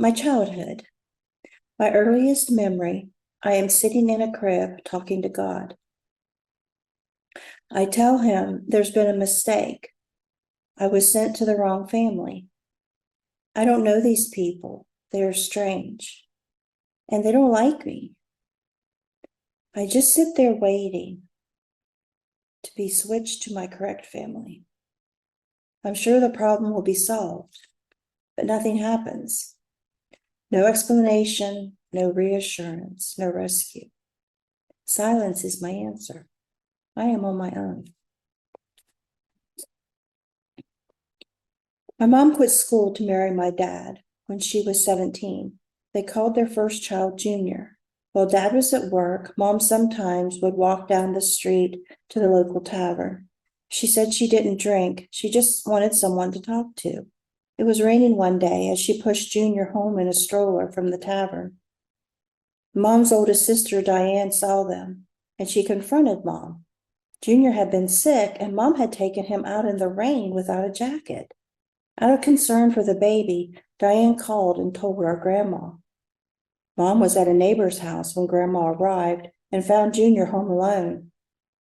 My childhood. My earliest memory, I am sitting in a crib talking to God. I tell him there's been a mistake. I was sent to the wrong family. I don't know these people. They are strange. And they don't like me. I just sit there waiting to be switched to my correct family. I'm sure the problem will be solved, but nothing happens. No explanation, no reassurance, no rescue. Silence is my answer. I am on my own. My mom quit school to marry my dad when she was 17. They called their first child Junior. While dad was at work, mom sometimes would walk down the street to the local tavern. She said she didn't drink, she just wanted someone to talk to. It was raining one day as she pushed Junior home in a stroller from the tavern. Mom's oldest sister, Diane, saw them, and she confronted Mom. Junior had been sick, and Mom had taken him out in the rain without a jacket. Out of concern for the baby, Diane called and told our grandma. Mom was at a neighbor's house when Grandma arrived and found Junior home alone.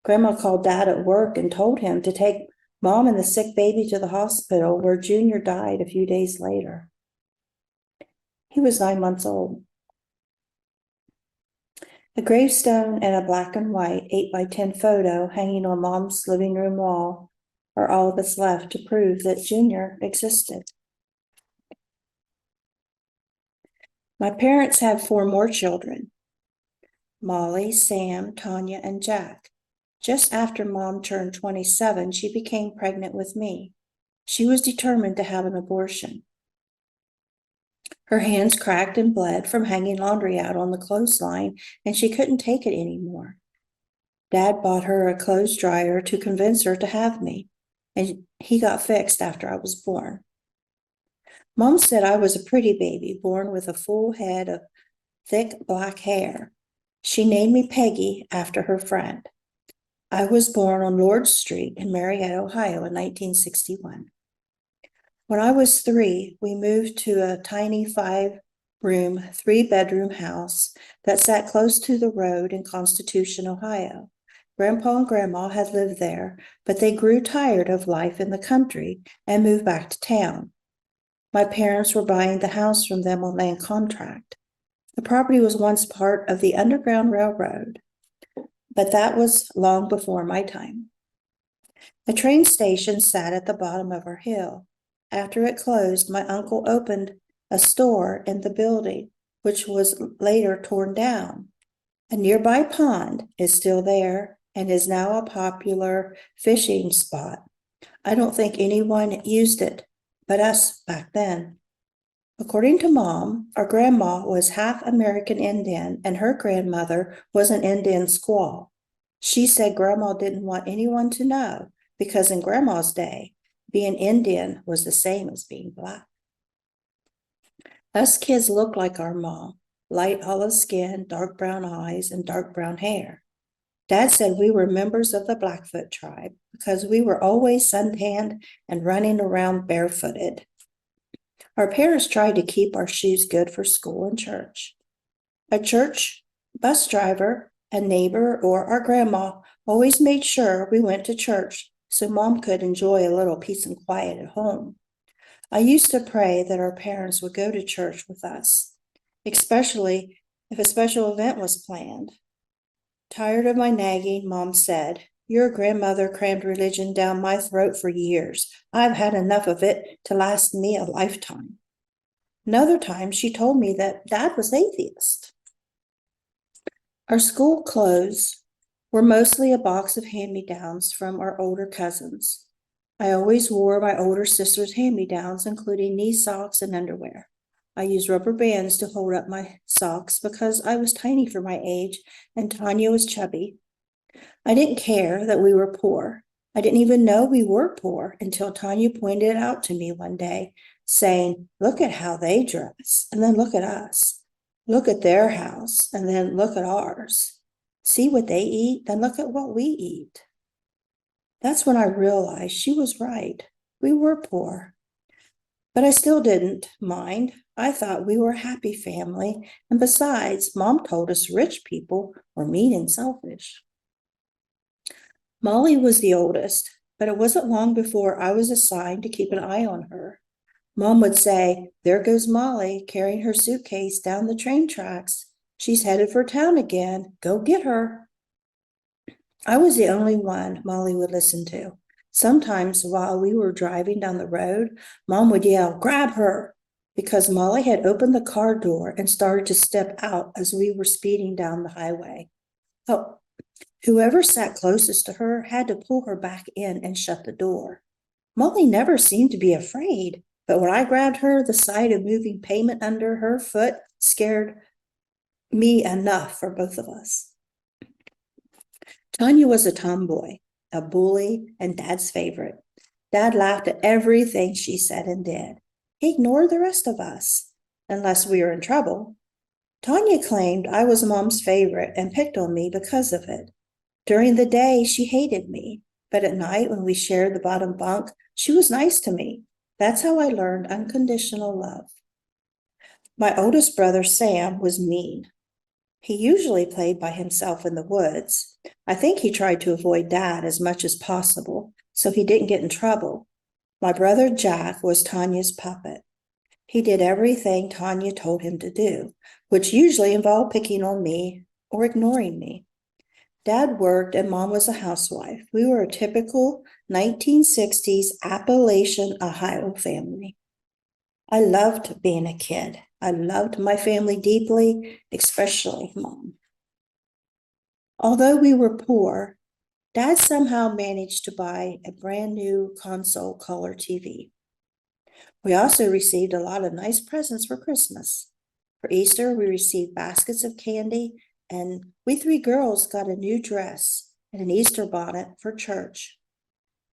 Grandma called Dad at work and told him to take Mom and the sick baby to the hospital, where Junior died a few days later. He was 9 months old. A gravestone and a black and white 8x10 photo hanging on Mom's living room wall are all that's left to prove that Junior existed. My parents had 4 more children: Molly, Sam, Tanya, and Jack. Just after Mom turned 27, she became pregnant with me. She was determined to have an abortion. Her hands cracked and bled from hanging laundry out on the clothesline, and she couldn't take it anymore. Dad bought her a clothes dryer to convince her to have me, and he got fixed after I was born. Mom said I was a pretty baby, born with a full head of thick black hair. She named me Peggy after her friend. I was born on Lord Street in Marietta, Ohio in 1961. When I was 3, we moved to a tiny 5-room, 3-bedroom house that sat close to the road in Constitution, Ohio. Grandpa and Grandma had lived there, but they grew tired of life in the country and moved back to town. My parents were buying the house from them on land contract. The property was once part of the Underground Railroad, but that was long before my time. A train station sat at the bottom of our hill. After it closed, my uncle opened a store in the building, which was later torn down. A nearby pond is still there and is now a popular fishing spot. I don't think anyone used it but us back then. According to Mom, our grandma was half American Indian and her grandmother was an Indian squaw. She said Grandma didn't want anyone to know because in Grandma's day, being Indian was the same as being Black. Us kids looked like our mom: light olive skin, dark brown eyes, and dark brown hair. Dad said we were members of the Blackfoot tribe because we were always suntanned and running around barefooted. Our parents tried to keep our shoes good for school and church. A church bus driver, a neighbor, or our grandma always made sure we went to church so Mom could enjoy a little peace and quiet at home. I used to pray that our parents would go to church with us, especially if a special event was planned. Tired of my nagging, Mom said, "Your grandmother crammed religion down my throat for years. I've had enough of it to last me a lifetime." Another time, she told me that Dad was atheist. Our school clothes were mostly a box of hand-me-downs from our older cousins. I always wore my older sister's hand-me-downs, including knee socks and underwear. I used rubber bands to hold up my socks because I was tiny for my age and Tanya was chubby. I didn't care that we were poor. I didn't even know we were poor until Tanya pointed it out to me one day, saying, "Look at how they dress, and then look at us. Look at their house, and then look at ours. See what they eat, then look at what we eat." That's when I realized she was right. We were poor. But I still didn't mind. I thought we were a happy family, and besides, Mom told us rich people were mean and selfish. Molly was the oldest, but it wasn't long before I was assigned to keep an eye on her. Mom would say, "There goes Molly carrying her suitcase down the train tracks. She's headed for town again. Go get her." I was the only one Molly would listen to. Sometimes while we were driving down the road, Mom would yell, "Grab her," because Molly had opened the car door and started to step out as we were speeding down the highway. Oh, whoever sat closest to her had to pull her back in and shut the door. Molly never seemed to be afraid, but when I grabbed her, the sight of moving pavement under her foot scared me enough for both of us. Tanya was a tomboy, a bully, and Dad's favorite. Dad laughed at everything she said and did. He ignored the rest of us, unless we were in trouble. Tanya claimed I was Mom's favorite and picked on me because of it. During the day, she hated me, but at night, when we shared the bottom bunk, she was nice to me. That's how I learned unconditional love. My oldest brother, Sam, was mean. He usually played by himself in the woods. I think he tried to avoid Dad as much as possible, so he didn't get in trouble. My brother Jack was Tanya's puppet. He did everything Tanya told him to do, which usually involved picking on me or ignoring me. Dad worked and Mom was a housewife. We were a typical 1960s Appalachian Ohio family. I loved being a kid. I loved my family deeply, especially Mom. Although we were poor, Dad somehow managed to buy a brand new console color TV. We also received a lot of nice presents for Christmas. For Easter, we received baskets of candy, and we three girls got a new dress and an Easter bonnet for church.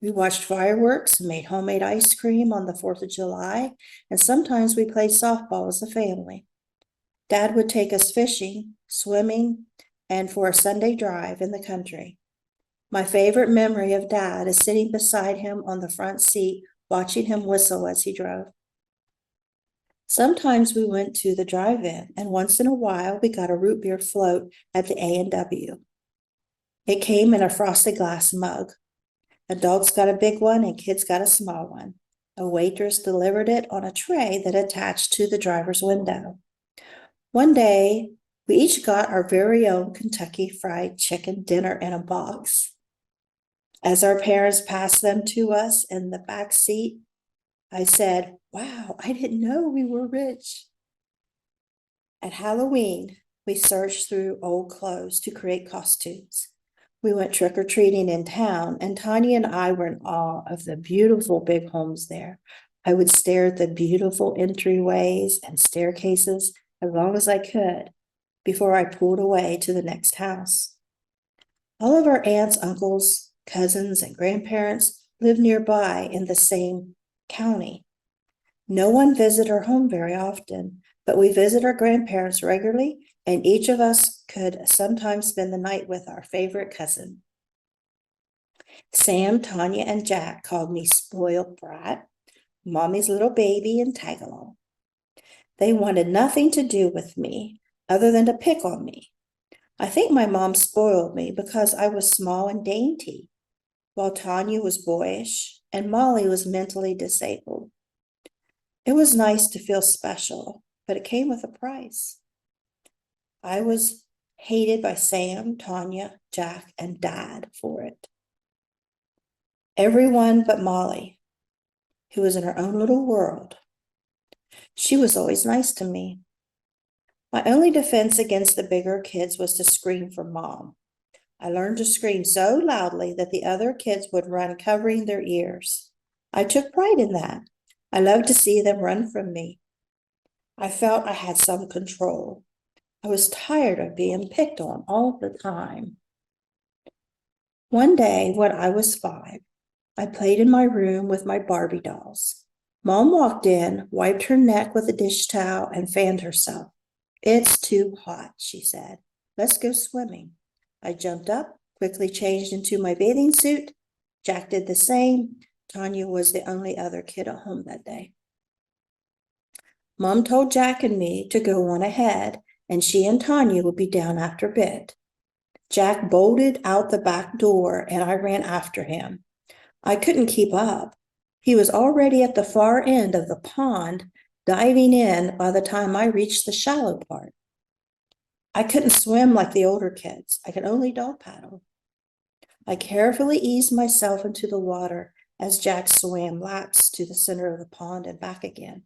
We watched fireworks and made homemade ice cream on the 4th of July, and sometimes we played softball as a family. Dad would take us fishing, swimming, and for a Sunday drive in the country. My favorite memory of Dad is sitting beside him on the front seat, watching him whistle as he drove. Sometimes we went to the drive-in, and once in a while we got a root beer float at the A&W. It came in a frosted glass mug. Adults got a big one and kids got a small one. A waitress delivered it on a tray that attached to the driver's window. One day, we each got our very own Kentucky Fried Chicken dinner in a box. As our parents passed them to us in the back seat, I said, "Wow, I didn't know we were rich." At Halloween, we searched through old clothes to create costumes. We went trick-or-treating in town, and Tanya and I were in awe of the beautiful big homes there. I would stare at the beautiful entryways and staircases as long as I could before I pulled away to the next house. All of our aunts, uncles, cousins, and grandparents lived nearby in the same county. No one visited our home very often, but we visit our grandparents regularly, and each of us could sometimes spend the night with our favorite cousin. Sam, Tanya, and Jack called me spoiled brat, Mommy's little baby, and tag-along. They wanted nothing to do with me other than to pick on me. I think my mom spoiled me because I was small and dainty, while Tanya was boyish and Molly was mentally disabled. It was nice to feel special, but it came with a price. I was hated by Sam, Tanya, Jack, and Dad for it. Everyone but Molly, who was in her own little world. She was always nice to me. My only defense against the bigger kids was to scream for Mom. I learned to scream so loudly that the other kids would run covering their ears. I took pride in that. I loved to see them run from me. I felt I had some control. I was tired of being picked on all the time. One day, when I was 5, I played in my room with my Barbie dolls. Mom walked in, wiped her neck with a dish towel, and fanned herself. "It's too hot," she said. "Let's go swimming." I jumped up, quickly changed into my bathing suit. Jack did the same. Tanya was the only other kid at home that day. Mom told Jack and me to go on ahead, and she and Tanya would be down after a bit. Jack bolted out the back door, and I ran after him. I couldn't keep up. He was already at the far end of the pond, diving in by the time I reached the shallow part. I couldn't swim like the older kids. I could only dog paddle. I carefully eased myself into the water as Jack swam laps to the center of the pond and back again.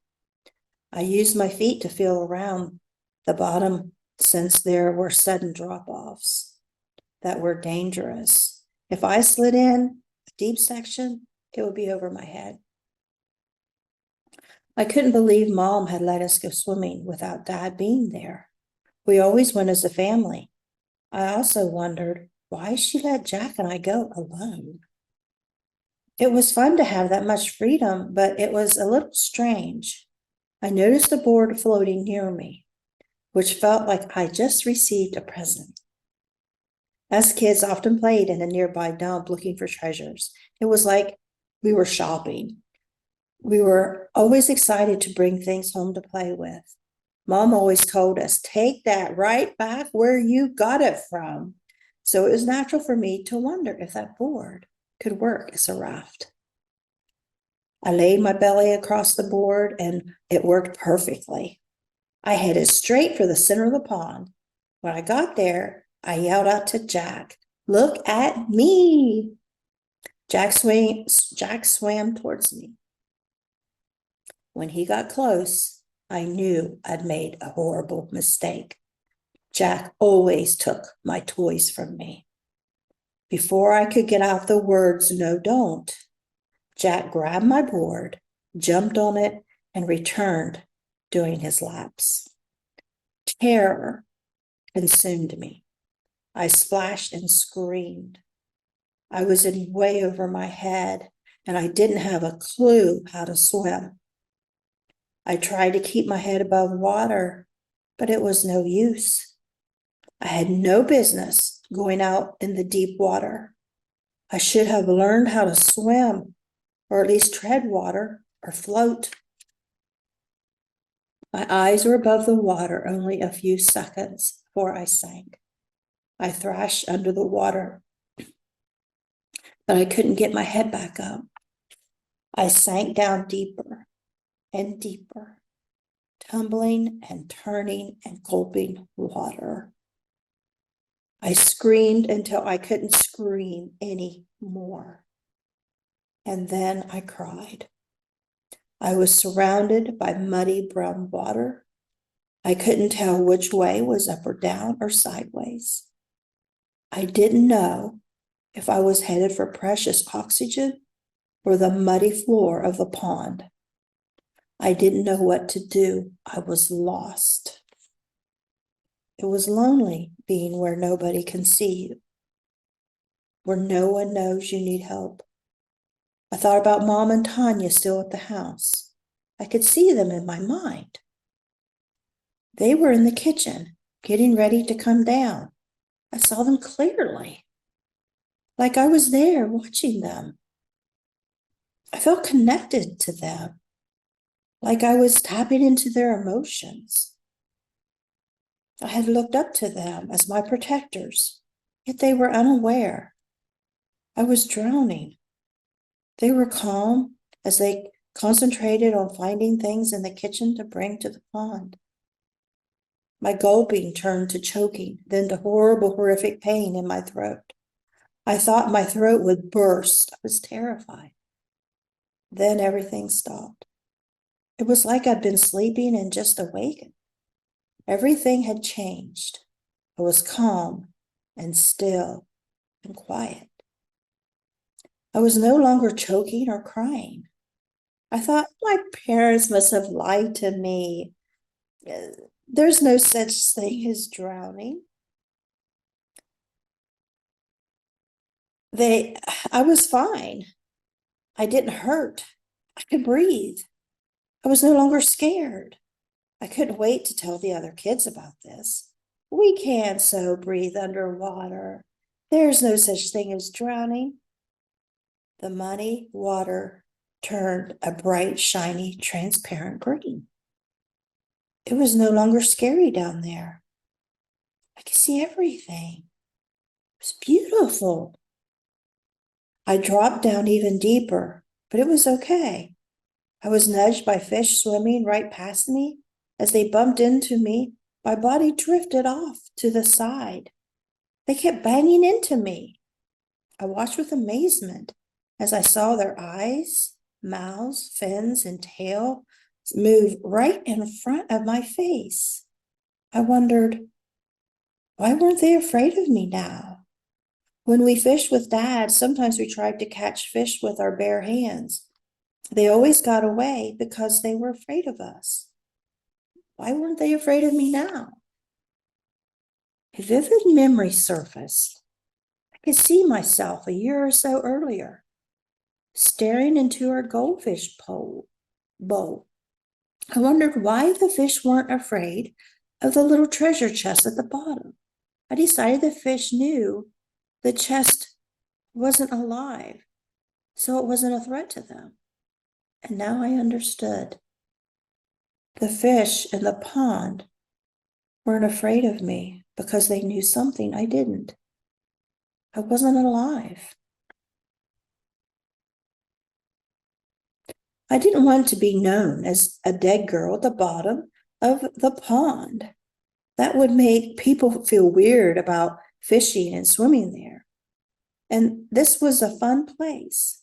I used my feet to feel around the bottom since there were sudden drop-offs that were dangerous. If I slid in a deep section, it would be over my head. I couldn't believe Mom had let us go swimming without Dad being there. We always went as a family. I also wondered why she let Jack and I go alone. It was fun to have that much freedom, but it was a little strange. I noticed a board floating near me, which felt like I just received a present. Us kids often played in a nearby dump looking for treasures. It was like we were shopping. We were always excited to bring things home to play with. Mom always told us, take that right back where you got it from. So it was natural for me to wonder if that board could work as a raft. I laid my belly across the board and it worked perfectly. I headed straight for the center of the pond. When I got there, I yelled out to Jack, look at me. Jack swam towards me. When he got close, I knew I'd made a horrible mistake. Jack always took my toys from me. Before I could get out the words, no, don't, Jack grabbed my board, jumped on it, and returned, doing his laps. Terror consumed me. I splashed and screamed. I was in way over my head, and I didn't have a clue how to swim. I tried to keep my head above water, but it was no use. I had no business going out in the deep water. I should have learned how to swim, or at least tread water or float. My eyes were above the water only a few seconds before I sank. I thrashed under the water, but I couldn't get my head back up. I sank down deeper and deeper, tumbling and turning and gulping water. I screamed until I couldn't scream anymore. And then I cried. I was surrounded by muddy brown water. I couldn't tell which way was up or down or sideways. I didn't know if I was headed for precious oxygen or the muddy floor of the pond. I didn't know what to do. I was lost. It was lonely being where nobody can see you, where no one knows you need help. I thought about Mom and Tanya still at the house. I could see them in my mind. They were in the kitchen, getting ready to come down. I saw them clearly, like I was there watching them. I felt connected to them, like I was tapping into their emotions. I had looked up to them as my protectors, yet they were unaware. I was drowning. They were calm as they concentrated on finding things in the kitchen to bring to the pond. My gulping turned to choking, then to horrible, horrific pain in my throat. I thought my throat would burst. I was terrified. Then everything stopped. It was like I'd been sleeping and just awakened. Everything had changed. I was calm and still and quiet. I was no longer choking or crying. I thought my parents must have lied to me. There's no such thing as drowning. I was fine. I didn't hurt. I could breathe. I was no longer scared. I couldn't wait to tell the other kids about this. We can't so breathe underwater. There's no such thing as drowning. The muddy water turned a bright, shiny, transparent green. It was no longer scary down there. I could see everything. It was beautiful. I dropped down even deeper, but it was okay. I was nudged by fish swimming right past me. As they bumped into me, my body drifted off to the side. They kept banging into me. I watched with amazement as I saw their eyes, mouths, fins, and tail move right in front of my face. I wondered, why weren't they afraid of me now? When we fished with Dad, sometimes we tried to catch fish with our bare hands. They always got away because they were afraid of us. Why weren't they afraid of me now? A vivid memory surfaced. I could see myself a year or so earlier, staring into our goldfish bowl. I wondered why the fish weren't afraid of the little treasure chest at the bottom. I decided the fish knew the chest wasn't alive, so it wasn't a threat to them. And now I understood. The fish in the pond weren't afraid of me because they knew something I didn't. I wasn't alive. I didn't want to be known as a dead girl at the bottom of the pond. That would make people feel weird about fishing and swimming there. And this was a fun place.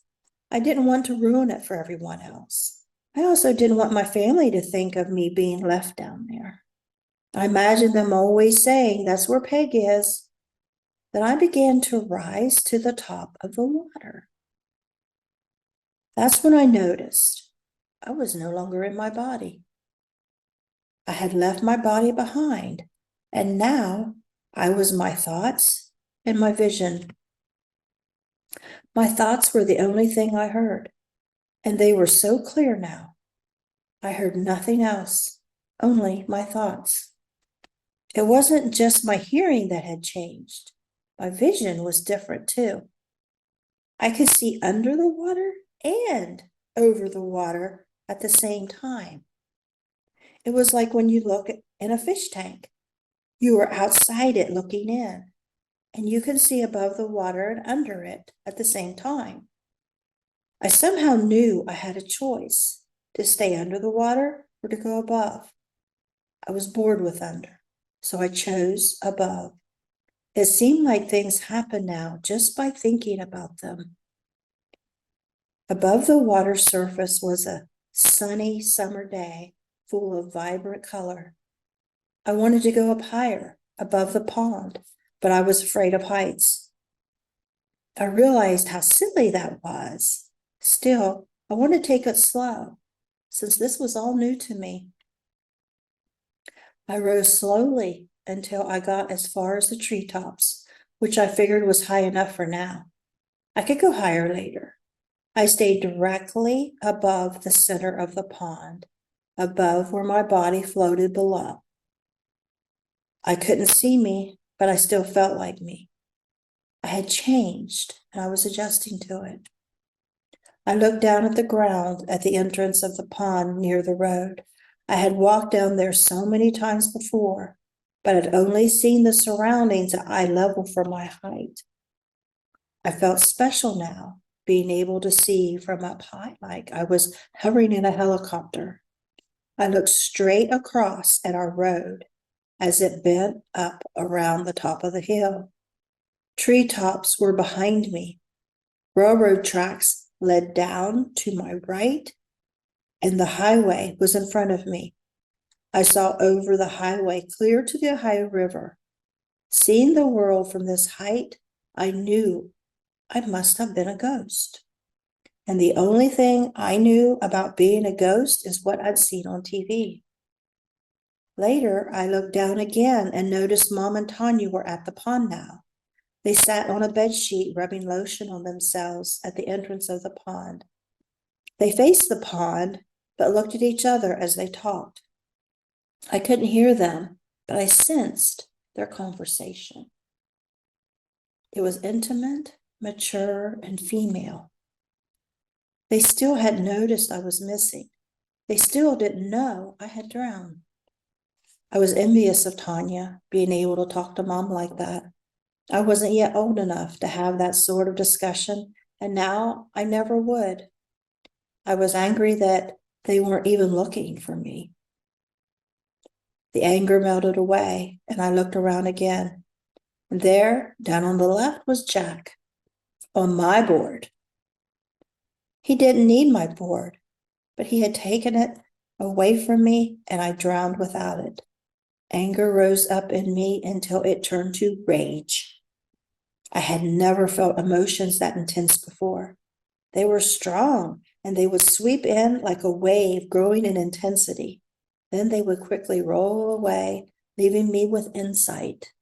I didn't want to ruin it for everyone else. I also didn't want my family to think of me being left down there. I imagined them always saying, "That's where Peg is." Then I began to rise to the top of the water. That's when I noticed I was no longer in my body. I had left my body behind, and now I was my thoughts and my vision. My thoughts were the only thing I heard, and they were so clear now. I heard nothing else, only my thoughts. It wasn't just my hearing that had changed. My vision was different too. I could see under the water and over the water at the same time. It was like when you look in a fish tank. You were outside it looking in, and you can see above the water and under it at the same time. I somehow knew I had a choice to stay under the water or to go above. I was bored with under, so I chose above. It seemed like things happen now just by thinking about them. Above the water surface was a sunny summer day full of vibrant color. I wanted to go up higher, above the pond, but I was afraid of heights. I realized how silly that was. Still, I wanted to take it slow, since this was all new to me. I rose slowly until I got as far as the treetops, which I figured was high enough for now. I could go higher later. I stayed directly above the center of the pond, above where my body floated below. I couldn't see me, but I still felt like me. I had changed, and I was adjusting to it. I looked down at the ground at the entrance of the pond near the road. I had walked down there so many times before, but had only seen the surroundings at eye level from my height. I felt special now, being able to see from up high, like I was hovering in a helicopter. I looked straight across at our road as it bent up around the top of the hill. Treetops were behind me. Railroad tracks led down to my right, and the highway was in front of me. I saw over the highway clear to the Ohio River. Seeing the world from this height, I knew I must have been a ghost. And the only thing I knew about being a ghost is what I'd seen on TV. Later, I looked down again and noticed Mom and Tanya were at the pond now. They sat on a bed sheet, rubbing lotion on themselves at the entrance of the pond. They faced the pond, but looked at each other as they talked. I couldn't hear them, but I sensed their conversation. It was intimate, mature, and female. They still hadn't noticed I was missing. They still didn't know I had drowned. I was envious of Tanya being able to talk to Mom like that. I wasn't yet old enough to have that sort of discussion, and now I never would. I was angry that they weren't even looking for me. The anger melted away, and I looked around again. And there, down on the left, was Jack, on my board. He didn't need my board, but he had taken it away from me, and I drowned without it. Anger rose up in me until it turned to rage. I had never felt emotions that intense before. They were strong, and they would sweep in like a wave, growing in intensity. Then they would quickly roll away, leaving me with insight.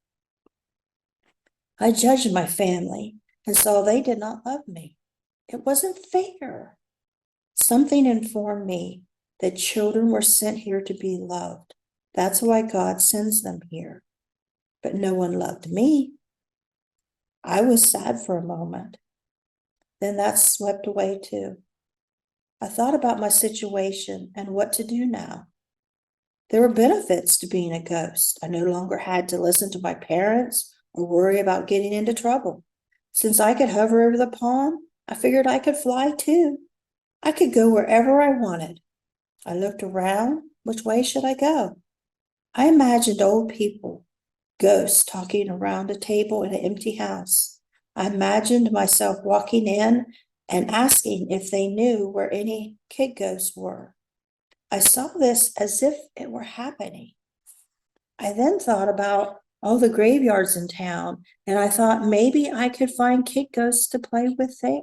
I judged my family and saw they did not love me. It wasn't fair. Something informed me that children were sent here to be loved. That's why God sends them here. But no one loved me. I was sad for a moment. Then that swept away too. I thought about my situation and what to do now. There were benefits to being a ghost. I no longer had to listen to my parents or worry about getting into trouble. Since I could hover over the pond, I figured I could fly too. I could go wherever I wanted. I looked around. Which way should I go? I imagined old people, ghosts talking around a table in an empty house. I imagined myself walking in and asking if they knew where any kid ghosts were. I saw this as if it were happening. I then thought about all the graveyards in town, and I thought maybe I could find kid ghosts to play with there.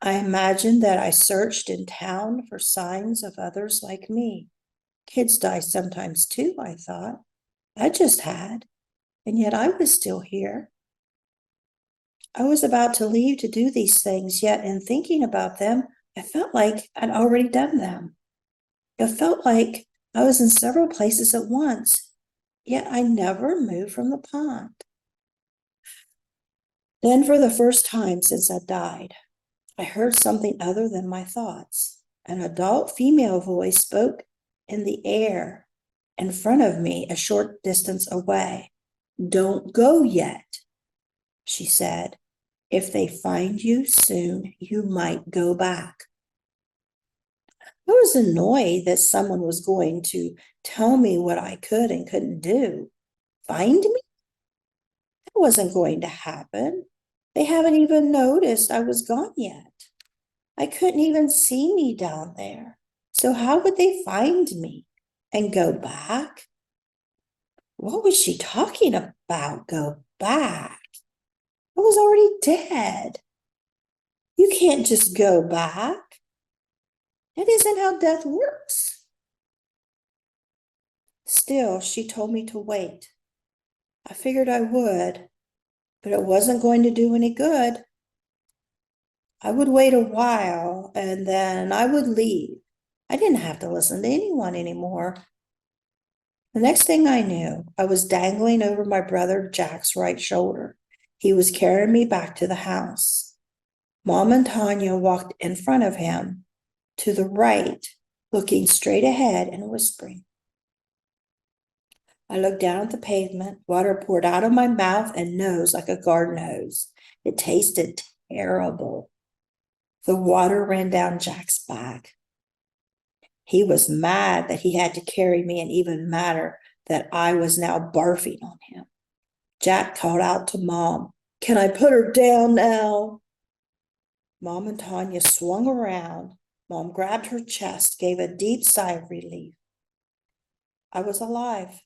I imagined that I searched in town for signs of others like me. Kids die sometimes too, I thought. I just had, and yet I was still here. I was about to leave to do these things, yet in thinking about them, I felt like I'd already done them. It felt like I was in several places at once, yet I never moved from the pond. Then, for the first time since I died, I heard something other than my thoughts. An adult female voice spoke in the air in front of me, a short distance away. "Don't go yet," she said. "If they find you soon, you might go back." I was annoyed that someone was going to tell me what I could and couldn't do. Find me? That wasn't going to happen. They haven't even noticed I was gone yet. I couldn't even see me down there. So how would they find me and go back? What was she talking about? Go back? I was already dead. You can't just go back. That isn't how death works. Still, she told me to wait. I figured I would, but it wasn't going to do any good. I would wait a while and then I would leave. I didn't have to listen to anyone anymore. The next thing I knew, I was dangling over my brother Jack's right shoulder. He was carrying me back to the house. Mom and Tanya walked in front of him to the right, looking straight ahead and whispering. I looked down at the pavement. Water poured out of my mouth and nose like a garden hose. It tasted terrible. The water ran down Jack's back. He was mad that he had to carry me, and even madder that I was now barfing on him. Jack called out to Mom, "Can I put her down now?" Mom and Tanya swung around. Mom grabbed her chest, gave a deep sigh of relief. I was alive.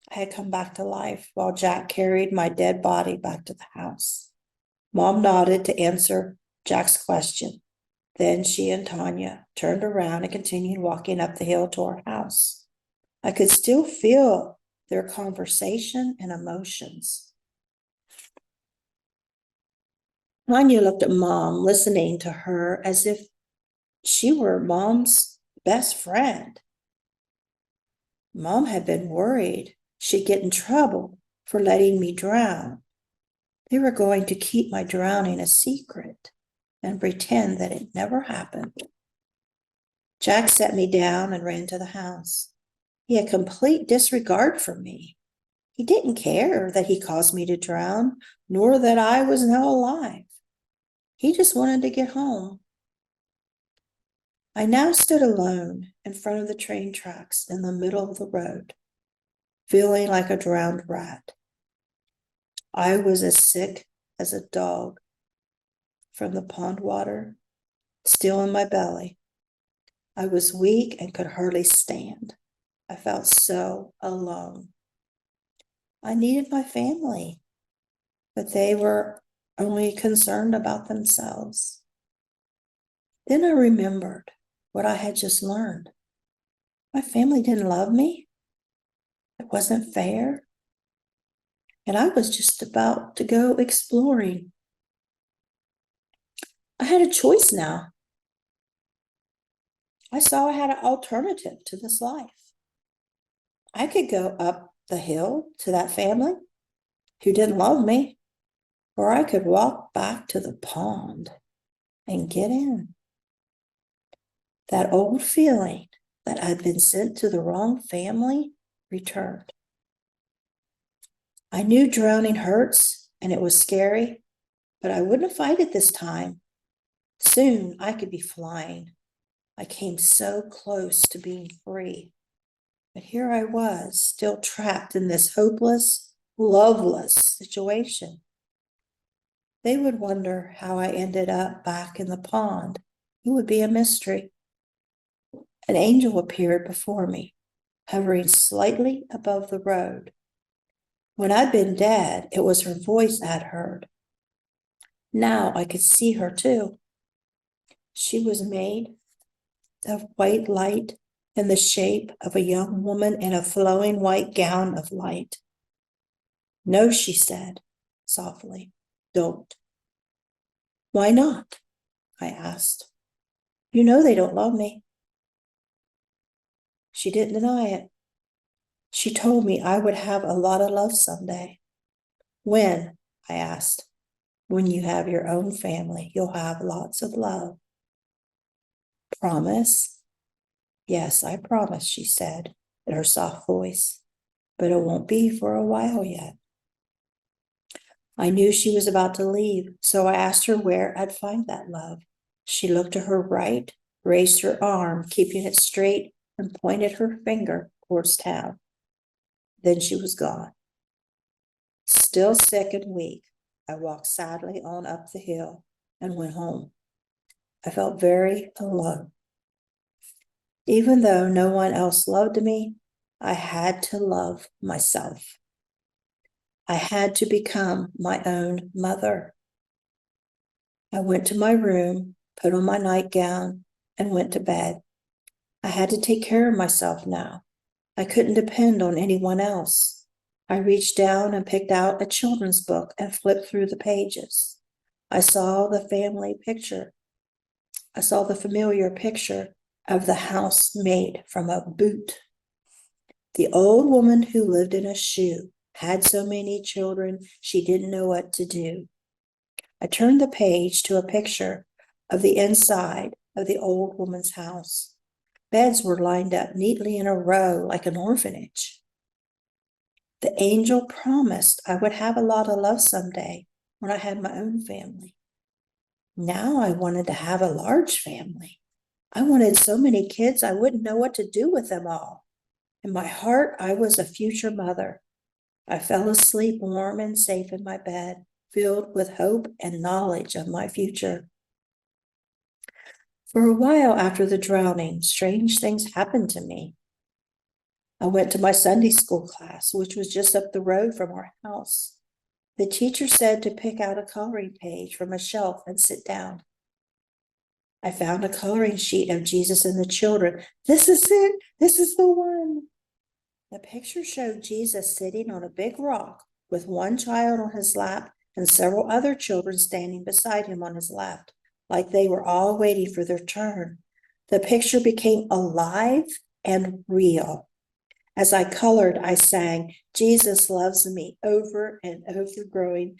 I had come back to life while Jack carried my dead body back to the house. Mom nodded to answer Jack's question. Then she and Tanya turned around and continued walking up the hill to our house. I could still feel their conversation and emotions. Tanya looked at Mom, listening to her as if she were Mom's best friend. Mom had been worried she'd get in trouble for letting me drown. They were going to keep my drowning a secret and pretend that it never happened. Jack set me down and ran to the house. He had complete disregard for me. He didn't care that he caused me to drown, nor that I was now alive. He just wanted to get home. I now stood alone in front of the train tracks in the middle of the road, feeling like a drowned rat. I was as sick as a dog from the pond water, still in my belly. I was weak and could hardly stand. I felt so alone. I needed my family, but they were only concerned about themselves. Then I remembered what I had just learned. My family didn't love me. It wasn't fair. And I was just about to go exploring. I had a choice now. I saw I had an alternative to this life. I could go up the hill to that family who didn't love me, or I could walk back to the pond and get in. That old feeling that I'd been sent to the wrong family returned. I knew drowning hurts and it was scary, but I wouldn't fight it this time. Soon I could be flying. I came so close to being free. But here I was, still trapped in this hopeless, loveless situation. They would wonder how I ended up back in the pond. It would be a mystery. An angel appeared before me, hovering slightly above the road. When I'd been dead, it was her voice I'd heard. Now I could see her too. She was made of white light in the shape of a young woman in a flowing white gown of light. No, she said softly, don't. Why not? I asked. You know they don't love me. She didn't deny it. She told me I would have a lot of love someday. When? I asked. When you have your own family, you'll have lots of love. Promise? Yes, I promise, she said in her soft voice, but it won't be for a while yet. I knew she was about to leave, so I asked her where I'd find that love. She looked to her right, raised her arm, keeping it straight, and pointed her finger towards town. Then she was gone. Still sick and weak, I walked sadly on up the hill and went home. I felt very alone. Even though no one else loved me, I had to love myself. I had to become my own mother. I went to my room, put on my nightgown, and went to bed. I had to take care of myself now. I couldn't depend on anyone else. I reached down and picked out a children's book and flipped through the pages. I saw the family picture. I saw the familiar picture of the house made from a boot. The old woman who lived in a shoe had so many children she didn't know what to do. I turned the page to a picture of the inside of the old woman's house. Beds were lined up neatly in a row like an orphanage. The angel promised I would have a lot of love someday when I had my own family. Now I wanted to have a large family. I wanted so many kids I wouldn't know what to do with them all. In my heart, I was a future mother. I fell asleep warm and safe in my bed, filled with hope and knowledge of my future. For a while after the drowning, strange things happened to me. I went to my Sunday school class, which was just up the road from our house. The teacher said to pick out a coloring page from a shelf and sit down. I found a coloring sheet of Jesus and the children. This is it. This is the one. The picture showed Jesus sitting on a big rock with one child on his lap and several other children standing beside him on his left, like they were all waiting for their turn. The picture became alive and real. As I colored, I sang, Jesus loves me, over and over, growing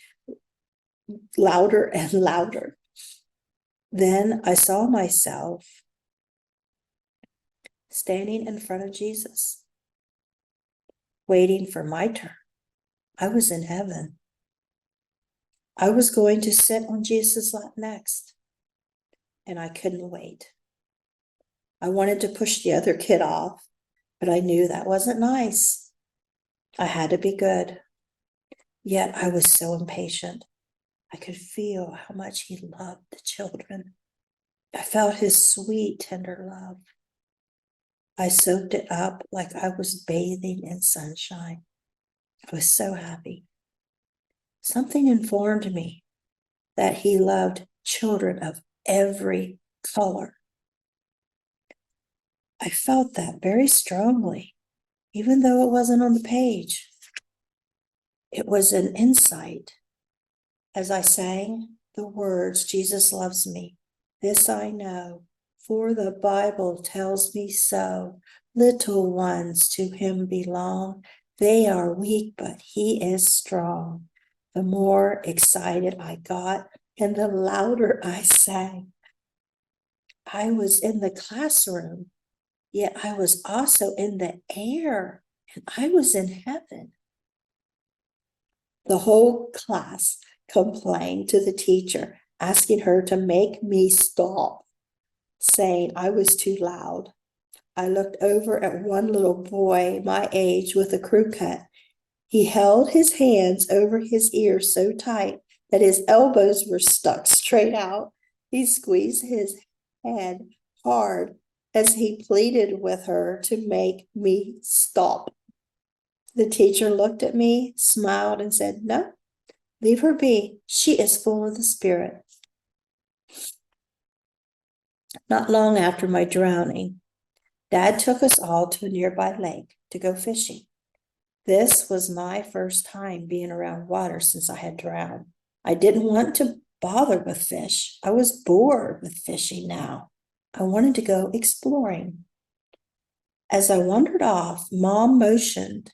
louder and louder. Then I saw myself standing in front of Jesus. waiting for my turn. I was in heaven. I was going to sit on Jesus' lap next, and I couldn't wait. I wanted to push the other kid off, but I knew that wasn't nice. I had to be good. Yet I was so impatient. I could feel how much he loved the children. I felt his sweet, tender love. I soaked it up like I was bathing in sunshine. I was so happy. Something informed me that he loved children of every color. I felt that very strongly, even though it wasn't on the page. It was an insight. As I sang the words, Jesus loves me, this I know, for the Bible tells me so. Little ones to him belong. They are weak, but he is strong. The more excited I got, and the louder I sang. I was in the classroom, yet I was also in the air, and I was in heaven. The whole class complained to the teacher, asking her to make me stop, saying I was too loud. I looked over at one little boy my age with a crew cut. He held his hands over his ears so tight that his elbows were stuck straight out. He squeezed his head hard as he pleaded with her to make me stop. The teacher looked at me, smiled, and said, "No, leave her be. She is full of the Spirit." Not long after my drowning, Dad took us all to a nearby lake to go fishing. This was my first time being around water since I had drowned. I didn't want to bother with fish. I was bored with fishing now. I wanted to go exploring. As I wandered off, Mom motioned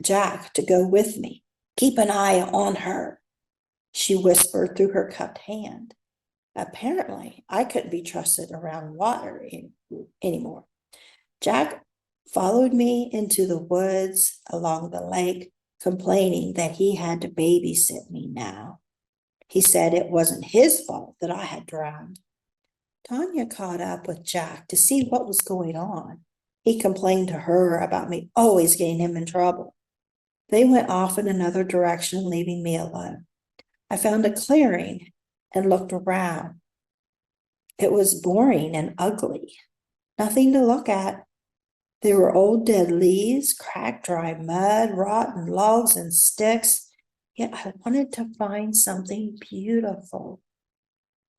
Jack to go with me. "Keep an eye on her," she whispered through her cupped hand. Apparently, I couldn't be trusted around water anymore. Jack followed me into the woods along the lake, complaining that he had to babysit me now. He said it wasn't his fault that I had drowned. Tanya caught up with Jack to see what was going on. He complained to her about me always getting him in trouble. They went off in another direction, leaving me alone. I found a clearing and looked around. It was boring and ugly. Nothing to look at. There were old dead leaves, cracked dry mud, rotten logs and sticks. Yet I wanted to find something beautiful.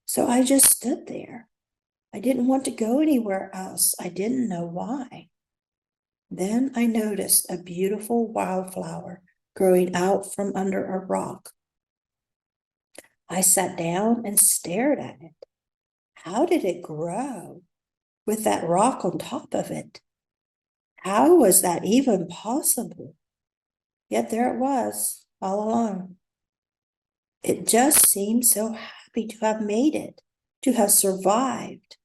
So I just stood there. I didn't want to go anywhere else. I didn't know why. Then I noticed a beautiful wildflower growing out from under a rock. I sat down and stared at it. How did it grow with that rock on top of it? How was that even possible? Yet there it was, all alone. It just seemed so happy to have made it, to have survived.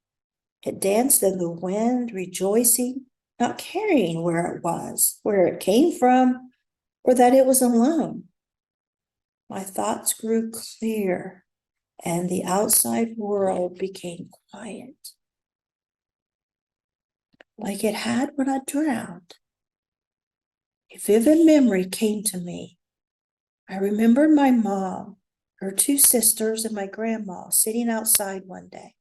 It danced in the wind, rejoicing, not caring where it was, where it came from, or that it was alone. My thoughts grew clear, and the outside world became quiet, like it had when I drowned. A vivid memory came to me. I remembered my mom, her two sisters, and my grandma sitting outside one day.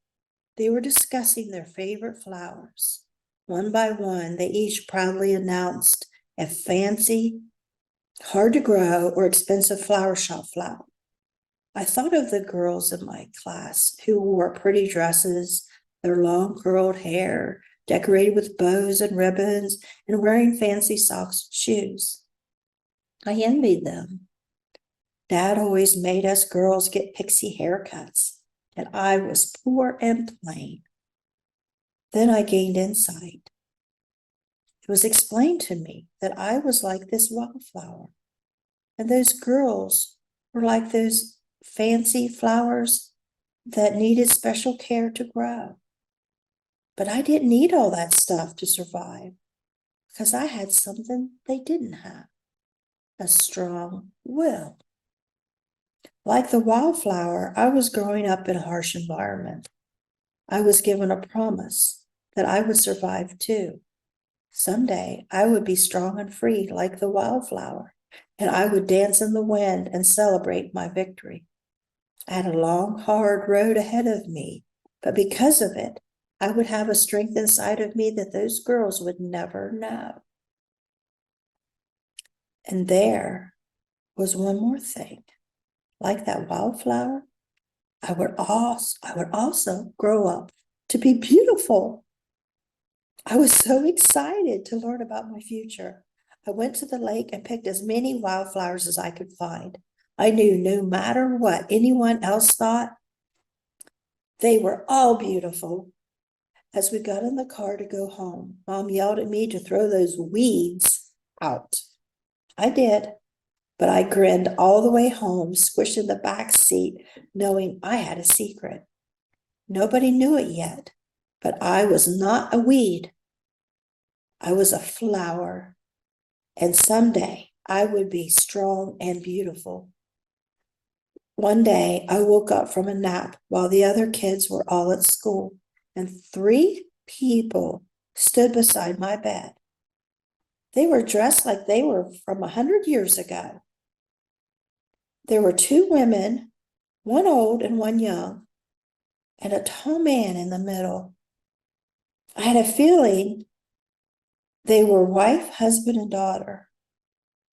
They were discussing their favorite flowers. One by one, they each proudly announced a fancy, hard to grow, or expensive flower shop flower. I thought of the girls in my class who wore pretty dresses, their long curled hair decorated with bows and ribbons, and wearing fancy socks and shoes. I envied them. Dad always made us girls get pixie haircuts, and I was poor and plain. Then I gained insight. It was explained to me that I was like this wildflower, and those girls were like those fancy flowers that needed special care to grow. But I didn't need all that stuff to survive. because I had something they didn't have, a strong will. Like the wildflower, I was growing up in a harsh environment. I was given a promise that I would survive too. Someday I would be strong and free like the wildflower, and I would dance in the wind and celebrate my victory. I had a long, hard road ahead of me, but because of it, I would have a strength inside of me that those girls would never know. And there was one more thing. Like that wildflower, I would also grow up to be beautiful. I was so excited to learn about my future. I went to the lake and picked as many wildflowers as I could find. I knew no matter what anyone else thought, they were all beautiful. As we got in the car to go home, Mom yelled at me to throw those weeds out. I did, but I grinned all the way home, squished in the back seat, knowing I had a secret. Nobody knew it yet, but I was not a weed. I was a flower, and someday I would be strong and beautiful. One day I woke up from a nap while the other kids were all at school, and 3 people stood beside my bed. They were dressed like they were from 100 years ago. There were 2 women, one old and one young, and a tall man in the middle. I had a feeling they were wife, husband, and daughter.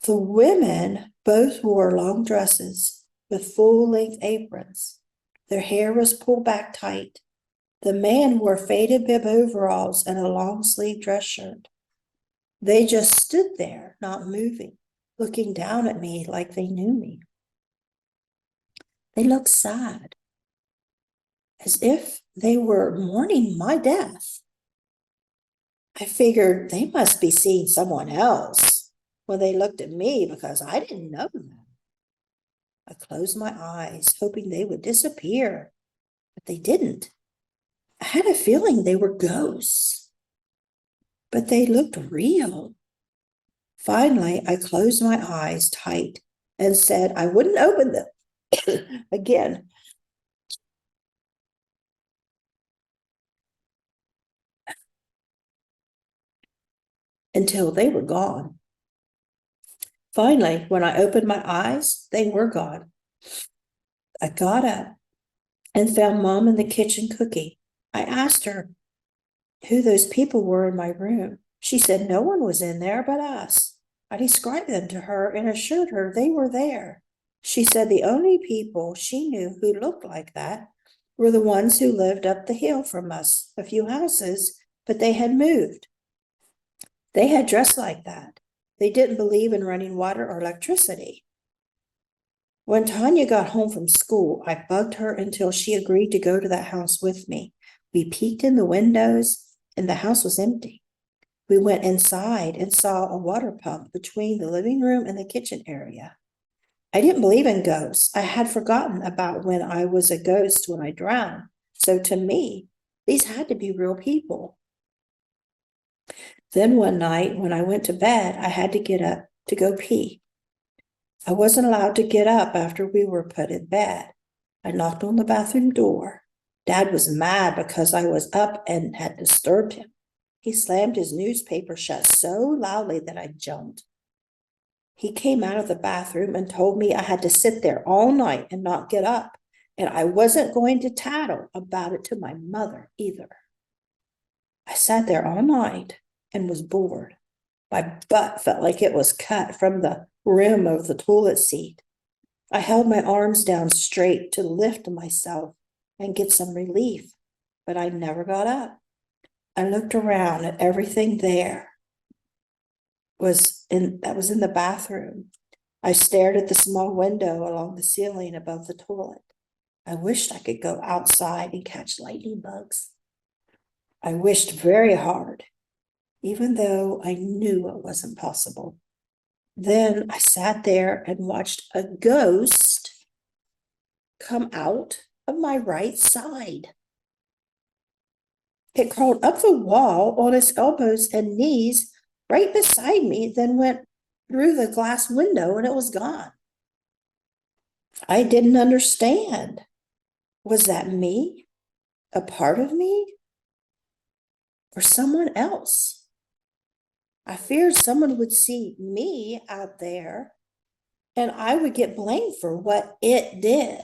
The women both wore long dresses with full-length aprons. Their hair was pulled back tight. The man wore faded bib overalls and a long-sleeve dress shirt. They just stood there, not moving, looking down at me like they knew me. They looked sad, as if they were mourning my death. I figured they must be seeing someone else when they looked at me because I didn't know them. I closed my eyes, hoping they would disappear, but they didn't. I had a feeling they were ghosts, but they looked real. Finally, I closed my eyes tight and said I wouldn't open them again. Until they were gone. Finally, when I opened my eyes, they were gone. I got up and found Mom in the kitchen cooking. I asked her who those people were in my room. She said no one was in there but us. I described them to her and assured her they were there. She said the only people she knew who looked like that were the ones who lived up the hill from us, a few houses, but they had moved. They had dressed like that. They didn't believe in running water or electricity. When Tanya got home from school, I bugged her until she agreed to go to that house with me. We peeked in the windows, and the house was empty. We went inside and saw a water pump between the living room and the kitchen area. I didn't believe in ghosts. I had forgotten about when I was a ghost when I drowned. So to me, these had to be real people. Then one night when I went to bed, I had to get up to go pee. I wasn't allowed to get up after we were put in bed. I knocked on the bathroom door. Dad was mad because I was up and had disturbed him. He slammed his newspaper shut so loudly that I jumped. He came out of the bathroom and told me I had to sit there all night and not get up, and I wasn't going to tattle about it to my mother either. I sat there all night and was bored. My butt felt like it was cut from the rim of the toilet seat. I held my arms down straight to lift myself and get some relief, but I never got up. I looked around at everything there that was in the bathroom. I stared at the small window along the ceiling above the toilet. I wished I could go outside and catch lightning bugs. I wished very hard, even though I knew it wasn't possible. Then I sat there and watched a ghost come out of my right side. It crawled up the wall on its elbows and knees right beside me, then went through the glass window and it was gone. I didn't understand. Was that me? A part of me? Or someone else? I feared someone would see me out there and I would get blamed for what it did.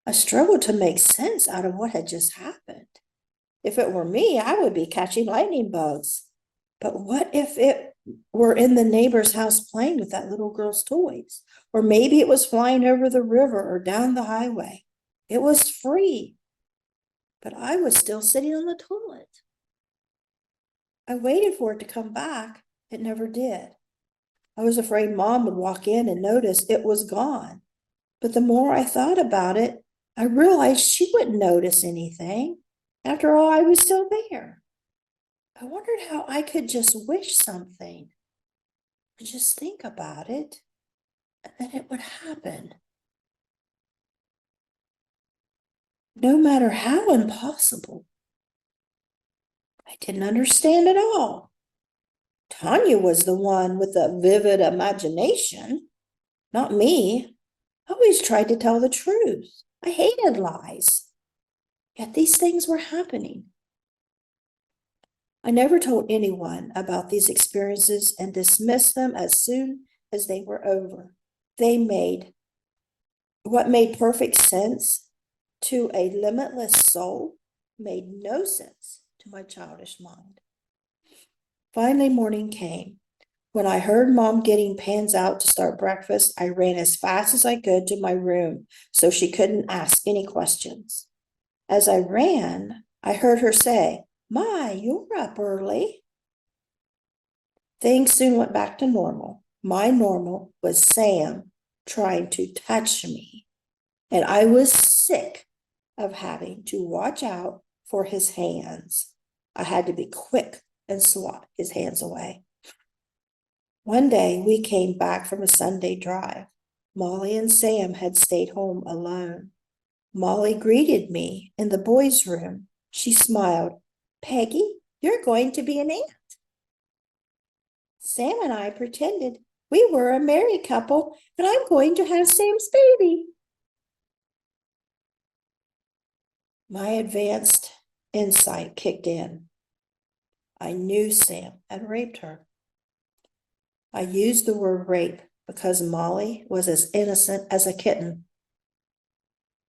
I struggled to make sense out of what had just happened. If it were me, I would be catching lightning bugs. But what if it were in the neighbor's house playing with that little girl's toys? Or maybe it was flying over the river or down the highway. It was free, but I was still sitting on the toilet. I waited for it to come back. It never did. I was afraid Mom would walk in and notice it was gone. But the more I thought about it, I realized she wouldn't notice anything. After all, I was still there. I wondered how I could just wish something, or just think about it, and then it would happen. No matter how impossible. I didn't understand at all. Tanya was the one with the vivid imagination, not me. I always tried to tell the truth. I hated lies. Yet these things were happening. I never told anyone about these experiences and dismissed them as soon as they were over. What made perfect sense to a limitless soul made no sense to my childish mind. Finally, morning came. When I heard Mom getting pans out to start breakfast, I ran as fast as I could to my room so she couldn't ask any questions. As I ran, I heard her say, "My, you're up early." Things soon went back to normal. My normal was Sam trying to touch me, and I was sick of having to watch out for his hands. I had to be quick and swat his hands away. One day we came back from a Sunday drive. Molly and Sam had stayed home alone. Molly greeted me in the boys' room. She smiled. "Peggy, you're going to be an aunt." Sam and I pretended we were a married couple, and I'm going to have Sam's baby. My advanced insight kicked in. I knew Sam had raped her. I used the word rape because Molly was as innocent as a kitten.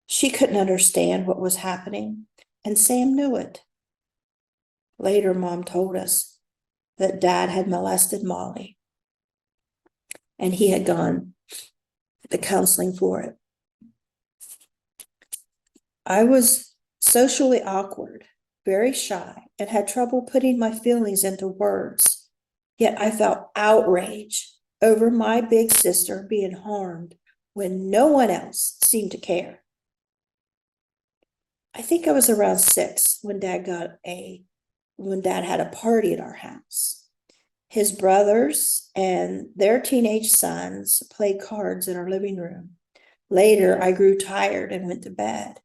She couldn't understand what was happening, and Sam knew it. Later, Mom told us that Dad had molested Molly, and he had gone to counseling for it. I was socially awkward, very shy, and had trouble putting my feelings into words. Yet I felt outrage over my big sister being harmed when no one else seemed to care. I think I was around 6 when Dad had a party at our house. His brothers and their teenage sons played cards in our living room. Later, I grew tired and went to bed.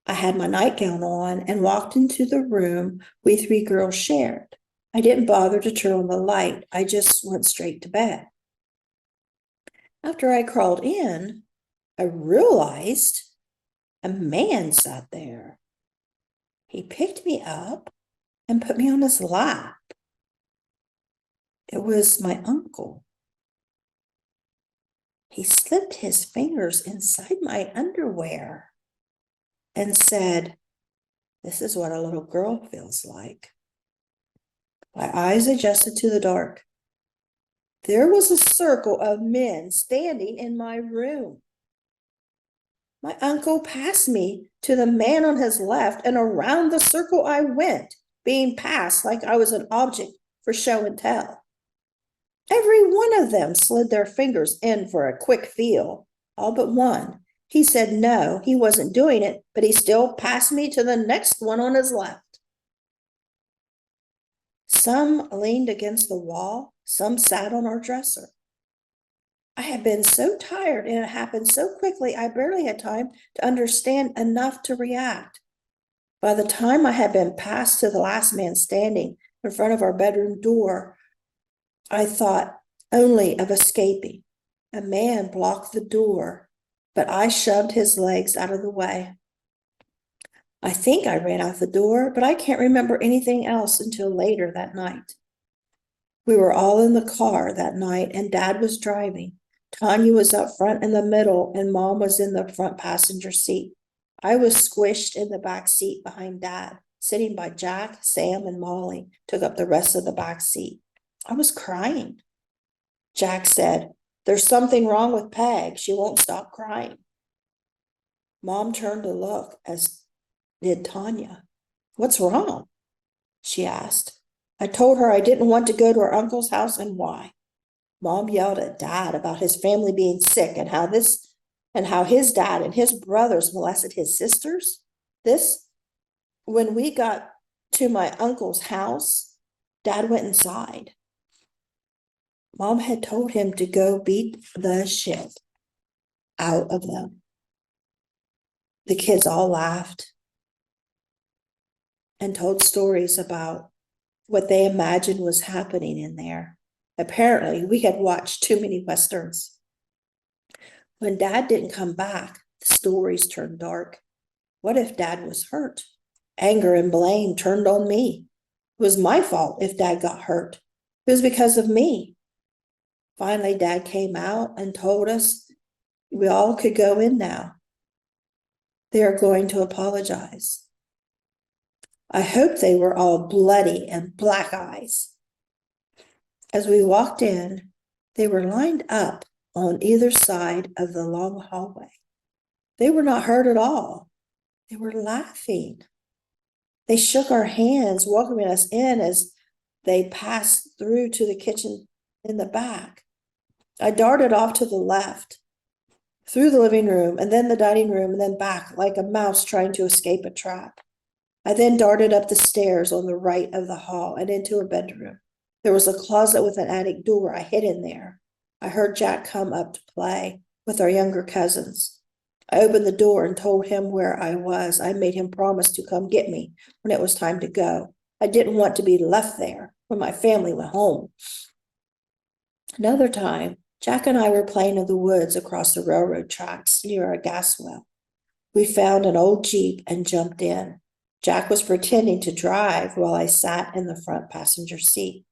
I had my nightgown on and walked into the room we 3 girls shared. I didn't bother to turn on the light. I just went straight to bed. After I crawled in, I realized a man sat there. He picked me up and put me on his lap. It was my uncle. He slipped his fingers inside my underwear and said, "This is what a little girl feels like." My eyes adjusted to the dark. There was a circle of men standing in my room. My uncle passed me to the man on his left, and around the circle I went, being passed like I was an object for show and tell. Every one of them slid their fingers in for a quick feel, all but one. He said no, he wasn't doing it, but he still passed me to the next one on his left. Some leaned against the wall, some sat on our dresser. I had been so tired and it happened so quickly, I barely had time to understand enough to react. By the time I had been passed to the last man standing in front of our bedroom door, I thought only of escaping. A man blocked the door, but I shoved his legs out of the way. I think I ran out the door, but I can't remember anything else until later that night. We were all in the car that night, and Dad was driving. Tanya was up front in the middle, and Mom was in the front passenger seat. I was squished in the back seat behind Dad, sitting by Jack, Sam, and Molly, took up the rest of the back seat. I was crying. Jack said, "There's something wrong with Peg. She won't stop crying." Mom turned to look, as did Tanya. "What's wrong?" she asked. I told her I didn't want to go to her uncle's house and why. Mom yelled at Dad about his family being sick and how his dad and his brothers molested his sisters. When we got to my uncle's house, Dad went inside. Mom had told him to go beat the shit out of them. The kids all laughed and told stories about what they imagined was happening in there. Apparently, we had watched too many Westerns. When Dad didn't come back, the stories turned dark. What if Dad was hurt? Anger and blame turned on me. It was my fault if Dad got hurt. It was because of me. Finally, Dad came out and told us we all could go in now. They are going to apologize. I hope they were all bloody and black eyes. As we walked in, they were lined up on either side of the long hallway. They were not hurt at all. They were laughing. They shook our hands, welcoming us in as they passed through to the kitchen in the back. I darted off to the left, through the living room, and then the dining room, and then back like a mouse trying to escape a trap. I then darted up the stairs on the right of the hall and into her bedroom. There was a closet with an attic door. I hid in there. I heard Jack come up to play with our younger cousins. I opened the door and told him where I was. I made him promise to come get me when it was time to go. I didn't want to be left there when my family went home. Another time, Jack and I were playing in the woods across the railroad tracks near a gas well. We found an old Jeep and jumped in. Jack was pretending to drive while I sat in the front passenger seat.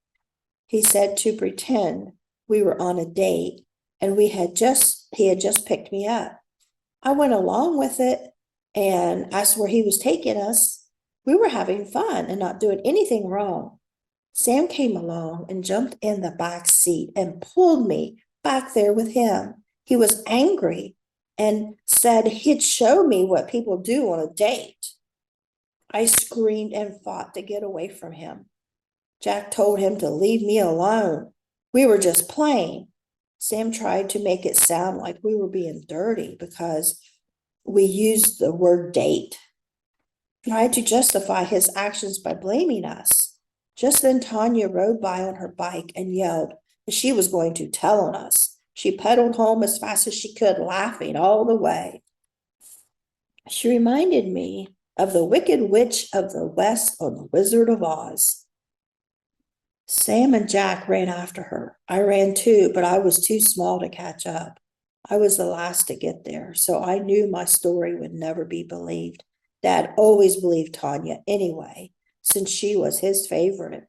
He said to pretend we were on a date and he had just picked me up. I went along with it and asked where he was taking us. We were having fun and not doing anything wrong. Sam came along and jumped in the back seat and pulled me back there with him. He was angry and said he'd show me what people do on a date. I screamed and fought to get away from him. Jack told him to leave me alone. We were just playing. Sam tried to make it sound like we were being dirty because we used the word date. Tried to justify his actions by blaming us. Just then Tanya rode by on her bike and yelled that she was going to tell on us. She pedaled home as fast as she could, laughing all the way. She reminded me of the Wicked Witch of the West on The Wizard of Oz. Sam and Jack ran after her. I ran too, but I was too small to catch up. I was the last to get there, so I knew my story would never be believed. Dad always believed Tanya anyway, since she was his favorite.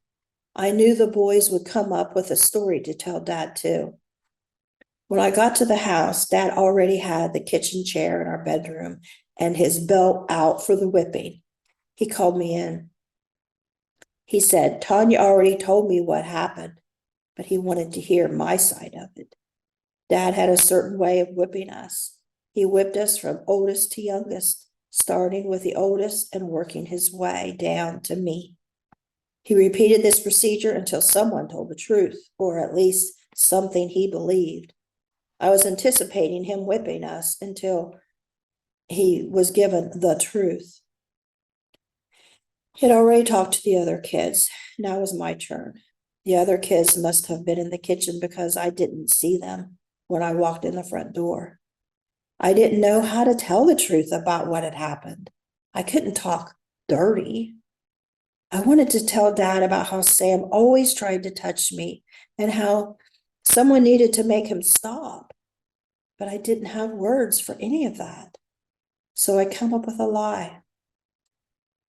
I knew the boys would come up with a story to tell Dad too. When I got to the house, Dad already had the kitchen chair in our bedroom and his belt out for the whipping. He called me in. He said, Tanya already told me what happened, but he wanted to hear my side of it. Dad had a certain way of whipping us. He whipped us from oldest to youngest, starting with the oldest and working his way down to me. He repeated this procedure until someone told the truth, or at least something he believed. I was anticipating him whipping us until he was given the truth. He had already talked to the other kids. Now it was my turn. The other kids must have been in the kitchen because I didn't see them when I walked in the front door. I didn't know how to tell the truth about what had happened. I couldn't talk dirty. I wanted to tell Dad about how Sam always tried to touch me and how someone needed to make him stop. But I didn't have words for any of that. So I come up with a lie.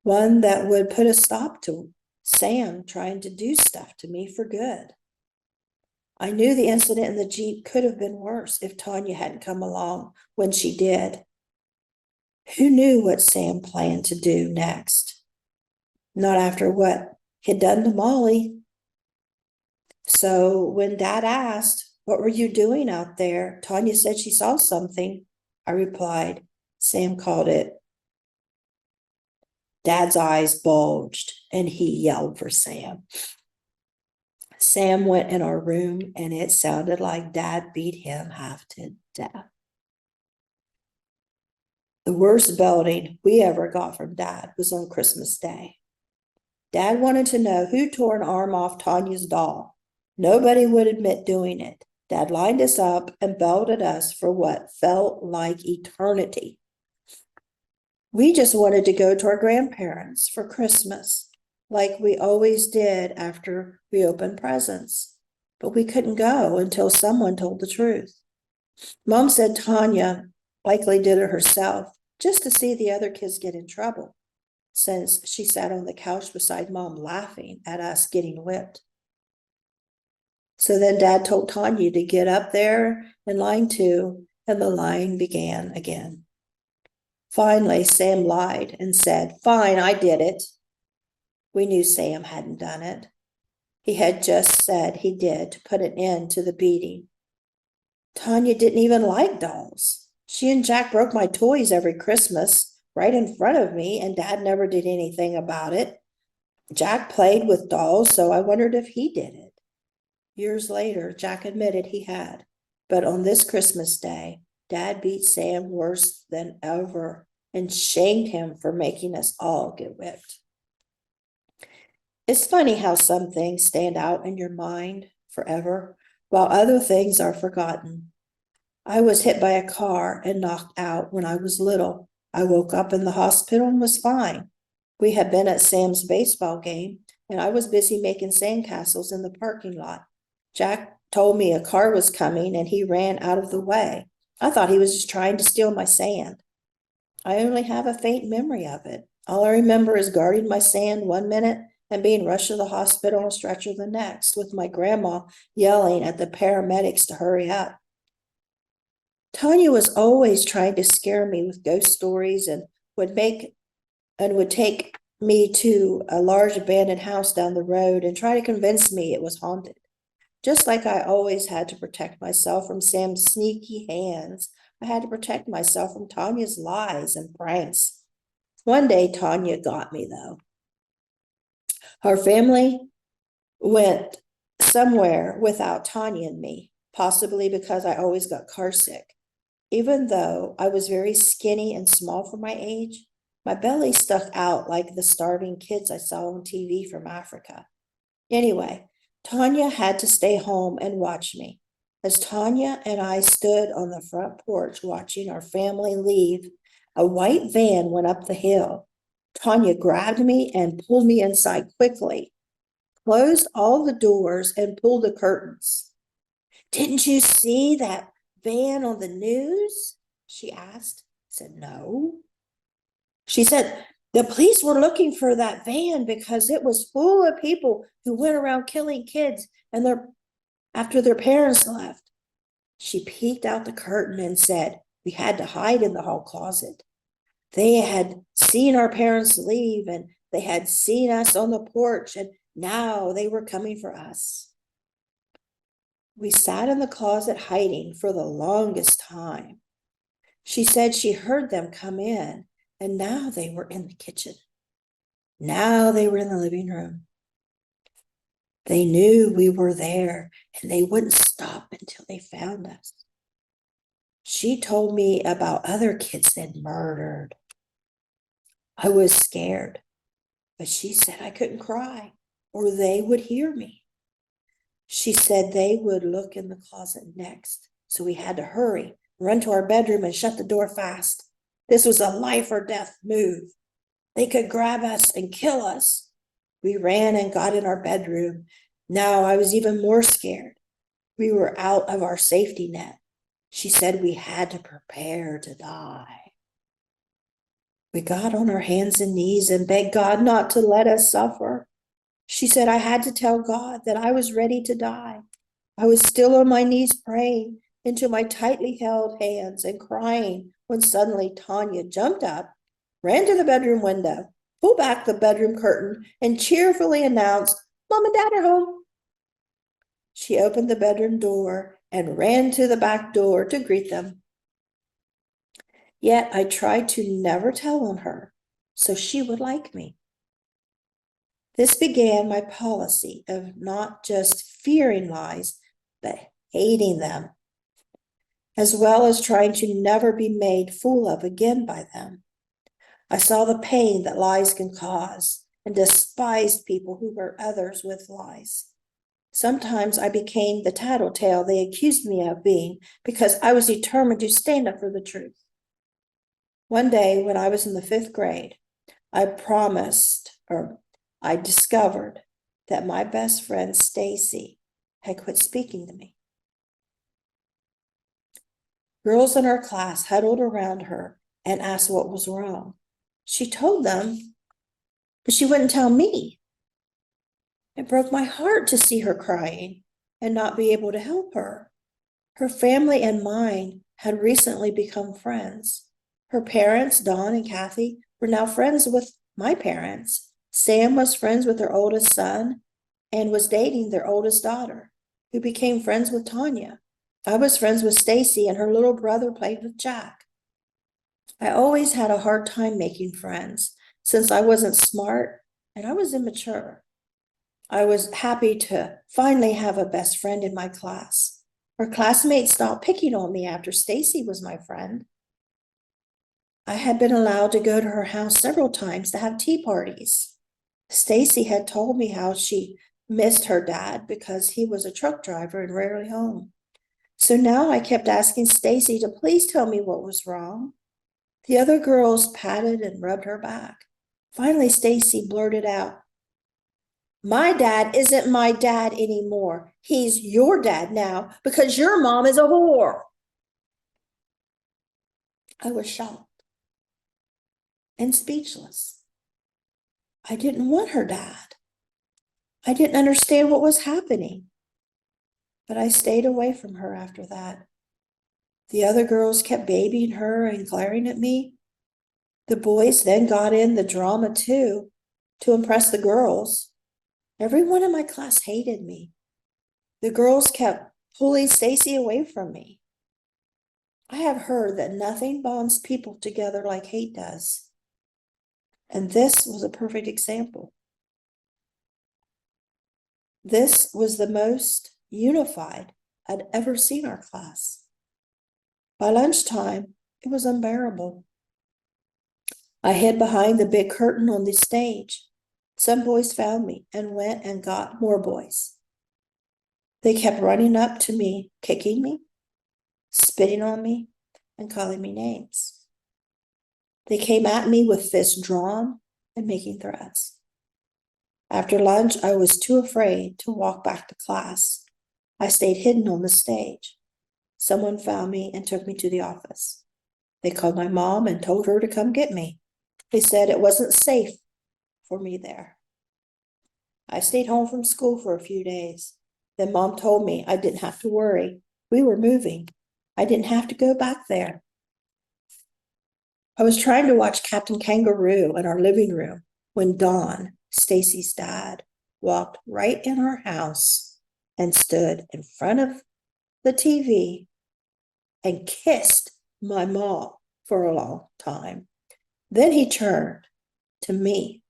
One that would put a stop to Sam trying to do stuff to me for good. I knew the incident in the Jeep could have been worse if Tanya hadn't come along when she did. Who knew what Sam planned to do next? Not after what he'd done to Molly. So when Dad asked, "What were you doing out there?" Tanya said she saw something. I replied, "Sam called it." Dad's eyes bulged and he yelled for Sam. Sam went in our room and it sounded like Dad beat him half to death. The worst belting we ever got from Dad was on Christmas Day. Dad wanted to know who tore an arm off Tanya's doll. Nobody would admit doing it. Dad lined us up and belted us for what felt like eternity. We just wanted to go to our grandparents for Christmas, like we always did after we opened presents. But we couldn't go until someone told the truth. Mom said Tanya likely did it herself, just to see the other kids get in trouble, since she sat on the couch beside Mom laughing at us getting whipped. So then Dad told Tanya to get up there in line 2, and the line began again. Finally, Sam lied and said, "Fine, I did it." We knew Sam hadn't done it. He had just said he did to put an end to the beating. Tanya didn't even like dolls. She and Jack broke my toys every Christmas right in front of me, and Dad never did anything about it. Jack played with dolls, so I wondered if he did it. Years later, Jack admitted he had. But on this Christmas Day, Dad beat Sam worse than ever and shamed him for making us all get whipped. It's funny how some things stand out in your mind forever, while other things are forgotten. I was hit by a car and knocked out when I was little. I woke up in the hospital and was fine. We had been at Sam's baseball game, and I was busy making sandcastles in the parking lot. Jack told me a car was coming, and he ran out of the way. I thought he was just trying to steal my sand. I only have a faint memory of it. All I remember is guarding my sand one minute and being rushed to the hospital on a stretcher the next, with my grandma yelling at the paramedics to hurry up. Tanya was always trying to scare me with ghost stories and would take me to a large abandoned house down the road and try to convince me it was haunted. Just like I always had to protect myself from Sam's sneaky hands, I had to protect myself from Tanya's lies and pranks. One day, Tanya got me, though. Her family went somewhere without Tanya and me, possibly because I always got car sick. Even though I was very skinny and small for my age, my belly stuck out like the starving kids I saw on TV from Africa. Anyway, Tanya had to stay home and watch me. As Tanya and I stood on the front porch watching our family leave, a white van went up the hill. Tanya grabbed me and pulled me inside quickly, closed all the doors, and pulled the curtains. "Didn't you see that van on the news?" she asked. I said, "No." She said, "The police were looking for that van because it was full of people who went around killing kids after their parents left." She peeked out the curtain and said, "We had to hide in the hall closet. They had seen our parents leave, and they had seen us on the porch, and now they were coming for us." We sat in the closet hiding for the longest time. She said she heard them come in, and now they were in the kitchen. Now they were in the living room. They knew we were there, and they wouldn't stop until they found us. She told me about other kids they'd murdered. I was scared, but she said I couldn't cry or they would hear me. She said they would look in the closet next, so we had to hurry, run to our bedroom, and shut the door fast. This was a life or death move. They could grab us and kill us. We ran and got in our bedroom. Now I was even more scared. We were out of our safety net. She said we had to prepare to die. We got on our hands and knees and begged God not to let us suffer. She said I had to tell God that I was ready to die. I was still on my knees praying into my tightly held hands and crying when suddenly Tanya jumped up, ran to the bedroom window, pulled back the bedroom curtain, and cheerfully announced, "Mom and Dad are home." She opened the bedroom door and ran to the back door to greet them. Yet I tried to never tell on her so she would like me. This began my policy of not just fearing lies, but hating them, as well as trying to never be made fool of again by them. I saw the pain that lies can cause and despised people who hurt others with lies. Sometimes I became the tattletale they accused me of being because I was determined to stand up for the truth. One day when I was in the 5th grade, I discovered that my best friend Stacy had quit speaking to me. Girls in our class huddled around her and asked what was wrong. She told them, but she wouldn't tell me. It broke my heart to see her crying and not be able to help her. Her family and mine had recently become friends. Her parents, Dawn and Kathy, were now friends with my parents. Sam was friends with their oldest son and was dating their oldest daughter, who became friends with Tanya. I was friends with Stacy, and her little brother played with Jack. I always had a hard time making friends since I wasn't smart and I was immature. I was happy to finally have a best friend in my class. Her classmates stopped picking on me after Stacy was my friend. I had been allowed to go to her house several times to have tea parties. Stacy had told me how she missed her dad because he was a truck driver and rarely home. So now I kept asking Stacy to please tell me what was wrong. The other girls patted and rubbed her back. Finally, Stacy blurted out, "My dad isn't my dad anymore. He's your dad now because your mom is a whore." I was shocked and speechless. I didn't want her dad. I didn't understand what was happening, but I stayed away from her after that. The other girls kept babying her and glaring at me. The boys then got in the drama too, to impress the girls. Everyone in my class hated me. The girls kept pulling Stacy away from me. I have heard that nothing bonds people together like hate does. And this was a perfect example. This was the most unified I'd ever seen our class. By lunchtime, it was unbearable. I hid behind the big curtain on the stage. Some boys found me and went and got more boys. They kept running up to me, kicking me, spitting on me, and calling me names. They came at me with fists drawn and making threats. After lunch, I was too afraid to walk back to class. I stayed hidden on the stage. Someone found me and took me to the office. They called my mom and told her to come get me. They said it wasn't safe for me there. I stayed home from school for a few days. Then Mom told me I didn't have to worry. We were moving. I didn't have to go back there. I was trying to watch Captain Kangaroo in our living room when Don, Stacy's dad, walked right in our house and stood in front of the TV and kissed my mom for a long time. Then he turned to me,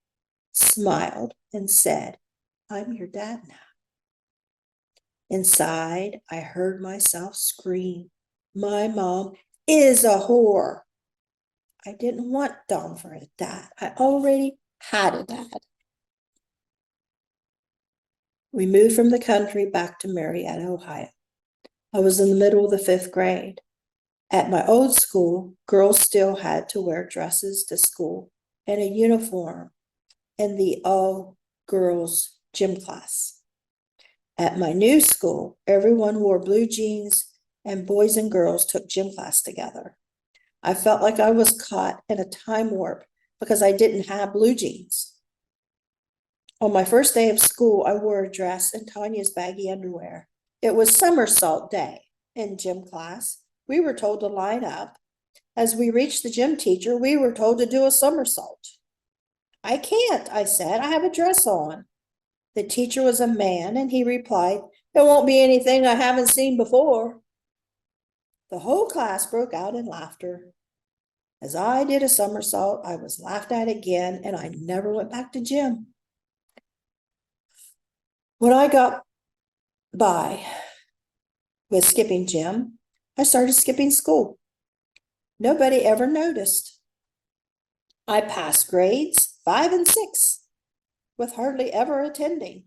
smiled, and said, "I'm your dad now." Inside, I heard myself scream, "My mom is a whore." I didn't want Don for a dad. I already had a dad. We moved from the country back to Marietta, Ohio. I was in the middle of the 5th grade. At my old school, girls still had to wear dresses to school, and a uniform in the all-girls gym class. At my new school, everyone wore blue jeans and boys and girls took gym class together. I felt like I was caught in a time warp because I didn't have blue jeans. On my first day of school, I wore a dress and Tanya's baggy underwear. It was somersault day in gym class. We were told to line up. As we reached the gym teacher, we were told to do a somersault. I can't, I said. I have a dress on. The teacher was a man, and he replied, "It won't be anything I haven't seen before." The whole class broke out in laughter. As I did a somersault, I was laughed at again, and I never went back to gym. When I got by with skipping gym, I started skipping school. Nobody ever noticed. I passed grades 5 and 6 with hardly ever attending.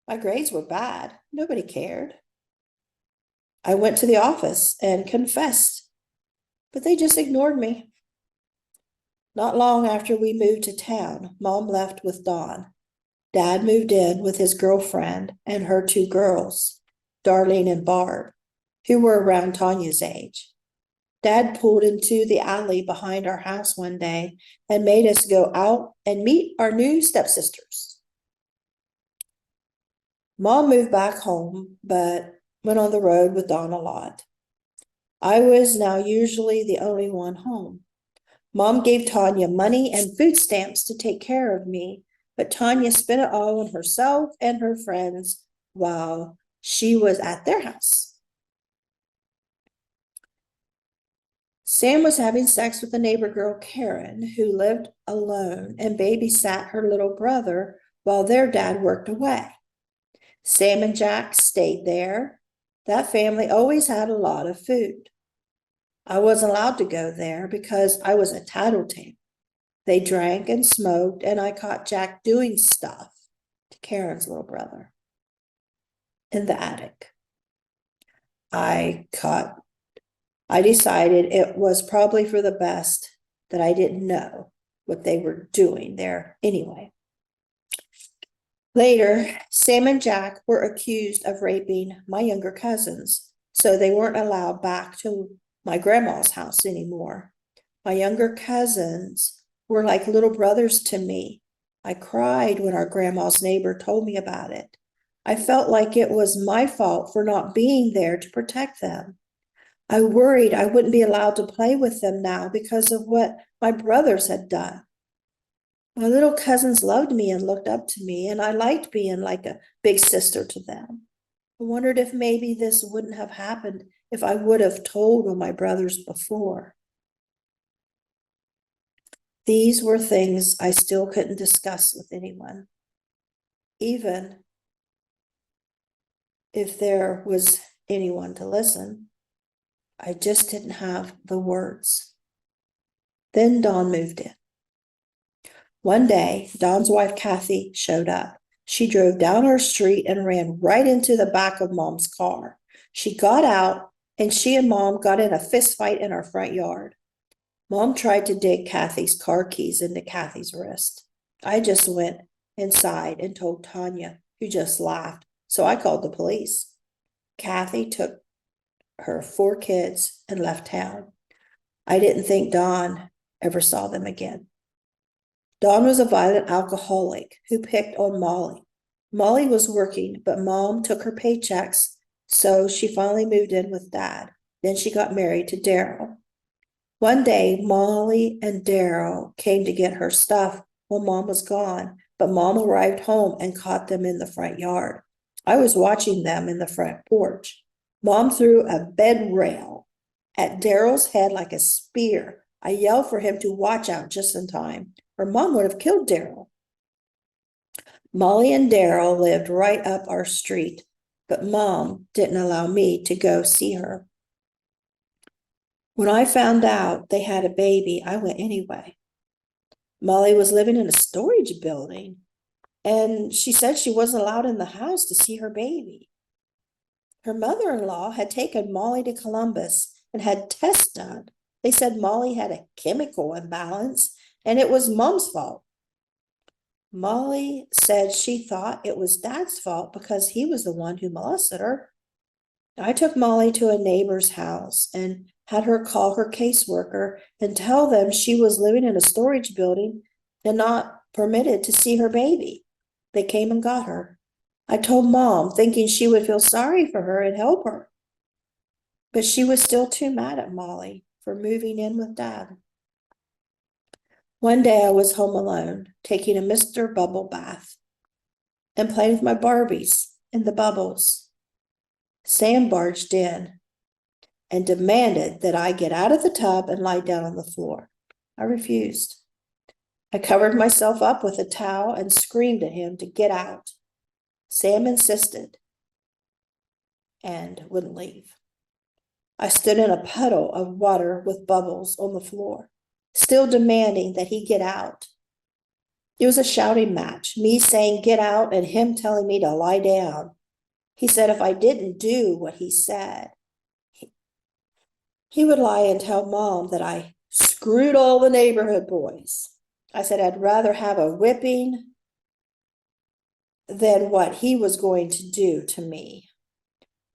My grades were bad. Nobody cared. I went to the office and confessed, but they just ignored me. Not long after we moved to town, Mom left with Dawn. Dad moved in with his girlfriend and her 2 girls, Darlene and Barb, who were around Tanya's age. Dad pulled into the alley behind our house one day and made us go out and meet our new stepsisters. Mom moved back home, but went on the road with Dawn a lot. I was now usually the only one home. Mom gave Tanya money and food stamps to take care of me, but Tanya spent it all on herself and her friends while she was at their house. Sam was having sex with a neighbor girl, Karen, who lived alone and babysat her little brother while their dad worked away. Sam and Jack stayed there. That family always had a lot of food. I wasn't allowed to go there because I was a tattletale. They drank and smoked, and I caught Jack doing stuff to Karen's little brother in the attic. I decided it was probably for the best that I didn't know what they were doing there anyway. Later, Sam and Jack were accused of raping my younger cousins, so they weren't allowed back to my grandma's house anymore. My younger cousins were like little brothers to me. I cried when our grandma's neighbor told me about it. I felt like it was my fault for not being there to protect them. I worried I wouldn't be allowed to play with them now because of what my brothers had done. My little cousins loved me and looked up to me, and I liked being like a big sister to them. I wondered if maybe this wouldn't have happened if I would have told on my brothers before. These were things I still couldn't discuss with anyone, even if there was anyone to listen. I just didn't have the words. Then Dawn moved in. One day, Dawn's wife, Kathy, showed up. She drove down our street and ran right into the back of Mom's car. She got out, and she and Mom got in a fist fight in our front yard. Mom tried to dig Kathy's car keys into Kathy's wrist. I just went inside and told Tanya, who just laughed, so I called the police. Kathy took her 4 kids and left town. I didn't think Dawn ever saw them again. Dawn was a violent alcoholic who picked on Molly. Molly was working, but Mom took her paychecks, so she finally moved in with Dad. Then she got married to Daryl. One day, Molly and Daryl came to get her stuff while Mom was gone, but Mom arrived home and caught them in the front yard. I was watching them in the front porch. Mom threw a bed rail at Daryl's head like a spear. I yelled for him to watch out just in time, or Mom would have killed Daryl. Molly and Daryl lived right up our street, but Mom didn't allow me to go see her. When I found out they had a baby, I went anyway. Molly was living in a storage building, and she said she wasn't allowed in the house to see her baby. Her mother-in-law had taken Molly to Columbus and had tests done. They said Molly had a chemical imbalance and it was Mom's fault. Molly said she thought it was Dad's fault because he was the one who molested her. I took Molly to a neighbor's house and had her call her caseworker and tell them she was living in a storage building and not permitted to see her baby. They came and got her. I told Mom, thinking she would feel sorry for her and help her. But she was still too mad at Molly for moving in with Dad. One day I was home alone, taking a Mr. Bubble bath and playing with my Barbies in the bubbles. Sam barged in and demanded that I get out of the tub and lie down on the floor. I refused. I covered myself up with a towel and screamed at him to get out. Sam insisted and wouldn't leave. I stood in a puddle of water with bubbles on the floor, still demanding that he get out. It was a shouting match, me saying get out and him telling me to lie down. He said if I didn't do what he said, he would lie and tell Mom that I screwed all the neighborhood boys. I said I'd rather have a whipping than what he was going to do to me.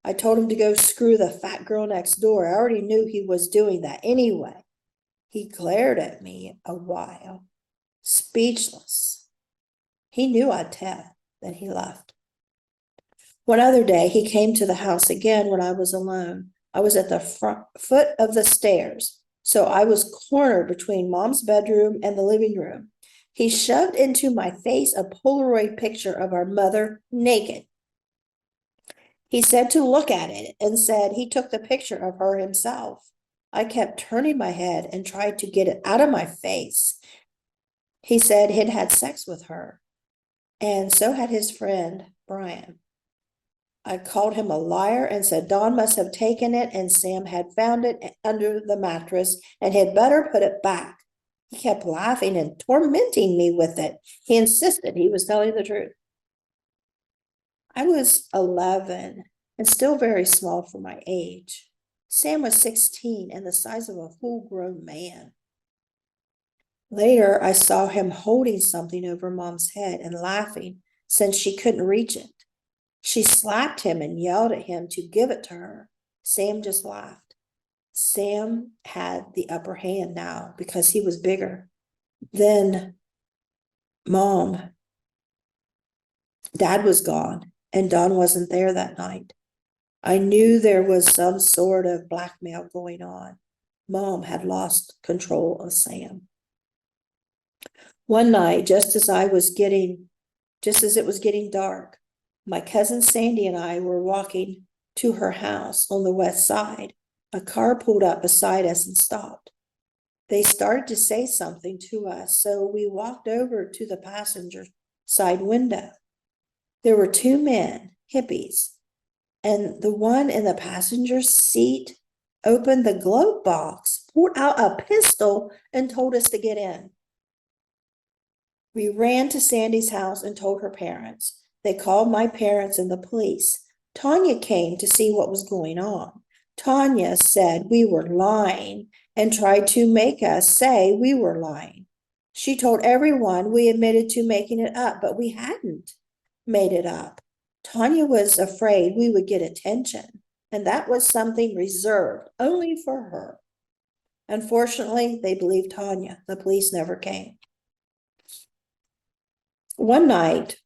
I told him to go screw the fat girl next door. I already knew he was doing that anyway. He glared at me a while, speechless. He knew I'd tell. Then he left. One other day, he came to the house again when I was alone. I was at the foot of the stairs, so I was cornered between Mom's bedroom and the living room. He shoved into my face a Polaroid picture of our mother naked. He said to look at it and said he took the picture of her himself. I kept turning my head and tried to get it out of my face. He said he'd had sex with her, and so had his friend, Brian. I called him a liar and said Don must have taken it and Sam had found it under the mattress and had better put it back. He kept laughing and tormenting me with it. He insisted he was telling the truth. I was 11 and still very small for my age. Sam was 16 and the size of a full-grown man. Later, I saw him holding something over Mom's head and laughing since she couldn't reach it. She slapped him and yelled at him to give it to her. Sam just laughed. Sam had the upper hand now because he was bigger. Then Mom, Dad was gone and Don wasn't there that night. I knew there was some sort of blackmail going on. Mom had lost control of Sam. One night, just as it was getting dark, my cousin Sandy and I were walking to her house on the west side. A car pulled up beside us and stopped. They started to say something to us, so we walked over to the passenger side window. There were two men, hippies, and the one in the passenger seat opened the glove box, pulled out a pistol, and told us to get in. We ran to Sandy's house and told her parents. They called my parents and the police. Tanya came to see what was going on. Tanya said we were lying and tried to make us say we were lying. She told everyone we admitted to making it up, but we hadn't made it up. Tanya was afraid we would get attention, and that was something reserved only for her. Unfortunately, they believed Tanya. The police never came. One night,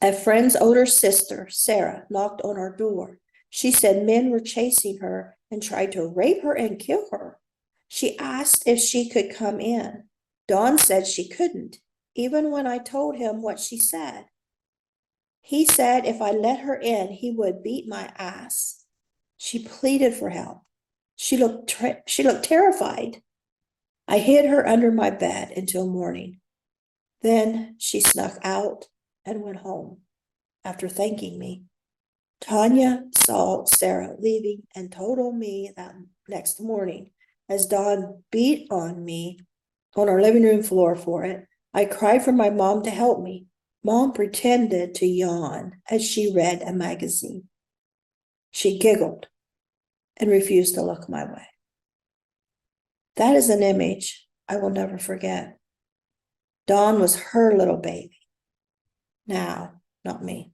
a friend's older sister, Sarah, knocked on our door. She said men were chasing her and tried to rape her and kill her. She asked if she could come in. Don said she couldn't, even when I told him what she said. He said if I let her in, he would beat my ass. She pleaded for help. She looked terrified. I hid her under my bed until morning. Then she snuck out and went home after thanking me. Tanya saw Sarah leaving and told me that next morning, as Don beat on me on our living room floor for it. I cried for my mom to help me. Mom pretended to yawn as she read a magazine. She giggled and refused to look my way. That is an image I will never forget. Dawn was her little baby. Now, not me.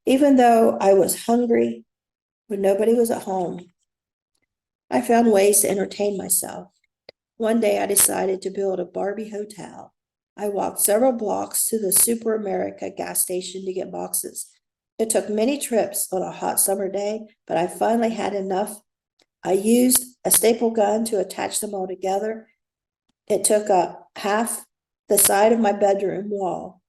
Even though I was hungry when nobody was at home, I found ways to entertain myself. One day I decided to build a Barbie hotel. I walked several blocks to the Super America gas station to get boxes. It took many trips on a hot summer day, but I finally had enough. I used a staple gun to attach them all together. It took up half the side of my bedroom wall.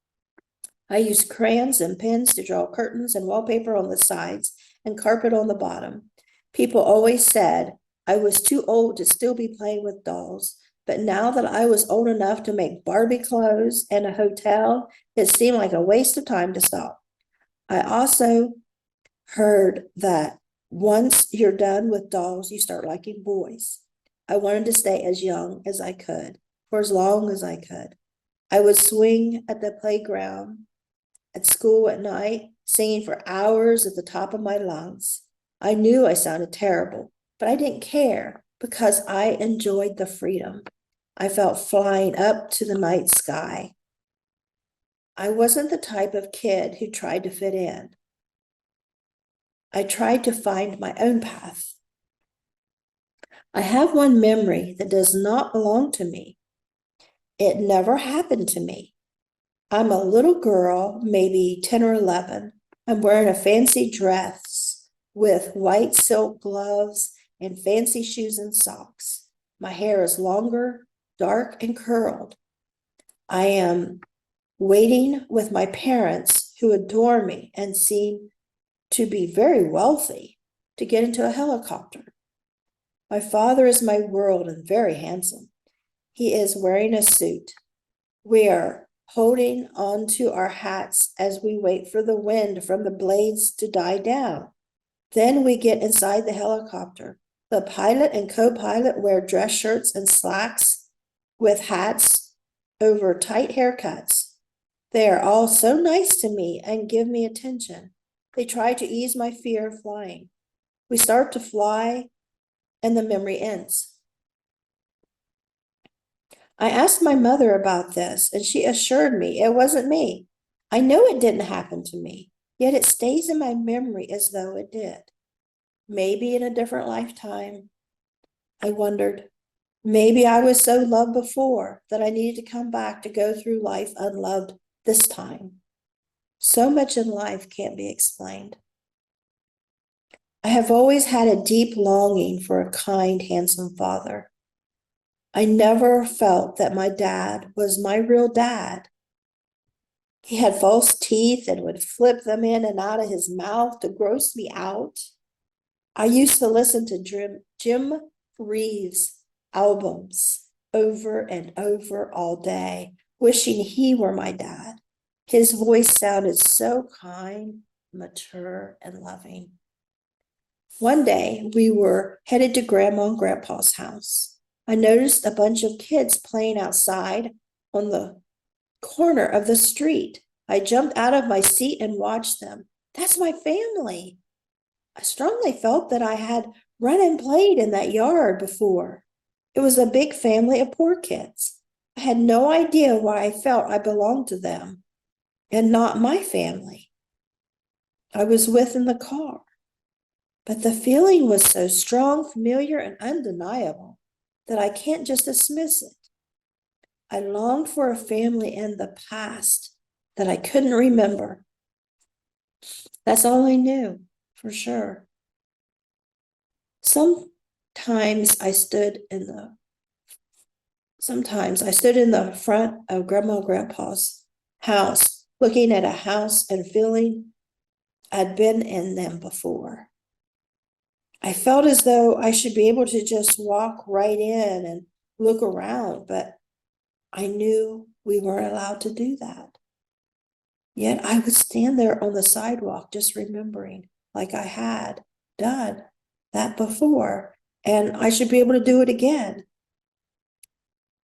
I used crayons and pens to draw curtains and wallpaper on the sides and carpet on the bottom. People always said I was too old to still be playing with dolls, but now that I was old enough to make Barbie clothes and a hotel, it seemed like a waste of time to stop. I also heard that once you're done with dolls, you start liking boys. I wanted to stay as young as I could, for as long as I could. I would swing at the playground at school at night, singing for hours at the top of my lungs. I knew I sounded terrible, but I didn't care because I enjoyed the freedom. I felt flying up to the night sky. I wasn't the type of kid who tried to fit in. I tried to find my own path. I have one memory that does not belong to me. It never happened to me. I'm a little girl, maybe 10 or 11. I'm wearing a fancy dress with white silk gloves and fancy shoes and socks. My hair is longer, dark, and curled. I am waiting with my parents, who adore me and seem to be very wealthy, to get into a helicopter. My father is my world and very handsome. He is wearing a suit. We are holding on to our hats as we wait for the wind from the blades to die down. Then we get inside the helicopter. The pilot and co-pilot wear dress shirts and slacks with hats over tight haircuts. They are all so nice to me and give me attention. They try to ease my fear of flying. We start to fly and the memory ends. I asked my mother about this, and she assured me it wasn't me. I know it didn't happen to me, yet it stays in my memory as though it did. Maybe in a different lifetime, I wondered. Maybe I was so loved before that I needed to come back to go through life unloved this time. So much in life can't be explained. I have always had a deep longing for a kind, handsome father. I never felt that my dad was my real dad. He had false teeth and would flip them in and out of his mouth to gross me out. I used to listen to Jim Reeves albums over and over all day, wishing he were my dad. His voice sounded so kind, mature, and loving. One day, we were headed to Grandma and Grandpa's house. I noticed a bunch of kids playing outside on the corner of the street. I jumped out of my seat and watched them. That's my family. I strongly felt that I had run and played in that yard before. It was a big family of poor kids. I had no idea why I felt I belonged to them and not my family I was with in the car. But the feeling was so strong, familiar, and undeniable that I can't just dismiss it. I longed for a family in the past that I couldn't remember. That's all I knew, for sure. Sometimes I stood in the front of Grandma and Grandpa's house, looking at a house and feeling I'd been in them before. I felt as though I should be able to just walk right in and look around, but I knew we weren't allowed to do that. Yet I would stand there on the sidewalk just remembering, like I had done that before, and I should be able to do it again.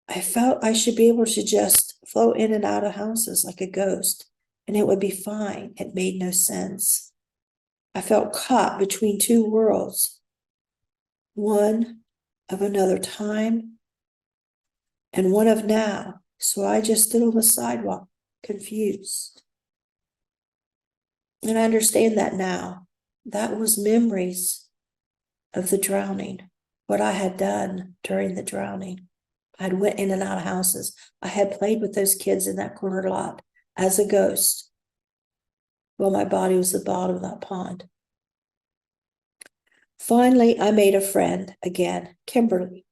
I felt I should be able to just float in and out of houses like a ghost, and it would be fine. It made no sense. I felt caught between two worlds, one of another time and one of now. So I just stood on the sidewalk, confused. And I understand that now. That was memories of the drowning, what I had done during the drowning. I had went in and out of houses. I had played with those kids in that corner lot as a ghost while my body was at the bottom of that pond. Finally, I made a friend again, Kimberly.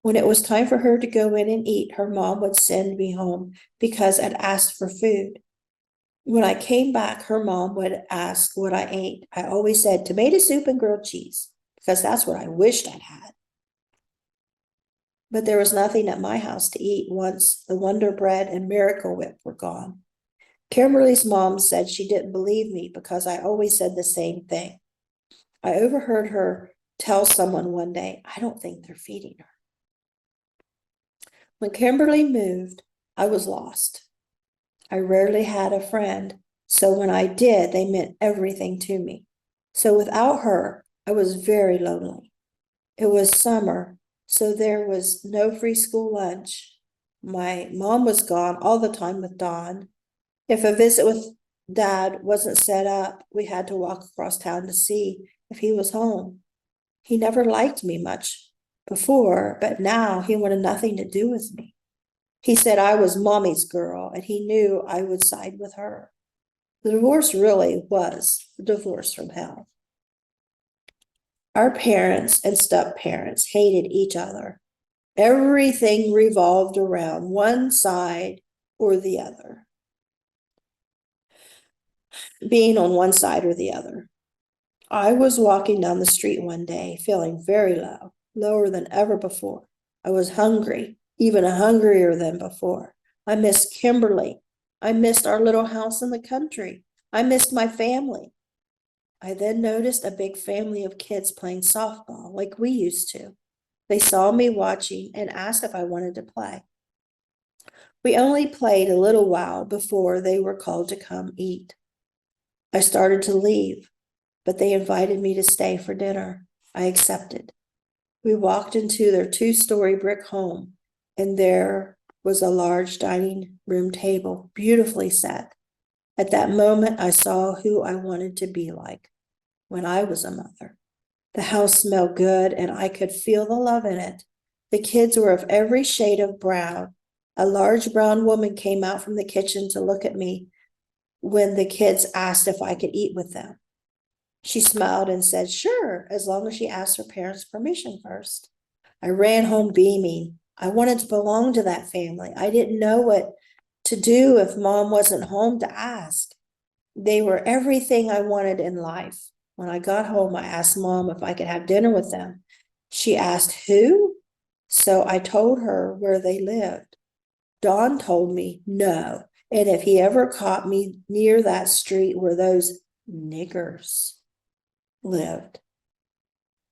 When it was time for her to go in and eat, her mom would send me home because I'd asked for food. When I came back, her mom would ask what I ate. I always said tomato soup and grilled cheese because that's what I wished I'd had. But there was nothing at my house to eat once the Wonder Bread and Miracle Whip were gone. Kimberly's mom said she didn't believe me because I always said the same thing. I overheard her tell someone one day, I don't think they're feeding her. When Kimberly moved, I was lost. I rarely had a friend, so when I did, they meant everything to me. So without her, I was very lonely. It was summer, so there was no free school lunch. My mom was gone all the time with Don. If a visit with Dad wasn't set up, we had to walk across town to see if he was home. He never liked me much before, but now he wanted nothing to do with me. He said I was mommy's girl, and he knew I would side with her. The divorce really was the divorce from hell. Our parents and step-parents hated each other. Everything revolved around one side or the other. Being on one side or the other. I was walking down the street one day, feeling very low, lower than ever before. I was hungry, even hungrier than before. I missed Kimberly. I missed our little house in the country. I missed my family. I then noticed a big family of kids playing softball like we used to. They saw me watching and asked if I wanted to play. We only played a little while before they were called to come eat. I started to leave, but they invited me to stay for dinner. I accepted. We walked into their 2-story brick home, and there was a large dining room table, beautifully set. At that moment, I saw who I wanted to be like when I was a mother. The house smelled good, and I could feel the love in it. The kids were of every shade of brown. A large brown woman came out from the kitchen to look at me when the kids asked if I could eat with them. She smiled and said, sure, as long as she asked her parents' permission first. I ran home beaming. I wanted to belong to that family. I didn't know what to do if mom wasn't home to ask. They were everything I wanted in life. When I got home, I asked mom if I could have dinner with them. She asked who? So I told her where they lived. Don told me no. And if he ever caught me near that street where those niggers lived,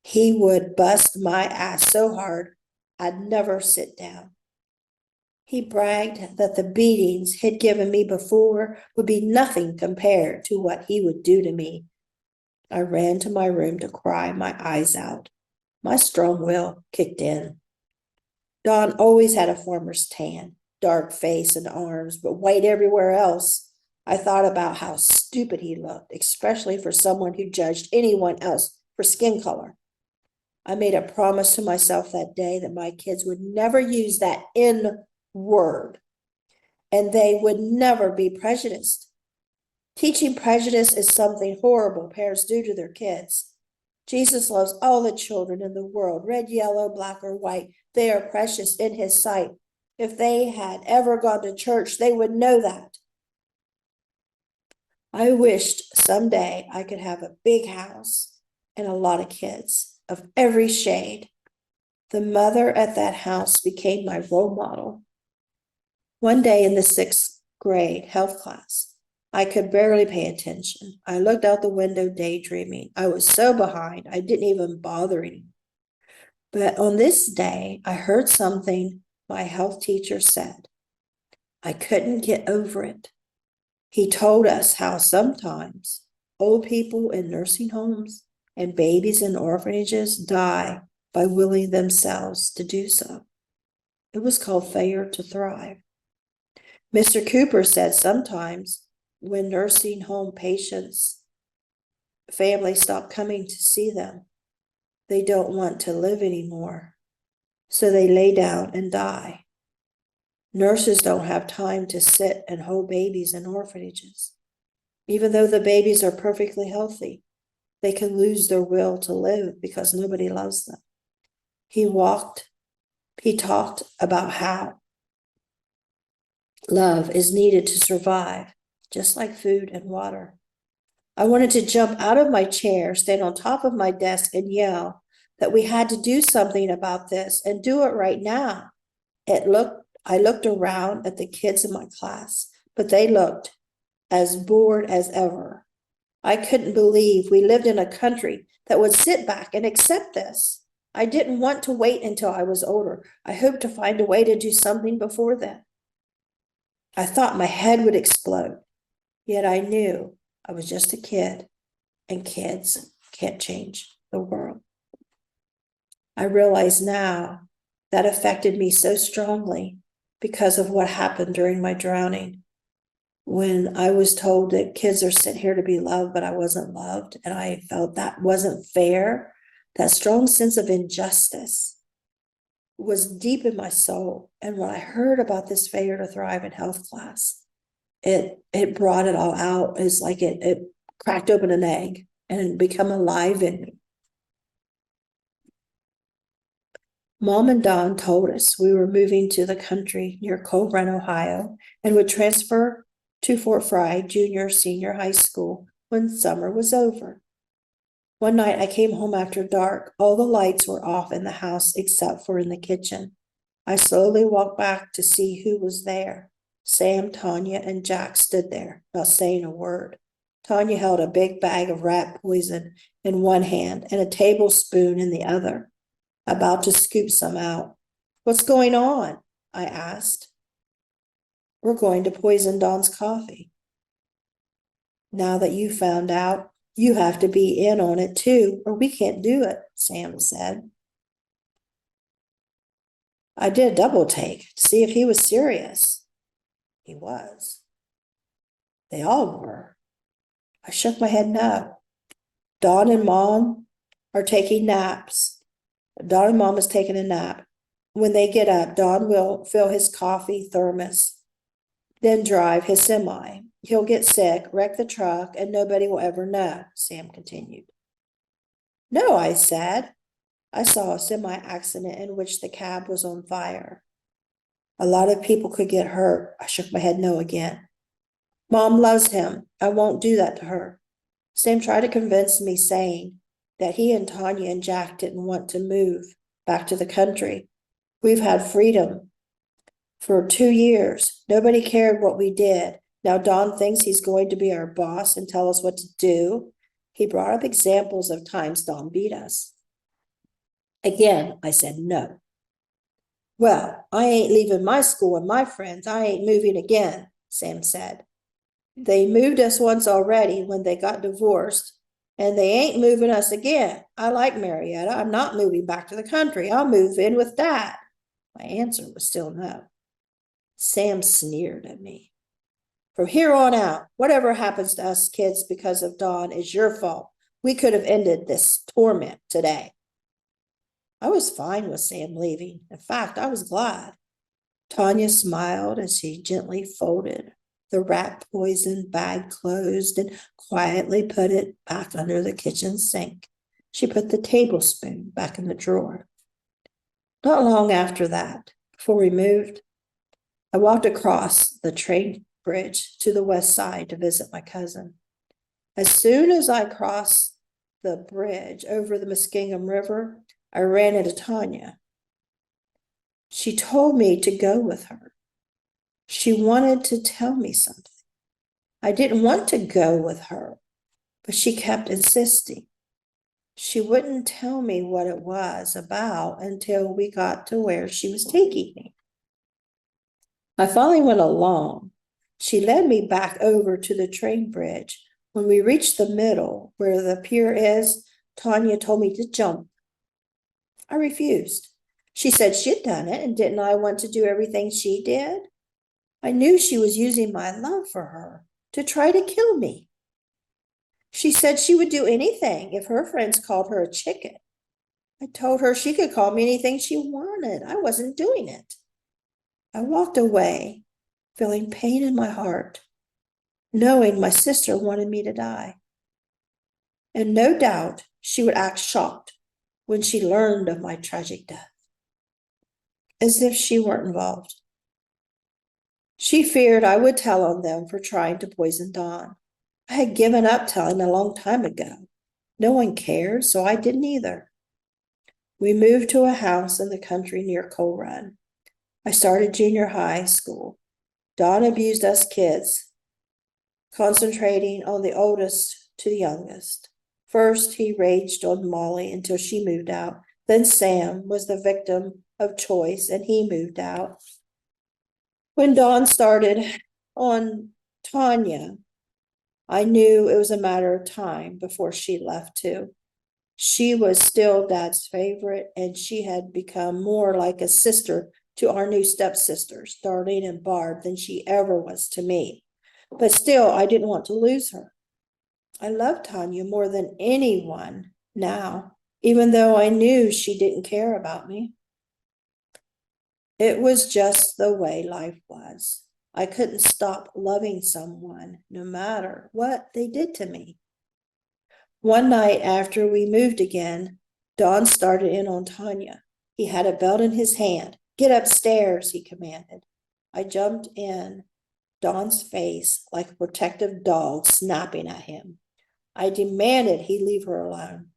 he would bust my ass so hard I'd never sit down. He bragged that the beatings he'd given me before would be nothing compared to what he would do to me. I ran to my room to cry my eyes out. My strong will kicked in. Don always had a farmer's tan, dark face and arms, but white everywhere else. I thought about how stupid he looked, especially for someone who judged anyone else for skin color. I made a promise to myself that day that my kids would never use that N word, and they would never be prejudiced. Teaching prejudice is something horrible parents do to their kids. Jesus loves all the children in the world, red, yellow, black, or white. They are precious in his sight. If they had ever gone to church, they would know that. I wished someday I could have a big house and a lot of kids of every shade. The mother at that house became my role model. One day in the 6th grade health class, I could barely pay attention. I looked out the window daydreaming. I was so behind, I didn't even bother anymore. But on this day, I heard something my health teacher said. I couldn't get over it. He told us how sometimes old people in nursing homes and babies in orphanages die by willing themselves to do so. It was called Failure to Thrive. Mr. Cooper said sometimes when nursing home patients, families stop coming to see them, they don't want to live anymore, so they lay down and die. Nurses don't have time to sit and hold babies in orphanages. Even though the babies are perfectly healthy, they can lose their will to live because nobody loves them. He talked about how love is needed to survive, just like food and water. I wanted to jump out of my chair, stand on top of my desk, and yell that we had to do something about this and do it right now. I looked around at the kids in my class, but they looked as bored as ever. I couldn't believe we lived in a country that would sit back and accept this. I didn't want to wait until I was older. I hoped to find a way to do something before then. I thought my head would explode, yet I knew I was just a kid, and kids can't change the world. I realize now that affected me so strongly because of what happened during my drowning. When I was told that kids are sent here to be loved, but I wasn't loved, and I felt that wasn't fair, that strong sense of injustice was deep in my soul. And when I heard about this Failure to Thrive in health class, it brought it all out. It's like it cracked open an egg and become alive in me. Mom and Don told us we were moving to the country near Cold Run, Ohio, and would transfer to Fort Fry Senior High School when summer was over. One night I came home after dark. All the lights were off in the house except for in the kitchen. I slowly walked back to see who was there. Sam, Tanya, and Jack stood there, not saying a word. Tanya held a big bag of rat poison in one hand and a tablespoon in the other, about to scoop some out. "What's going on?" I asked. "We're going to poison Don's coffee." "Now that you found out, you have to be in on it too, or we can't do it," Sam said. I did a double take to see if he was serious. He was. They all were. I shook my head no. Don and Mom are taking naps. Don and Mom is taking a nap. When they get up, Don will fill his coffee thermos, then drive his semi. He'll get sick, wreck the truck, and nobody will ever know, Sam continued. "No," I said. I saw a semi accident in which the cab was on fire. A lot of people could get hurt. I shook my head no again. "Mom loves him. I won't do that to her." Sam tried to convince me, saying that he and Tanya and Jack didn't want to move back to the country. "We've had freedom for 2 years. Nobody cared what we did. Now Don thinks he's going to be our boss and tell us what to do." He brought up examples of times Don beat us. Again, I said no. "Well, I ain't leaving my school and my friends. I ain't moving again," Sam said. "They moved us once already when they got divorced, and they ain't moving us again. I like Marietta. I'm not moving back to the country. I'll move in with Dad." My answer was still no. Sam sneered at me. "From here on out, whatever happens to us kids because of Don is your fault. We could have ended this torment today." I was fine with Sam leaving. In fact, I was glad. Tanya smiled as she gently folded the rat poison bag closed and quietly put it back under the kitchen sink. She put the tablespoon back in the drawer. Not long after that, before we moved, I walked across the train bridge to the west side to visit my cousin. As soon as I crossed the bridge over the Muskingum River, I ran into Tanya. She told me to go with her. She wanted to tell me something. I didn't want to go with her, but she kept insisting. She wouldn't tell me what it was about until we got to where she was taking me. I finally went along. She led me back over to the train bridge. When we reached the middle, where the pier is, Tanya told me to jump. I refused. She said she'd done it, and didn't I want to do everything she did? I knew she was using my love for her to try to kill me. She said she would do anything if her friends called her a chicken. I told her she could call me anything she wanted. I wasn't doing it. I walked away, feeling pain in my heart, knowing my sister wanted me to die. And no doubt she would act shocked when she learned of my tragic death, as if she weren't involved. She feared I would tell on them for trying to poison Dawn. I had given up telling a long time ago. No one cared, so I didn't either. We moved to a house in the country near Coal Run. I started junior high school. Dawn abused us kids, concentrating on the oldest to the youngest. First, he raged on Molly until she moved out. Then Sam was the victim of choice, and he moved out. When Dawn started on Tanya, I knew it was a matter of time before she left too. She was still Dad's favorite, and she had become more like a sister to our new stepsisters, Darlene and Barb, than she ever was to me. But still, I didn't want to lose her. I loved Tanya more than anyone now, even though I knew she didn't care about me. It was just the way life was. I couldn't stop loving someone, no matter what they did to me. One night after we moved again, Don started in on Tanya. He had a belt in his hand. Get upstairs, he commanded. I jumped in Don's face like a protective dog snapping at him. I demanded he leave her alone.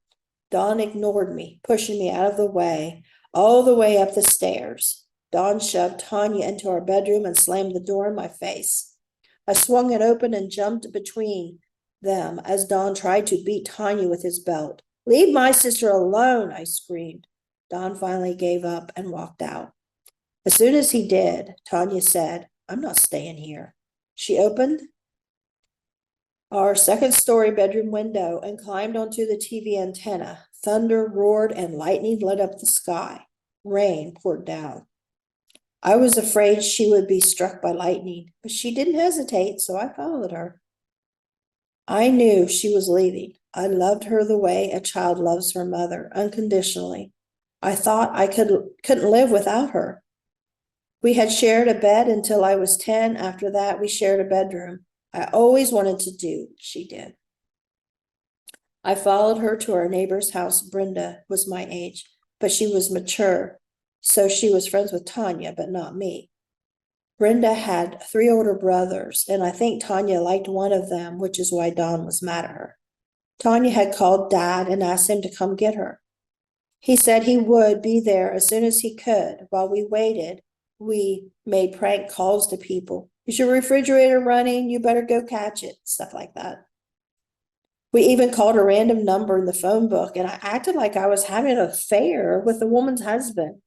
Don ignored me, pushing me out of the way, all the way up the stairs. Don shoved Tanya into our bedroom and slammed the door in my face. I swung it open and jumped between them as Don tried to beat Tanya with his belt. Leave my sister alone, I screamed. Don finally gave up and walked out. As soon as he did, Tanya said, I'm not staying here. She opened our second-story bedroom window and climbed onto the TV antenna. Thunder roared and lightning lit up the sky. Rain poured down. I was afraid she would be struck by lightning, but she didn't hesitate, so I followed her. I knew she was leaving. I loved her the way a child loves her mother, unconditionally. I thought I couldn't live without her. We had shared a bed until I was 10. After that, we shared a bedroom. I always wanted to do what she did. I followed her to our neighbor's house. Brenda was my age, but she was mature, so she was friends with Tanya, but not me. Brenda had 3 older brothers, and I think Tanya liked one of them, which is why Don was mad at her. Tanya had called Dad and asked him to come get her. He said he would be there as soon as he could. While we waited, we made prank calls to people. Is your refrigerator running? You better go catch it, stuff like that. We even called a random number in the phone book, and I acted like I was having an affair with the woman's husband.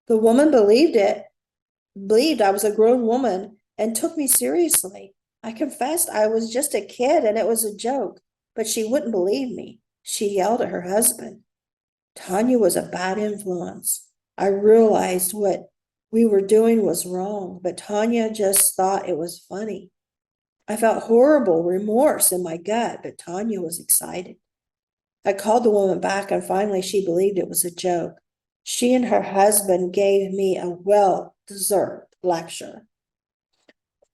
The woman believed I was a grown woman and took me seriously. I confessed I was just a kid and it was a joke, but she wouldn't believe me. She yelled at her husband. Tanya was a bad influence. I realized what we were doing was wrong, but Tanya just thought it was funny. I felt horrible remorse in my gut, but Tanya was excited. I called the woman back, and finally she believed it was a joke. She and her husband gave me a well-deserved lecture.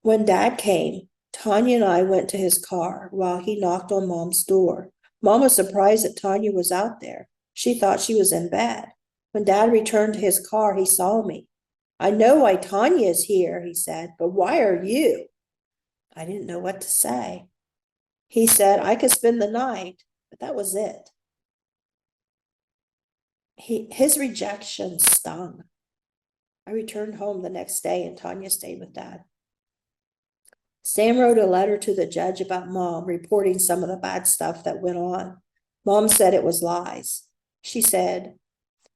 When Dad came, Tanya and I went to his car while he knocked on Mom's door. Mom was surprised that Tanya was out there. She thought she was in bed. When Dad returned to his car, he saw me. I know why Tanya is here, he said, but why are you? I didn't know what to say. He said I could spend the night, but that was it. His rejection stung. I returned home the next day and Tanya stayed with Dad. Sam wrote a letter to the judge about Mom, reporting some of the bad stuff that went on. Mom said it was lies. She said,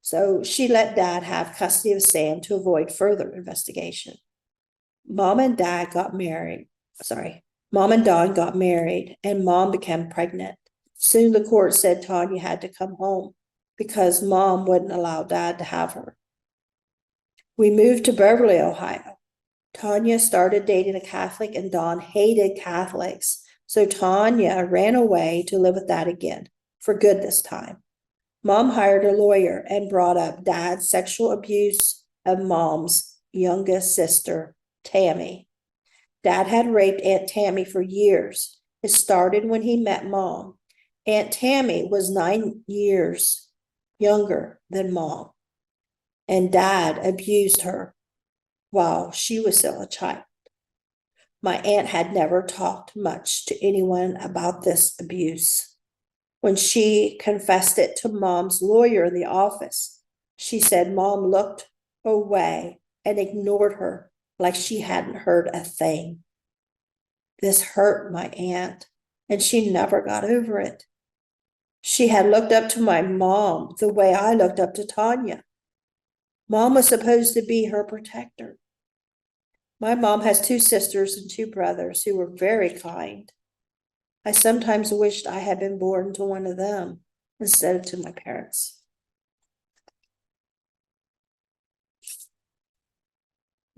so she let Dad have custody of Sam to avoid further investigation. Mom and Don got married, and Mom became pregnant. Soon the court said Tanya had to come home because Mom wouldn't allow Dad to have her. We moved to Beverly, Ohio. Tanya started dating a Catholic and Don hated Catholics. So Tanya ran away to live with Dad again, for good this time. Mom hired a lawyer and brought up Dad's sexual abuse of Mom's youngest sister, Tammy. Dad had raped Aunt Tammy for years. It started when he met Mom. Aunt Tammy was 9 years younger than Mom, and Dad abused her while she was still a child. My aunt had never talked much to anyone about this abuse. When she confessed it to Mom's lawyer in the office, she said Mom looked away and ignored her like she hadn't heard a thing. This hurt my aunt, and she never got over it. She had looked up to my mom the way I looked up to Tanya. Mom was supposed to be her protector. My mom has 2 sisters and 2 brothers who were very kind. I sometimes wished I had been born to one of them instead of to my parents.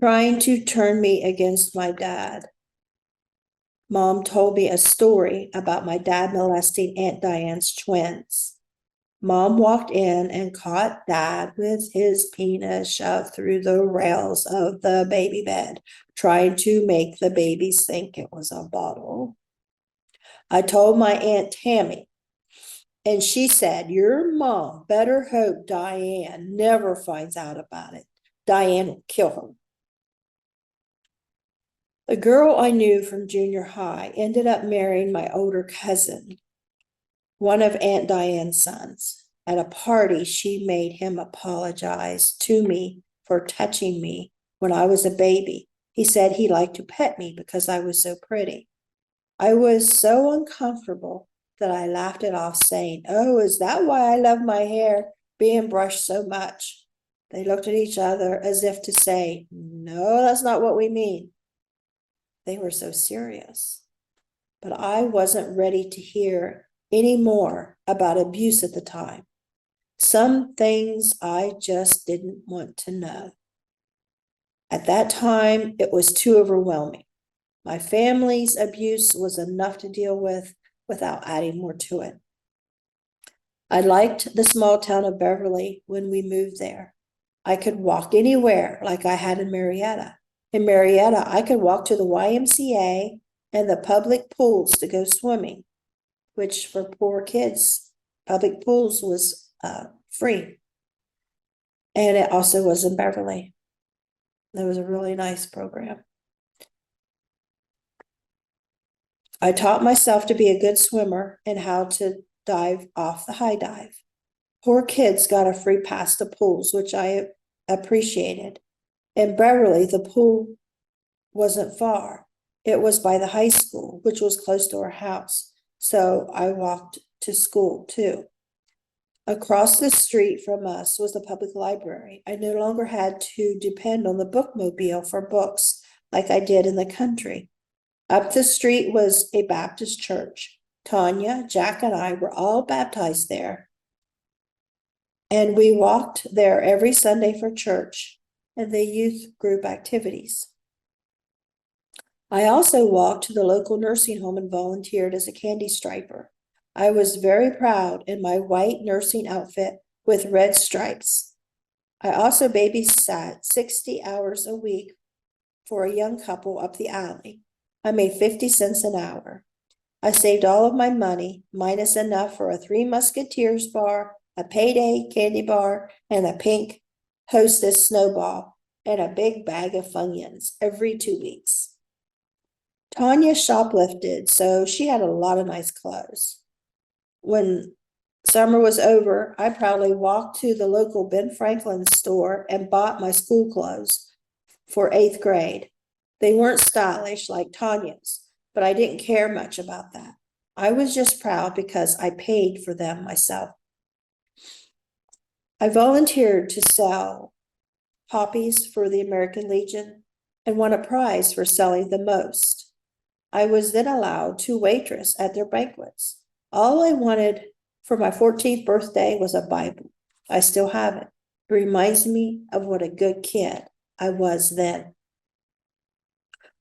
Trying to turn me against my dad. Mom told me a story about my dad molesting Aunt Diane's twins. Mom walked in and caught Dad with his penis shoved through the rails of the baby bed, trying to make the babies think it was a bottle. I told my Aunt Tammy, and she said, your mom better hope Diane never finds out about it. Diane will kill her. The girl I knew from junior high ended up marrying my older cousin, one of Aunt Diane's sons. At a party, she made him apologize to me for touching me when I was a baby. He said he liked to pet me because I was so pretty. I was so uncomfortable that I laughed it off, saying, oh, is that why I love my hair being brushed so much? They looked at each other as if to say, no, that's not what we mean. They were so serious. But I wasn't ready to hear any more about abuse at the time. Some things I just didn't want to know. At that time, it was too overwhelming. My family's abuse was enough to deal with without adding more to it. I liked the small town of Beverly when we moved there. I could walk anywhere like I had in Marietta. In Marietta, I could walk to the YMCA and the public pools to go swimming, which for poor kids, public pools was free. And it also was in Beverly. It was a really nice program. I taught myself to be a good swimmer and how to dive off the high dive. Poor kids got a free pass to pools, which I appreciated. In Beverly, the pool wasn't far. It was by the high school, which was close to our house. So I walked to school too. Across the street from us was the public library. I no longer had to depend on the bookmobile for books like I did in the country. Up the street was a Baptist church. Tanya, Jack, and I were all baptized there. And we walked there every Sunday for church and the youth group activities. I also walked to the local nursing home and volunteered as a candy striper. I was very proud in my white nursing outfit with red stripes. I also babysat 60 hours a week for a young couple up the alley. I made 50 cents an hour. I saved all of my money, minus enough for a Three Musketeers bar, a payday candy bar, and a pink Hostess snowball, and a big bag of Funyuns every 2 weeks. Tanya shoplifted, so she had a lot of nice clothes. When summer was over, I proudly walked to the local Ben Franklin store and bought my school clothes for 8th grade. They weren't stylish like Tanya's, but I didn't care much about that. I was just proud because I paid for them myself. I volunteered to sell poppies for the American Legion and won a prize for selling the most. I was then allowed to waitress at their banquets. All I wanted for my 14th birthday was a Bible. I still have it. It reminds me of what a good kid I was then.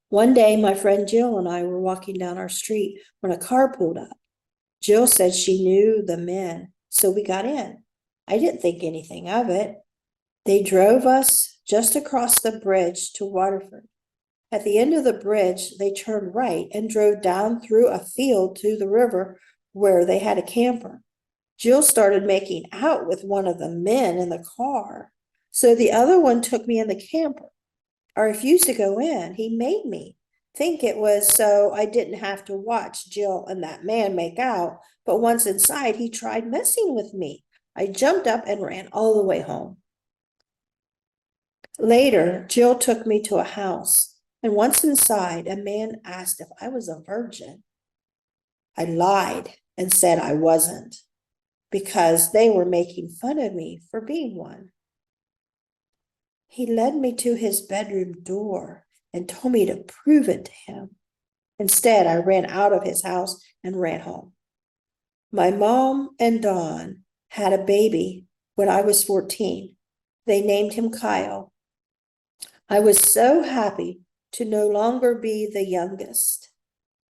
One day, my friend Jill and I were walking down our street when a car pulled up. Jill said she knew the men, so we got in. I didn't think anything of it. They drove us just across the bridge to Waterford. At the end of the bridge, they turned right and drove down through a field to the river where they had a camper. Jill started making out with one of the men in the car, so the other one took me in the camper. I refused to go in. He made me think it was so I didn't have to watch Jill and that man make out, but once inside, he tried messing with me. I jumped up and ran all the way home. Later, Jill took me to a house, and once inside, a man asked if I was a virgin. I lied and said I wasn't, because they were making fun of me for being one. He led me to his bedroom door and told me to prove it to him. Instead, I ran out of his house and ran home. My mom and Dawn had a baby when I was 14. They named him Kyle. I was so happy to no longer be the youngest.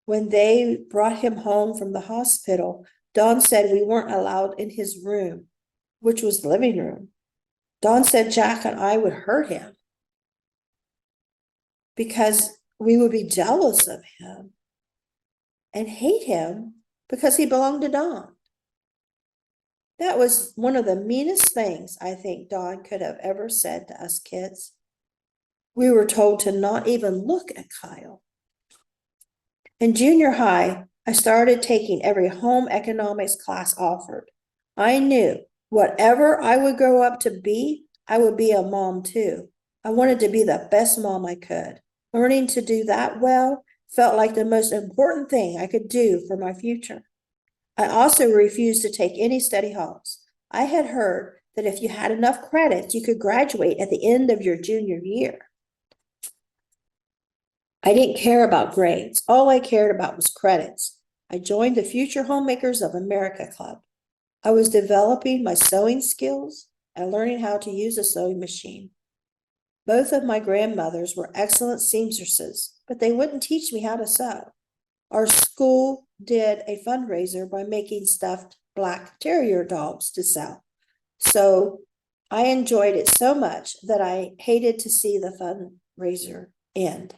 When they brought him home from the hospital, Dawn said we weren't allowed in his room, which was the living room. Dawn said Jack and I would hurt him because we would be jealous of him and hate him because he belonged to Dawn. That was one of the meanest things I think Dawn could have ever said to us kids. We were told to not even look at Kyle. In junior high, I started taking every home economics class offered. I knew whatever I would grow up to be, I would be a mom too. I wanted to be the best mom I could. Learning to do that well felt like the most important thing I could do for my future. I also refused to take any study halls. I had heard that if you had enough credits, you could graduate at the end of your junior year. I didn't care about grades. All I cared about was credits. I joined the Future Homemakers of America Club. I was developing my sewing skills and learning how to use a sewing machine. Both of my grandmothers were excellent seamstresses, but they wouldn't teach me how to sew. Our school did a fundraiser by making stuffed black terrier dogs to sell. So I enjoyed it so much that I hated to see the fundraiser end.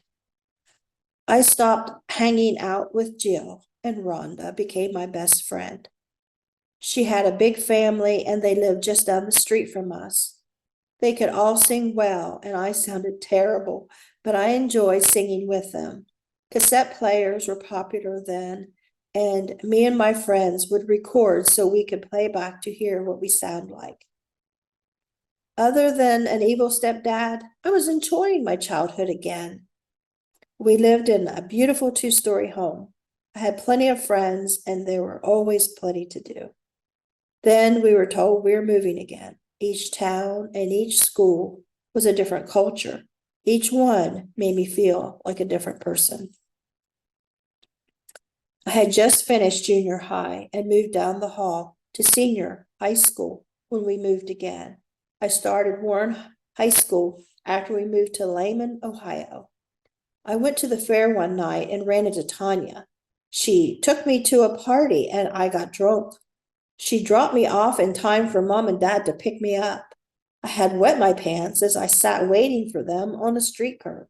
I stopped hanging out with Jill, and Rhonda became my best friend. She had a big family and they lived just down the street from us. They could all sing well and I sounded terrible, but I enjoyed singing with them. Cassette players were popular then, and me and my friends would record so we could play back to hear what we sound like. Other than an evil stepdad, I was enjoying my childhood again. We lived in a beautiful 2-story home. I had plenty of friends and there were always plenty to do. Then we were told we were moving again. Each town and each school was a different culture. Each one made me feel like a different person. I had just finished junior high and moved down the hall to senior high school when we moved again. I started Warren High School after we moved to Lehman, Ohio. I went to the fair one night and ran into Tanya. She took me to a party and I got drunk. She dropped me off in time for Mom and Dad to pick me up. I had wet my pants as I sat waiting for them on a street curb,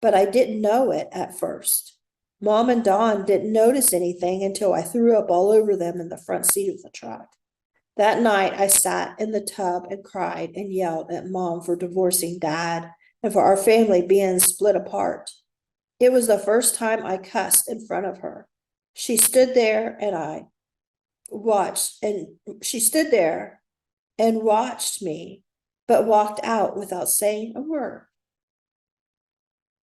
but I didn't know it at first. Mom and Dawn didn't notice anything until I threw up all over them in the front seat of the truck. That night, I sat in the tub and cried and yelled at Mom for divorcing Dad and for our family being split apart. It was the first time I cussed in front of her. She stood there and she stood there and watched me, but walked out without saying a word.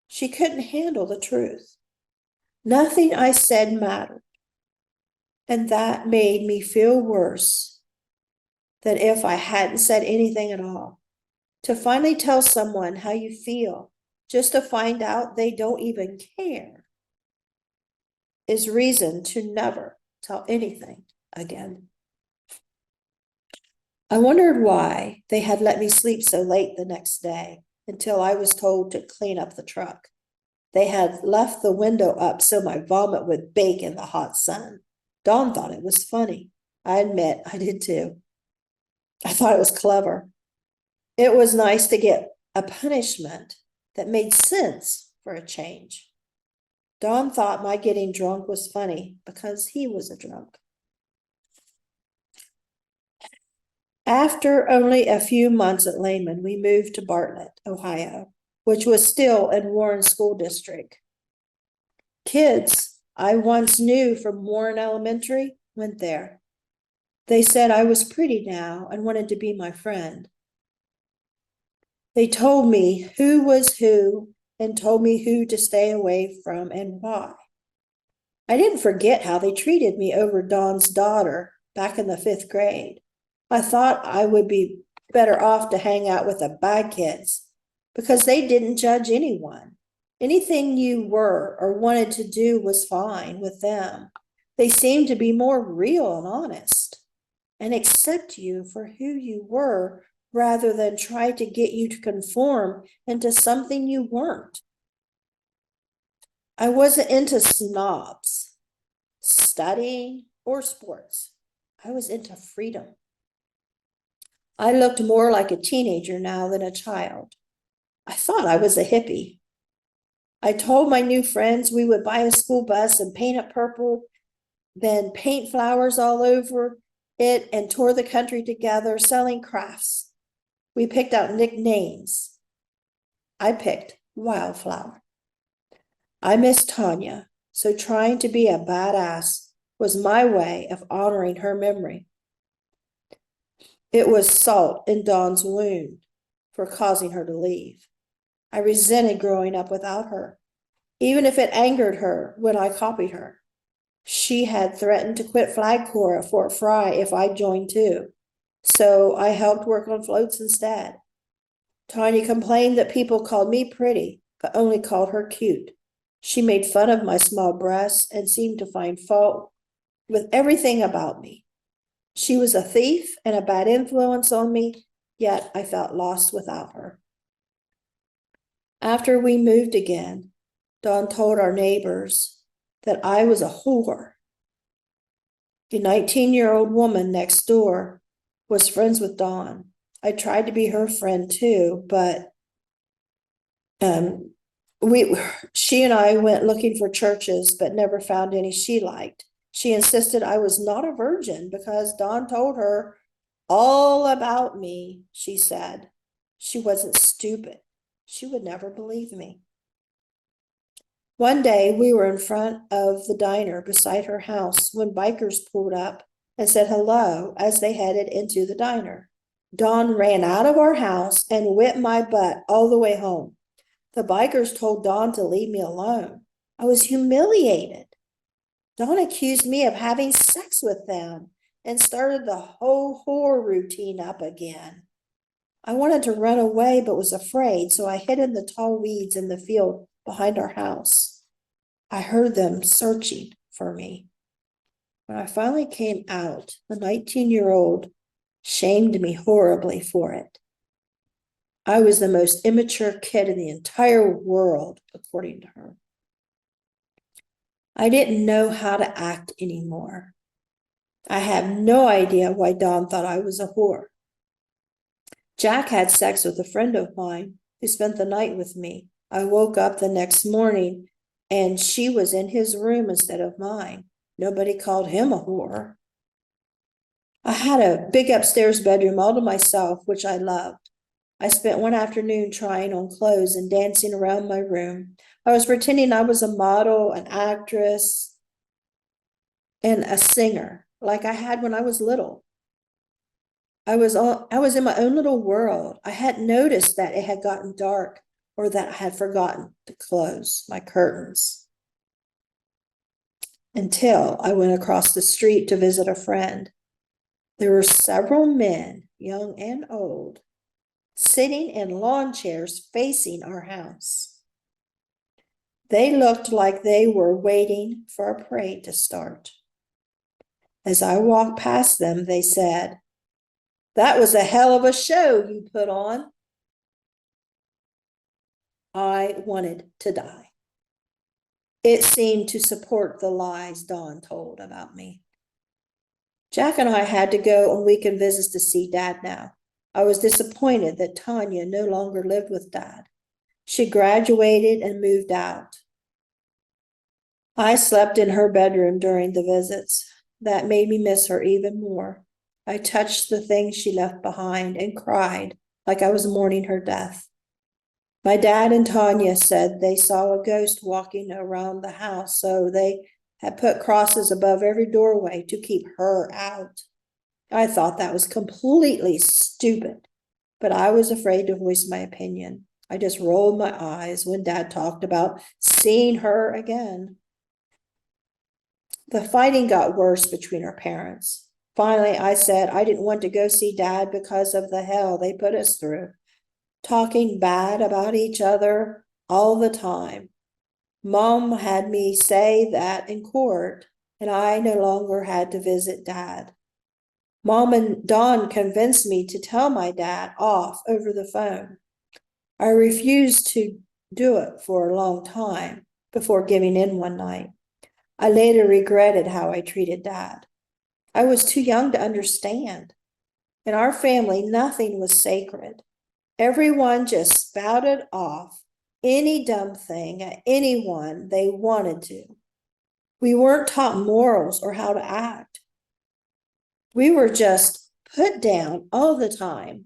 She couldn't handle the truth. Nothing I said mattered, and that made me feel worse than if I hadn't said anything at all. To finally tell someone how you feel, just to find out they don't even care, is reason to never tell anything again. I wondered why they had let me sleep so late the next day until I was told to clean up the truck. They had left the window up so my vomit would bake in the hot sun. Dawn thought it was funny. I admit I did too. I thought it was clever. It was nice to get a punishment that made sense for a change. Dawn thought my getting drunk was funny because he was a drunk. After only a few months at Lehman, we moved to Bartlett, Ohio, which was still in Warren School District. Kids I once knew from Warren Elementary went there. They said I was pretty now and wanted to be my friend. They told me who was who and told me who to stay away from and why. I didn't forget how they treated me over Dawn's daughter back in the 5th grade. I thought I would be better off to hang out with the bad kids because they didn't judge anyone. Anything you were or wanted to do was fine with them. They seemed to be more real and honest and accept you for who you were rather than try to get you to conform into something you weren't. I wasn't into snobs, studying, or sports. I was into freedom. I looked more like a teenager now than a child. I thought I was a hippie. I told my new friends we would buy a school bus and paint it purple, then paint flowers all over it and tour the country together selling crafts. We picked out nicknames. I picked Wildflower. I miss Tanya, so trying to be a badass was my way of honoring her memory. It was salt in Dawn's wound for causing her to leave. I resented growing up without her, even if it angered her when I copied her. She had threatened to quit Flag Corps at Fort Fry if I joined too, so I helped work on floats instead. Tanya complained that people called me pretty, but only called her cute. She made fun of my small breasts and seemed to find fault with everything about me. She was a thief and a bad influence on me, yet I felt lost without her. After we moved again, Dawn told our neighbors that I was a whore. The 19-year-old woman next door was friends with Dawn. I tried to be her friend too, but she and I went looking for churches, but never found any she liked. She insisted I was not a virgin because Dawn told her all about me, she said. She wasn't stupid. She would never believe me. One day we were in front of the diner beside her house when bikers pulled up and said hello as they headed into the diner. Dawn ran out of our house and whipped my butt all the way home. The bikers told Dawn to leave me alone. I was humiliated. Dawn accused me of having sex with them and started the whole whore routine up again. I wanted to run away but was afraid, so I hid in the tall weeds in the field behind our house. I heard them searching for me. When I finally came out, the 19-year-old shamed me horribly for it. I was the most immature kid in the entire world, according to her. I didn't know how to act anymore. I have no idea why Dawn thought I was a whore. Jack had sex with a friend of mine who spent the night with me. I woke up the next morning and she was in his room instead of mine. Nobody called him a whore. I had a big upstairs bedroom all to myself, which I loved. I spent one afternoon trying on clothes and dancing around my room. I was pretending I was a model, an actress, and a singer, like I had when I was little. I was in my own little world. I hadn't noticed that it had gotten dark or that I had forgotten to close my curtains until I went across the street to visit a friend. There were several men, young and old, sitting in lawn chairs facing our house. They looked like they were waiting for a parade to start. As I walked past them, they said, That was a hell of a show you put on. I wanted to die. It seemed to support the lies Dawn told about me. Jack and I had to go on weekend visits to see Dad now. I was disappointed that Tanya no longer lived with Dad. She graduated and moved out. I slept in her bedroom during the visits. That made me miss her even more. I touched the things she left behind and cried like I was mourning her death. My dad and Tanya said they saw a ghost walking around the house, so they had put crosses above every doorway to keep her out. I thought that was completely stupid, but I was afraid to voice my opinion. I just rolled my eyes when Dad talked about seeing her again. The fighting got worse between our parents. Finally, I said I didn't want to go see Dad because of the hell they put us through, talking bad about each other all the time. Mom had me say that in court, and I no longer had to visit Dad. Mom and Dawn convinced me to tell my dad off over the phone. I refused to do it for a long time before giving in one night. I later regretted how I treated Dad. I was too young to understand. In our family, nothing was sacred. Everyone just spouted off any dumb thing at anyone they wanted to. We weren't taught morals or how to act. We were just put down all the time.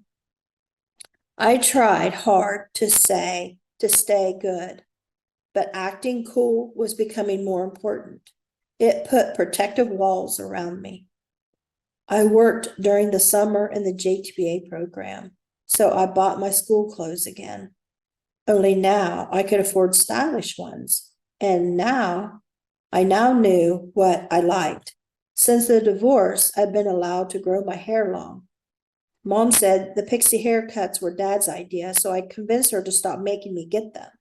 I tried hard to stay good, but acting cool was becoming more important. It put protective walls around me. I worked during the summer in the JTBA program, so I bought my school clothes again. Only now I could afford stylish ones, and I now knew what I liked. Since the divorce, I've been allowed to grow my hair long. Mom said the pixie haircuts were Dad's idea, so I convinced her to stop making me get them.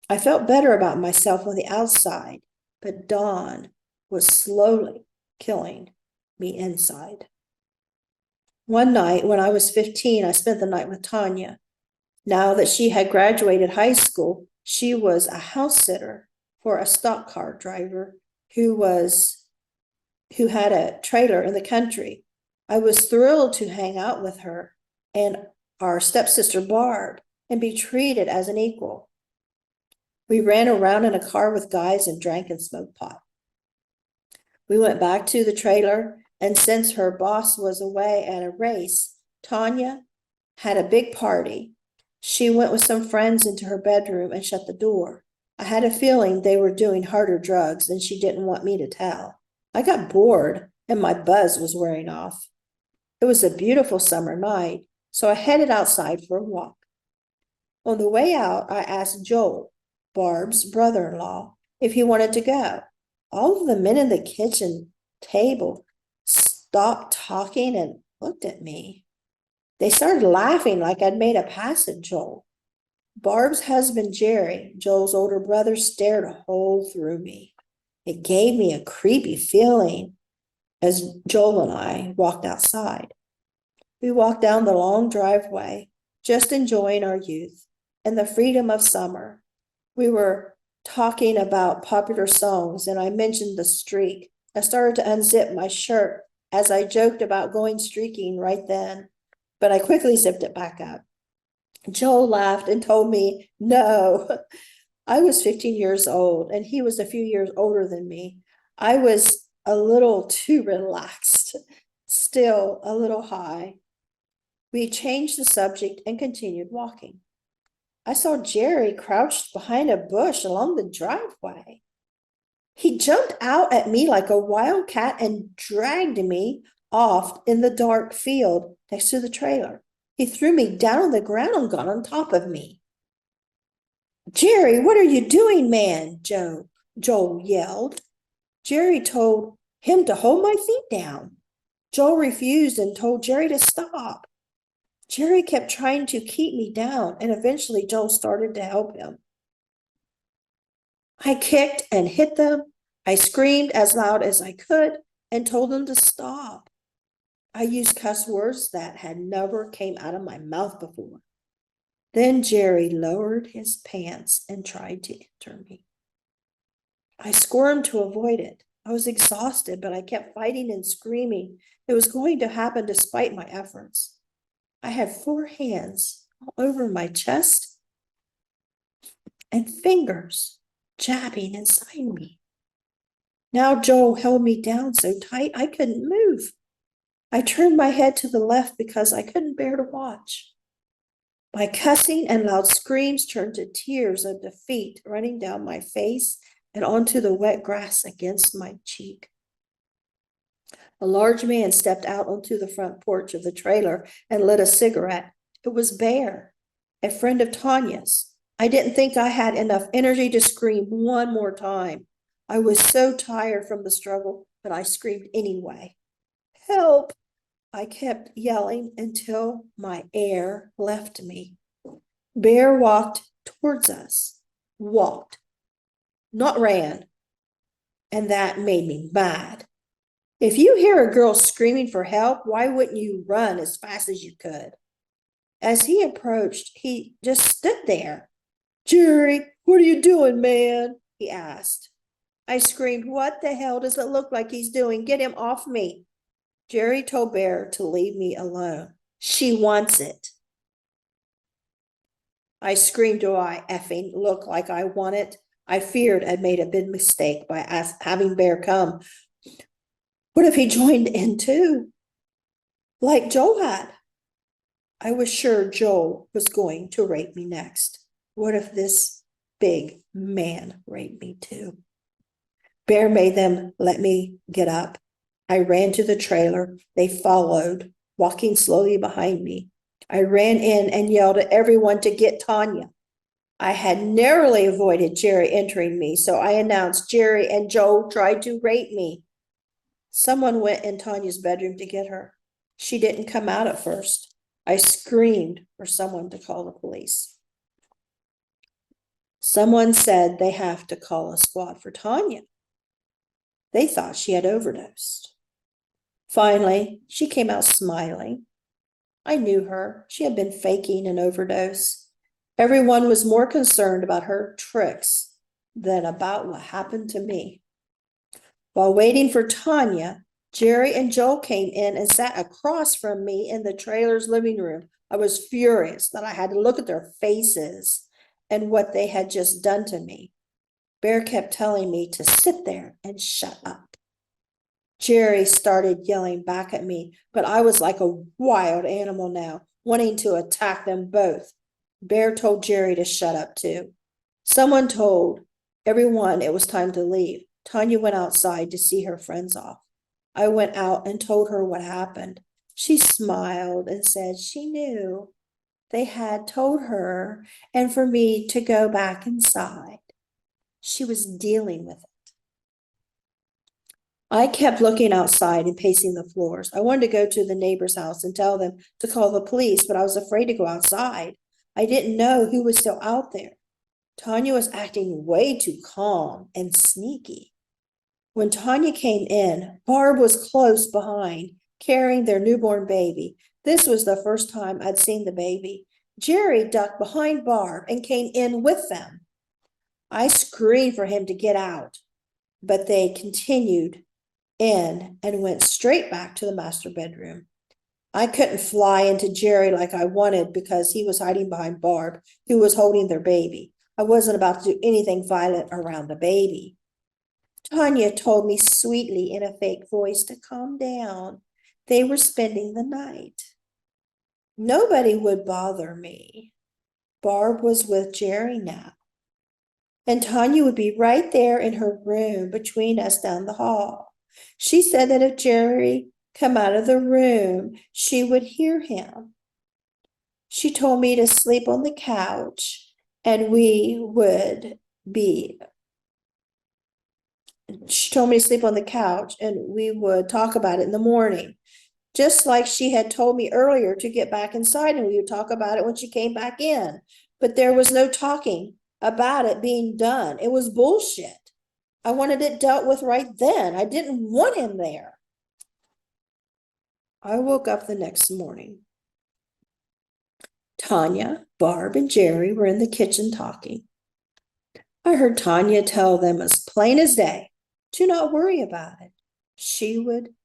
I felt better about myself on the outside, but Dawn was slowly killing me inside. One night when I was 15, I spent the night with Tanya. Now that she had graduated high school, she was a house sitter for a stock car driver who had a trailer in the country. I was thrilled to hang out with her and our stepsister Barb and be treated as an equal. We ran around in a car with guys and drank and smoked pot. We went back to the trailer, and since her boss was away at a race, Tanya had a big party. She went with some friends into her bedroom and shut the door. I had a feeling they were doing harder drugs and she didn't want me to tell. I got bored and my buzz was wearing off. It was a beautiful summer night, so I headed outside for a walk. On the way out, I asked Joel, Barb's brother-in-law, if he wanted to go. All of the men in the kitchen table stopped talking and looked at me. They started laughing like I'd made a pass at Joel. Barb's husband, Jerry, Joel's older brother, stared a hole through me. It gave me a creepy feeling as Joel and I walked outside. We walked down the long driveway, just enjoying our youth and the freedom of summer. We were talking about popular songs, and I mentioned the streak. I started to unzip my shirt as I joked about going streaking right then, but I quickly zipped it back up. Joel laughed and told me, no, I was 15 years old and he was a few years older than me. I was a little too relaxed, still a little high. We changed the subject and continued walking. I saw Jerry crouched behind a bush along the driveway. He jumped out at me like a wildcat and dragged me off in the dark field next to the trailer. He threw me down on the ground and got on top of me. Jerry, what are you doing, man? Joel yelled. Jerry told him to hold my feet down. Joel refused and told Jerry to stop. Jerry kept trying to keep me down, and eventually Joel started to help him. I kicked and hit them. I screamed as loud as I could and told them to stop. I used cuss words that had never came out of my mouth before. Then Jerry lowered his pants and tried to enter me. I squirmed to avoid it. I was exhausted, but I kept fighting and screaming. It was going to happen despite my efforts. I had 4 hands all over my chest and fingers jabbing inside me. Now Joel held me down so tight I couldn't move. I turned my head to the left because I couldn't bear to watch. My cussing and loud screams turned to tears of defeat running down my face and onto the wet grass against my cheek. A large man stepped out onto the front porch of the trailer and lit a cigarette. It was Bear, a friend of Tanya's. I didn't think I had enough energy to scream one more time. I was so tired from the struggle, but I screamed anyway. Help! I kept yelling until my air left me. Bear walked towards us. Walked, not ran. And that made me mad. If you hear a girl screaming for help, why wouldn't you run as fast as you could? As he approached, he just stood there. Jerry, what are you doing, man? He asked. I screamed, what the hell does it look like he's doing? Get him off me. Jerry told Bear to leave me alone. She wants it. I screamed, do I effing look like I want it? I feared I'd made a big mistake by having Bear come. What if he joined in too? Like Joel had. I was sure Joel was going to rape me next. What if this big man raped me too? Bear made them let me get up. I ran to the trailer. They followed, walking slowly behind me. I ran in and yelled at everyone to get Tanya. I had narrowly avoided Jerry entering me, so I announced Jerry and Joel tried to rape me. Someone went in Tanya's bedroom to get her. She didn't come out at first. I screamed for someone to call the police. Someone said they have to call a squad for Tanya. They thought she had overdosed. Finally, she came out smiling. I knew her. She had been faking an overdose. Everyone was more concerned about her tricks than about what happened to me. While waiting for Tanya, Jerry and Joel came in and sat across from me in the trailer's living room. I was furious that I had to look at their faces and what they had just done to me. Bear kept telling me to sit there and shut up. Jerry started yelling back at me, but I was like a wild animal now, wanting to attack them both. Bear told Jerry to shut up too. Someone told everyone it was time to leave. Tanya went outside to see her friends off. I went out and told her what happened. She smiled and said she knew they had told her and for me to go back inside. She was dealing with it. I kept looking outside and pacing the floors. I wanted to go to the neighbor's house and tell them to call the police, but I was afraid to go outside. I didn't know who was still out there. Tanya was acting way too calm and sneaky. When Tanya came in, Barb was close behind, carrying their newborn baby. This was the first time I'd seen the baby. Jerry ducked behind Barb and came in with them. I screamed for him to get out, but they continued in and went straight back to the master bedroom. I couldn't fly into Jerry like I wanted because he was hiding behind Barb, who was holding their baby. I wasn't about to do anything violent around the baby. Tanya told me sweetly in a fake voice to calm down. They were spending the night. Nobody would bother me. Barb was with Jerry now. And Tanya would be right there in her room between us down the hall. She said that if Jerry come out of the room, she would hear him. She told me to sleep on the couch and she told me to sleep on the couch and we would talk about it in the morning. Just like she had told me earlier to get back inside and we would talk about it when she came back in. But there was no talking about it being done. It was bullshit. I wanted it dealt with right then. I didn't want him there. I woke up the next morning. Tanya, Barb, and Jerry were in the kitchen talking. I heard Tanya tell them as plain as day to not worry about it. She would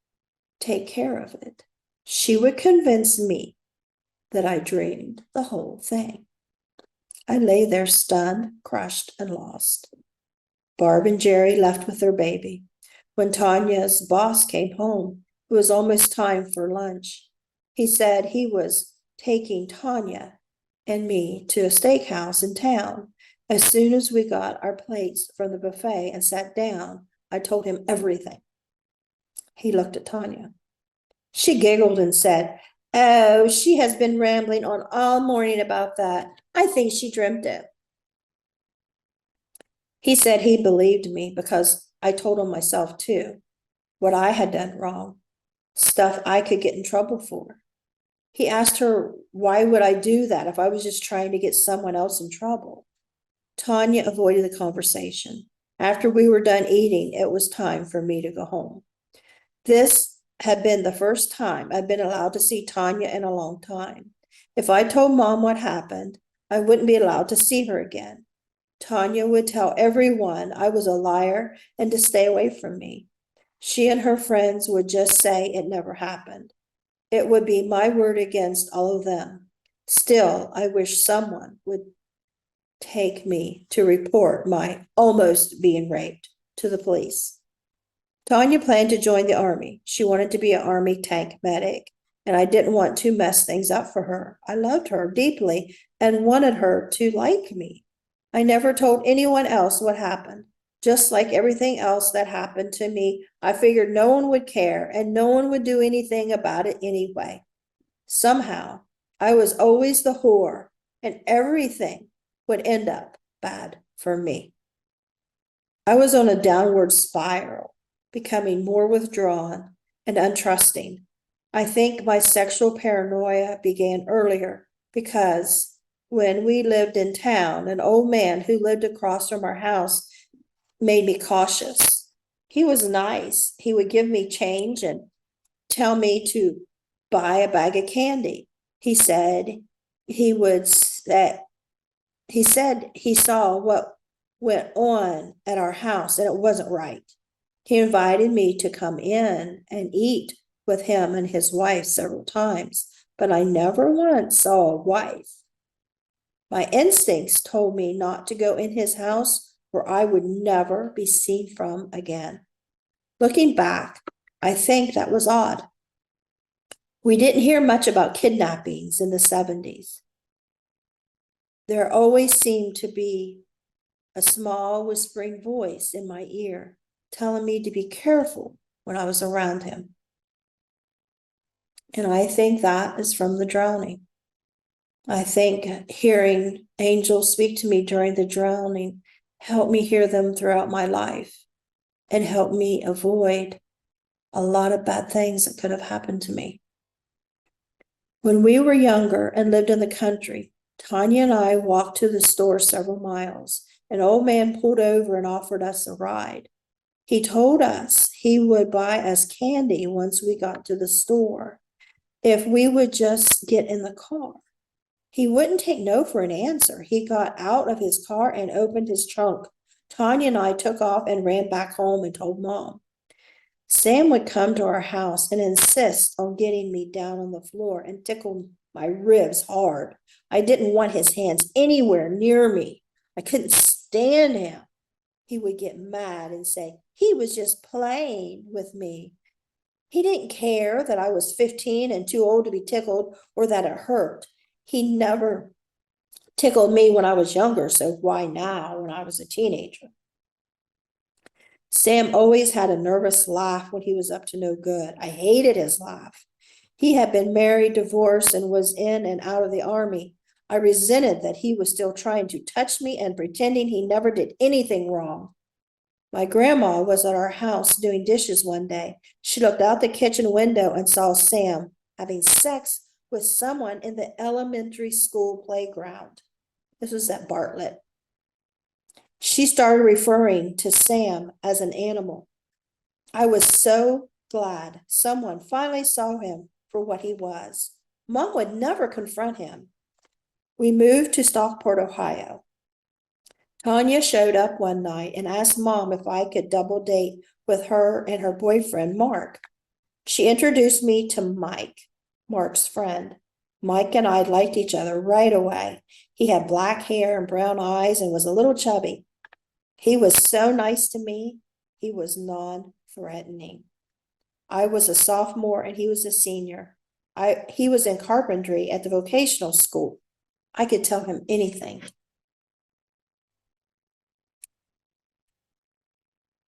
take care of it. She would convince me that I dreamed the whole thing. I lay there stunned, crushed, and lost. Barb and Jerry left with their baby. When Tanya's boss came home, it was almost time for lunch. He said he was taking Tanya and me to a steakhouse in town. As soon as we got our plates from the buffet and sat down, I told him everything. He looked at Tanya. She giggled and said, "Oh, she has been rambling on all morning about that. I think she dreamt it." He said he believed me because I told him myself too, what I had done wrong, stuff I could get in trouble for. He asked her, why would I do that if I was just trying to get someone else in trouble? Tanya avoided the conversation. After we were done eating, it was time for me to go home. This had been the first time I'd been allowed to see Tanya in a long time. If I told Mom what happened, I wouldn't be allowed to see her again. Tanya would tell everyone I was a liar and to stay away from me. She and her friends would just say it never happened. It would be my word against all of them. Still, I wish someone would take me to report my almost being raped to the police. Tanya planned to join the Army. She wanted to be an Army tank medic, and I didn't want to mess things up for her. I loved her deeply and wanted her to like me. I never told anyone else what happened. Just like everything else that happened to me, I figured no one would care and no one would do anything about it anyway. Somehow, I was always the whore, and everything would end up bad for me. I was on a downward spiral, becoming more withdrawn and untrusting. I think my sexual paranoia began earlier because when we lived in town, an old man who lived across from our house made me cautious. He was nice. He would give me change and tell me to buy a bag of candy. He said he saw what went on at our house and it wasn't right. He invited me to come in and eat with him and his wife several times, but I never once saw a wife. My instincts told me not to go in his house where I would never be seen from again. Looking back, I think that was odd. We didn't hear much about kidnappings in the 70s. There always seemed to be a small whispering voice in my ear telling me to be careful when I was around him. And I think that is from the drowning. I think hearing angels speak to me during the drowning helped me hear them throughout my life and helped me avoid a lot of bad things that could have happened to me. When we were younger and lived in the country, Tanya and I walked to the store several miles. An old man pulled over and offered us a ride. He told us he would buy us candy once we got to the store if we would just get in the car. He wouldn't take no for an answer. He got out of his car and opened his trunk. Tanya and I took off and ran back home and told Mom. Sam would come to our house and insist on getting me down on the floor and tickle my ribs hard. I didn't want his hands anywhere near me. I couldn't stand him. He would get mad and say he was just playing with me. He didn't care that I was 15 and too old to be tickled or that it hurt. He never tickled me when I was younger, so why now when I was a teenager? Sam always had a nervous laugh when he was up to no good. I hated his laugh. He had been married, divorced, and was in and out of the Army. I resented that he was still trying to touch me and pretending he never did anything wrong. My grandma was at our house doing dishes one day. She looked out the kitchen window and saw Sam having sex with someone in the elementary school playground. This was at Bartlett. She started referring to Sam as an animal. I was so glad someone finally saw him for what he was. Mom would never confront him. We moved to Stockport, Ohio. Tanya showed up one night and asked Mom if I could double date with her and her boyfriend, Mark. She introduced me to Mike, Mark's friend. Mike and I liked each other right away. He had black hair and brown eyes and was a little chubby. He was so nice to me. He was non-threatening. I was a sophomore and he was a senior. He was in carpentry at the vocational school. I could tell him anything.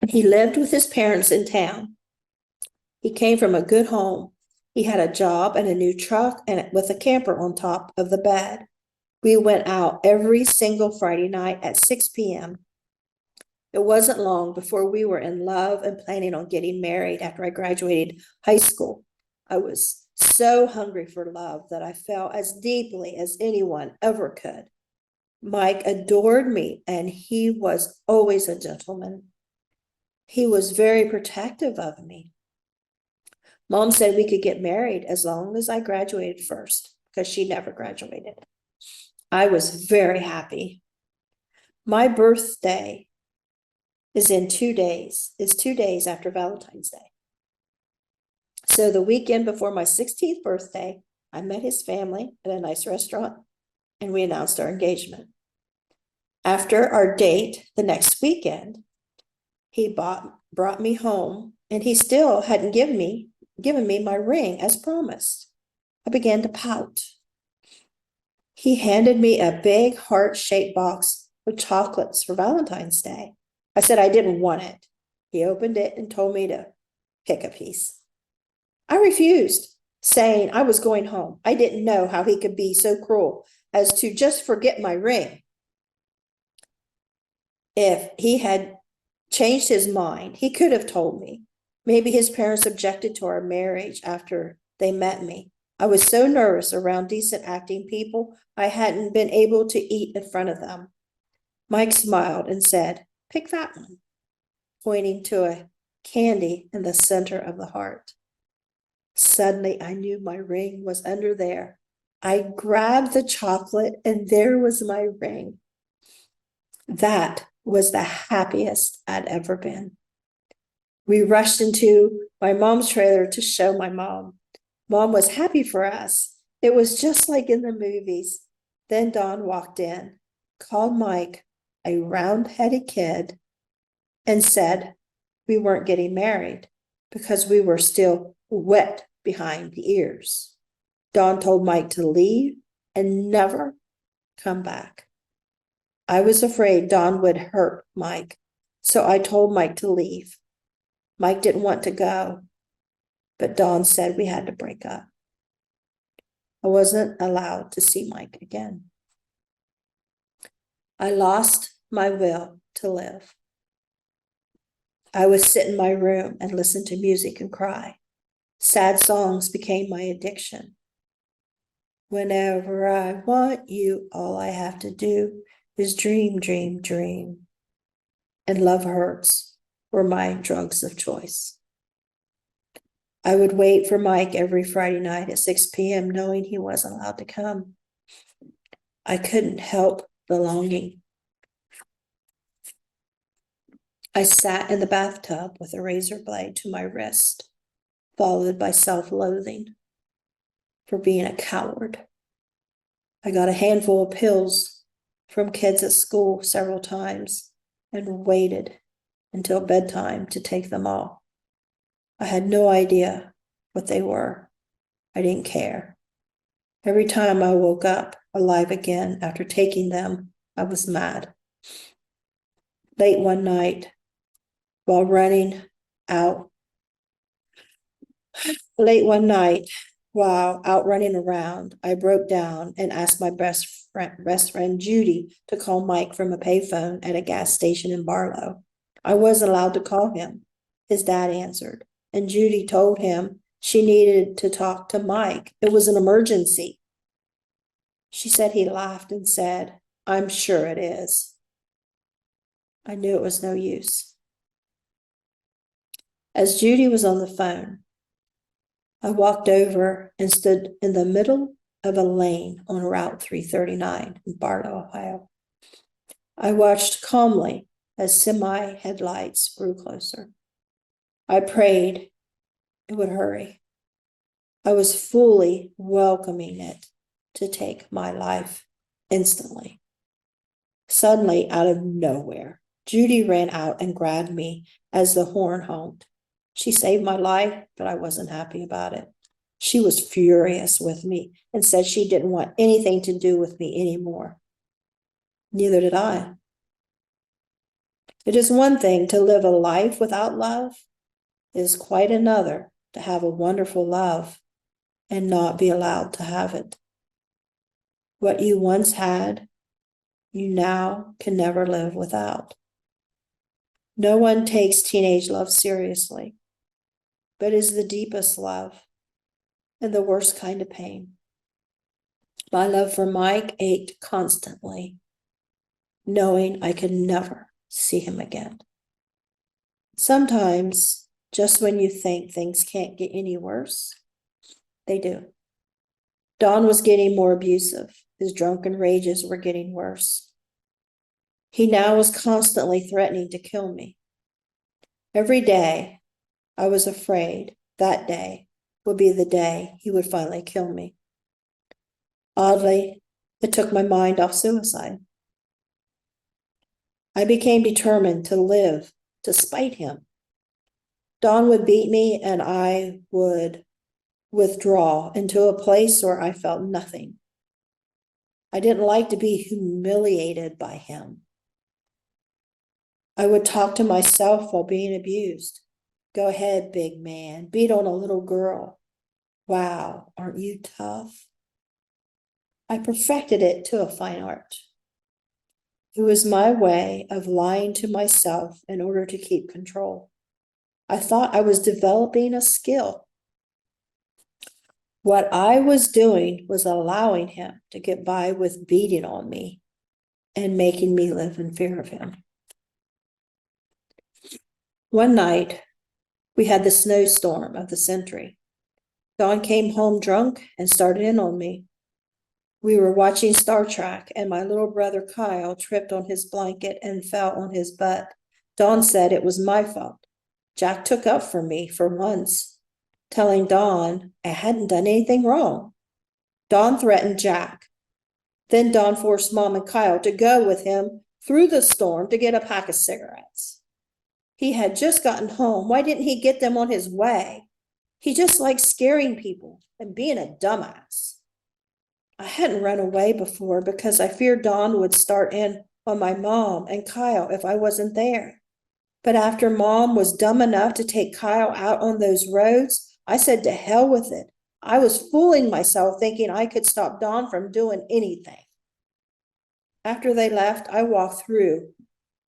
He lived with his parents in town. He came from a good home. He had a job and a new truck and with a camper on top of the bed. We went out every single Friday night at 6 p.m. It wasn't long before we were in love and planning on getting married after I graduated high school. I was so hungry for love that I felt as deeply as anyone ever could. Mike adored me, and he was always a gentleman. He was very protective of me. Mom said we could get married as long as I graduated first, because she never graduated. I was very happy. My birthday is 2 days after Valentine's Day. So the weekend before my 16th birthday, I met his family at a nice restaurant and we announced our engagement. After our date the next weekend, he brought me home and he still hadn't given me my ring as promised. I began to pout. He handed me a big heart-shaped box with chocolates for Valentine's Day. I said I didn't want it. He opened it and told me to pick a piece. I refused, saying I was going home. I didn't know how he could be so cruel as to just forget my ring. If he had changed his mind, he could have told me. Maybe his parents objected to our marriage after they met me. I was so nervous around decent acting people, I hadn't been able to eat in front of them. Mike smiled and said, "Pick that one," pointing to a candy in the center of the heart. Suddenly, I knew my ring was under there. I grabbed the chocolate and there was my ring. That was the happiest I'd ever been. We rushed into my mom's trailer to show my mom. Mom was happy for us. It was just like in the movies. Then Don walked in, called Mike a round-headed kid, and said we weren't getting married because we were still wet behind the ears. Don told Mike to leave and never come back. I was afraid Don would hurt Mike, so I told Mike to leave. Mike didn't want to go, but Don said we had to break up. I wasn't allowed to see Mike again. I lost my will to live. I would sit in my room and listen to music and cry. Sad songs became my addiction. Whenever I want you, all I have to do is dream, dream, dream. And love hurts were my drugs of choice. I would wait for Mike every Friday night at 6 p.m. knowing he wasn't allowed to come. I couldn't help the longing. I sat in the bathtub with a razor blade to my wrist, followed by self-loathing for being a coward. I got a handful of pills from kids at school several times and waited until bedtime to take them all. I had no idea what they were. I didn't care. Every time I woke up alive again after taking them, I was mad. Late one night, while out running around, I broke down and asked my best friend Judy to call Mike from a payphone at a gas station in Barlow. I wasn't allowed to call him. His dad answered, and Judy told him she needed to talk to Mike. It was an emergency. She said he laughed and said, "I'm sure it is." I knew it was no use. As Judy was on the phone, I walked over and stood in the middle of a lane on Route 339 in Bartow, Ohio. I watched calmly as semi-headlights grew closer. I prayed it would hurry. I was fully welcoming it to take my life instantly. Suddenly, out of nowhere, Judy ran out and grabbed me as the horn honked. She saved my life, but I wasn't happy about it. She was furious with me and said she didn't want anything to do with me anymore. Neither did I. It is one thing to live a life without love. It is quite another to have a wonderful love and not be allowed to have it. What you once had, you now can never live without. No one takes teenage love seriously, but it is the deepest love and the worst kind of pain. My love for Mike ached constantly, knowing I could never see him again. Sometimes, just when you think things can't get any worse, they do. Don was getting more abusive. His drunken rages were getting worse. He now was constantly threatening to kill me. Every day, I was afraid that day would be the day he would finally kill me. Oddly, it took my mind off suicide. I became determined to live to spite him. Don would beat me and I would withdraw into a place where I felt nothing. I didn't like to be humiliated by him. I would talk to myself while being abused. Go ahead, big man, beat on a little girl. Wow, aren't you tough? I perfected it to a fine art. It was my way of lying to myself in order to keep control. I thought I was developing a skill. What I was doing was allowing him to get by with beating on me and making me live in fear of him. One night, we had the snowstorm of the century. Don came home drunk and started in on me. We were watching Star Trek, and my little brother Kyle tripped on his blanket and fell on his butt. Don said it was my fault. Jack took up for me for once, telling Don I hadn't done anything wrong. Don threatened Jack. Then Don forced Mom and Kyle to go with him through the storm to get a pack of cigarettes. He had just gotten home. Why didn't he get them on his way? He just likes scaring people and being a dumbass. I hadn't run away before because I feared Don would start in on my mom and Kyle if I wasn't there. But after Mom was dumb enough to take Kyle out on those roads, I said to hell with it. I was fooling myself thinking I could stop Don from doing anything. After they left, I walked through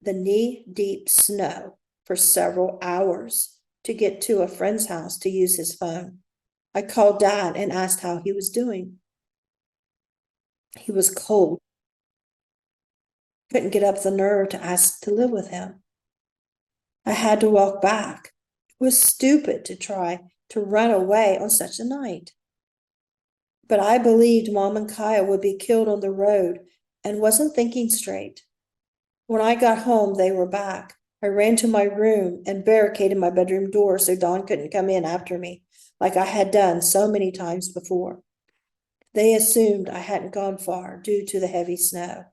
the knee-deep snow for several hours to get to a friend's house to use his phone. I called Dad and asked how he was doing. He was cold. Couldn't get up the nerve to ask to live with him. I had to walk back. It was stupid to try to run away on such a night. But I believed Mom and Kyle would be killed on the road and wasn't thinking straight. When I got home, they were back. I ran to my room and barricaded my bedroom door so Don couldn't come in after me, like I had done so many times before. They assumed I hadn't gone far due to the heavy snow.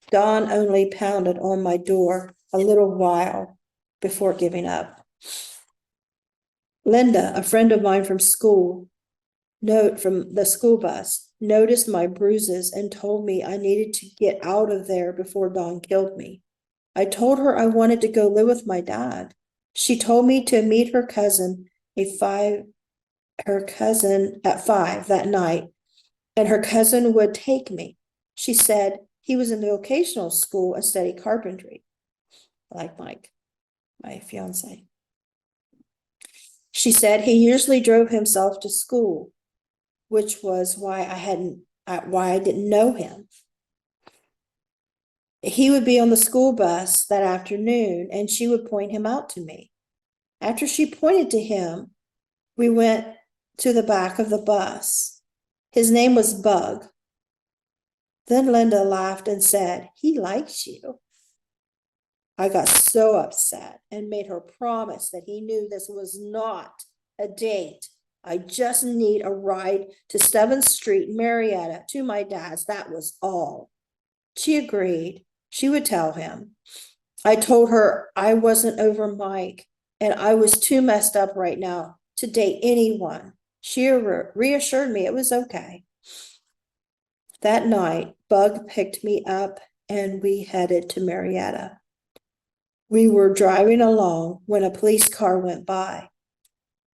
Don only pounded on my door a little while before giving up. Linda, a friend of mine from school, from the school bus, noticed my bruises and told me I needed to get out of there before Don killed me. I told her I wanted to go live with my dad. She told me to meet her cousin at 5 that night, and her cousin would take me. She said he was in the vocational school and studied carpentry, like Mike, my fiance. She said he usually drove himself to school, which was why I didn't know him. He would be on the school bus that afternoon, and she would point him out to me. After she pointed to him, we went to the back of the bus. His name was Bug. Then Linda laughed and said, "He likes you." I got so upset and made her promise that he knew this was not a date. I just need a ride to 7th Street, Marietta, to my dad's. That was all. She agreed. She would tell him. I told her I wasn't over Mike and I was too messed up right now to date anyone. She reassured me it was okay. That night, Bug picked me up and we headed to Marietta. We were driving along when a police car went by.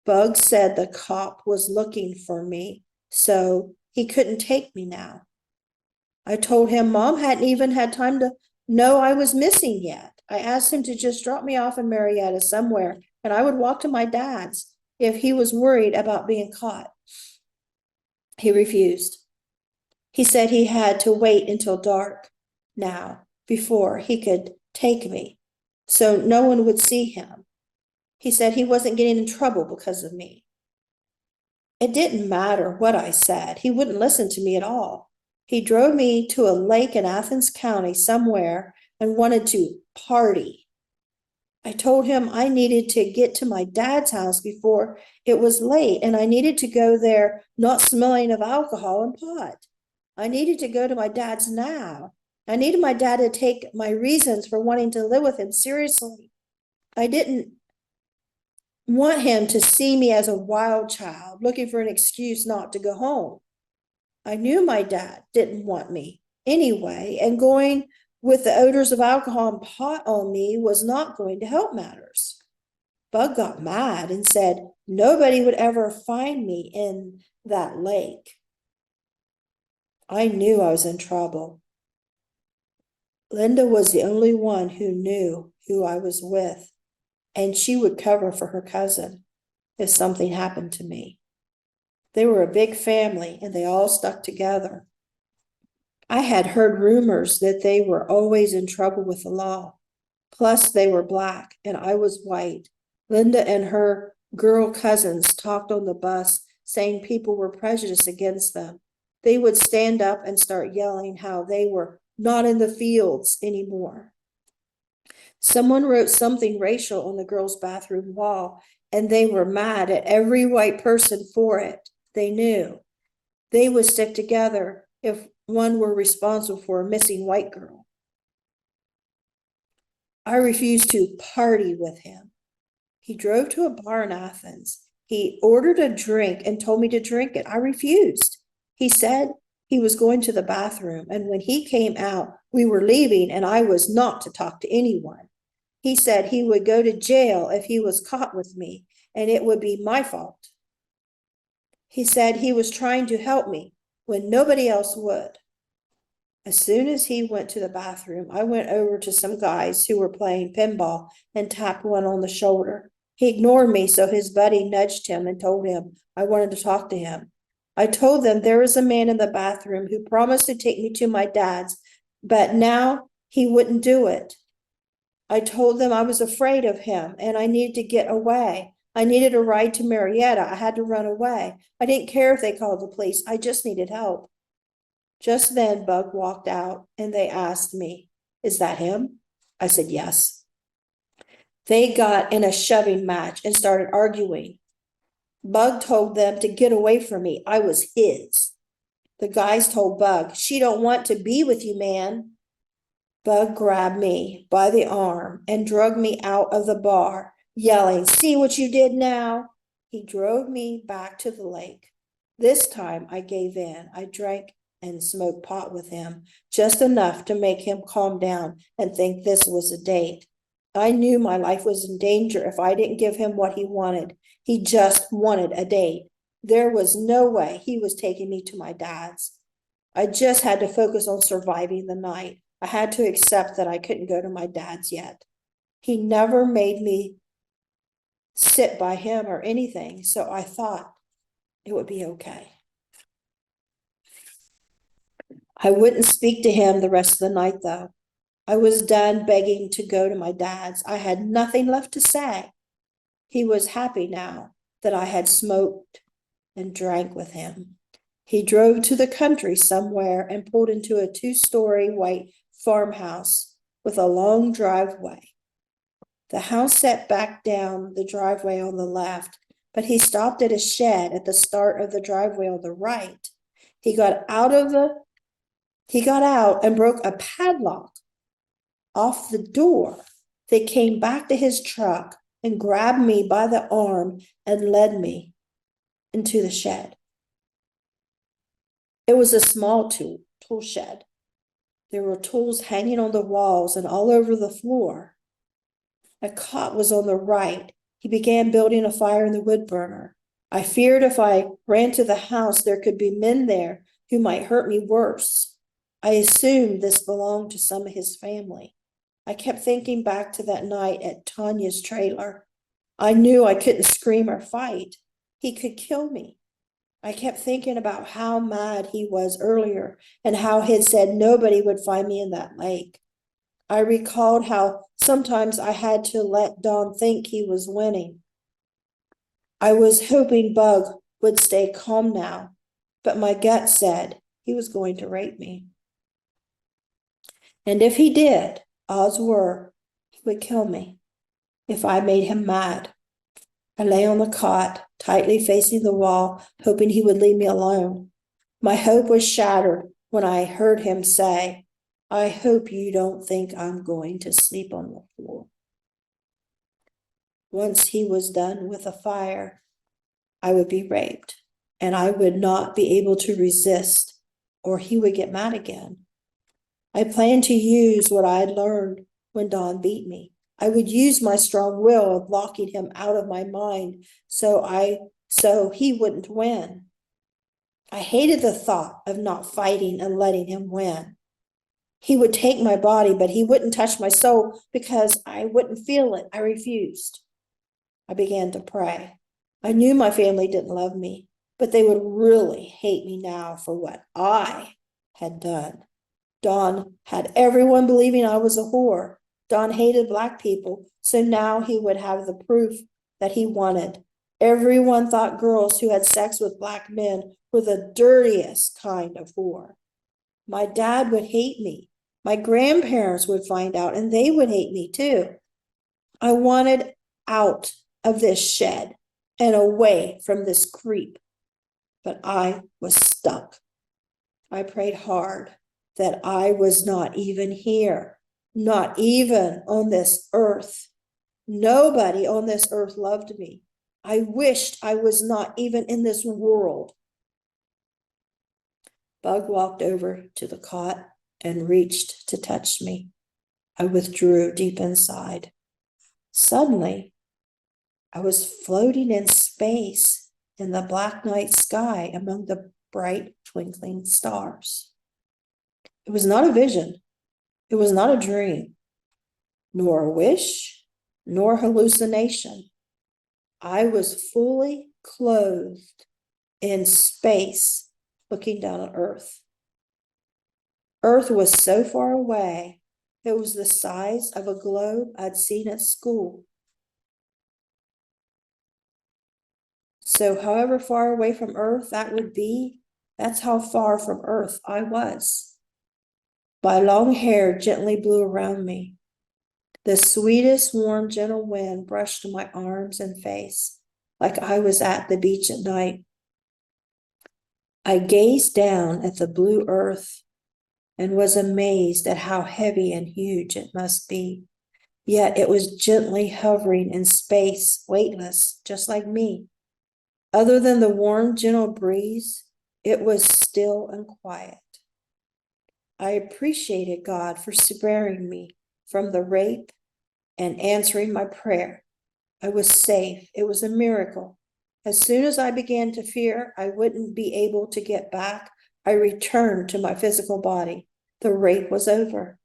Bug said the cop was looking for me, so he couldn't take me now. I told him Mom hadn't even had time to know I was missing yet. I asked him to just drop me off in Marietta somewhere, and I would walk to my dad's if he was worried about being caught. He refused. He said he had to wait until dark now before he could take me, so no one would see him. He said he wasn't getting in trouble because of me. It didn't matter what I said. He wouldn't listen to me at all. He drove me to a lake in Athens County somewhere and wanted to party. I told him I needed to get to my dad's house before it was late, and I needed to go there not smelling of alcohol and pot. I needed to go to my dad's now. I needed my dad to take my reasons for wanting to live with him seriously. I didn't want him to see me as a wild child looking for an excuse not to go home. I knew my dad didn't want me anyway, and going with the odors of alcohol and pot on me was not going to help matters. Bug got mad and said nobody would ever find me in that lake. I knew I was in trouble. Linda was the only one who knew who I was with, and she would cover for her cousin if something happened to me. They were a big family and they all stuck together. I had heard rumors that they were always in trouble with the law. Plus, they were Black and I was white. Linda and her girl cousins talked on the bus, saying people were prejudiced against them. They would stand up and start yelling how they were not in the fields anymore. Someone wrote something racial on the girls' bathroom wall, and they were mad at every white person for it. They knew they would stick together if one were responsible for a missing white girl. I refused to party with him. He drove to a bar in Athens. He ordered a drink and told me to drink it. I refused. He said he was going to the bathroom, and when he came out, we were leaving, and I was not to talk to anyone. He said he would go to jail if he was caught with me, and it would be my fault. He said he was trying to help me when nobody else would. As soon as he went to the bathroom, I went over to some guys who were playing pinball and tapped one on the shoulder. He ignored me, so his buddy nudged him and told him I wanted to talk to him. I told them there was a man in the bathroom who promised to take me to my dad's, but now he wouldn't do it. I told them I was afraid of him and I needed to get away. I needed a ride to Marietta. I had to run away. I didn't care if they called the police. I just needed help. Just then, Bug walked out and they asked me, "Is that him?" I said, "Yes." They got in a shoving match and started arguing. Bug told them to get away from me. I was his. The guys told Bug, "She don't want to be with you, man." Bug grabbed me by the arm and dragged me out of the bar, yelling, "See what you did now?" He drove me back to the lake. This time I gave in. I drank and smoked pot with him, just enough to make him calm down and think this was a date. I knew my life was in danger if I didn't give him what he wanted. He just wanted a date. There was no way he was taking me to my dad's. I just had to focus on surviving the night. I had to accept that I couldn't go to my dad's yet. He never made me sit by him or anything, so I thought it would be okay. I wouldn't speak to him the rest of the night, though. I was done begging to go to my dad's. I had nothing left to say. He was happy now that I had smoked and drank with him. He drove to the country somewhere and pulled into a 2-story white farmhouse with a long driveway. The house set back down the driveway on the left, but he stopped at a shed at the start of the driveway on the right. He got out and broke a padlock off the door. They came back to his truck and grabbed me by the arm and led me into the shed. It was a small tool shed. There were tools hanging on the walls and all over the floor. A cot was on the right. He began building a fire in the wood burner. I feared if I ran to the house, there could be men there who might hurt me worse. I assumed this belonged to some of his family. I kept thinking back to that night at Tanya's trailer. I knew I couldn't scream or fight. He could kill me. I kept thinking about how mad he was earlier and how he'd said nobody would find me in that lake. I recalled how sometimes I had to let Don think he was winning. I was hoping Bug would stay calm now, but my gut said he was going to rape me. And if he did, odds were he would kill me if I made him mad. I lay on the cot, tightly facing the wall, hoping he would leave me alone. My hope was shattered when I heard him say, "I hope you don't think I'm going to sleep on the floor." Once he was done with the fire, I would be raped, and I would not be able to resist, or he would get mad again. I planned to use what I had learned when Don beat me. I would use my strong will of blocking him out of my mind so he wouldn't win. I hated the thought of not fighting and letting him win. He would take my body, but he wouldn't touch my soul because I wouldn't feel it. I refused. I began to pray. I knew my family didn't love me, but they would really hate me now for what I had done. Don had everyone believing I was a whore. Don hated Black people, so now he would have the proof that he wanted. Everyone thought girls who had sex with Black men were the dirtiest kind of whore. My dad would hate me. My grandparents would find out, and they would hate me too. I wanted out of this shed and away from this creep, but I was stuck. I prayed hard that I was not even here, not even on this earth. Nobody on this earth loved me. I wished I was not even in this world. Bug walked over to the cot and reached to touch me. I withdrew deep inside. Suddenly, I was floating in space in the black night sky among the bright twinkling stars. It was not a vision. It was not a dream, nor a wish, nor hallucination. I was fully clothed in space, looking down at Earth. Earth was so far away, it was the size of a globe I'd seen at school. So however far away from Earth that would be, that's how far from Earth I was. My long hair gently blew around me. The sweetest, warm, gentle wind brushed my arms and face, like I was at the beach at night. I gazed down at the blue earth and was amazed at how heavy and huge it must be. Yet it was gently hovering in space, weightless, just like me. Other than the warm, gentle breeze, it was still and quiet. I appreciated God for sparing me from the rape and answering my prayer. I was safe. It was a miracle. As soon as I began to fear I wouldn't be able to get back, I returned to my physical body. The rape was over.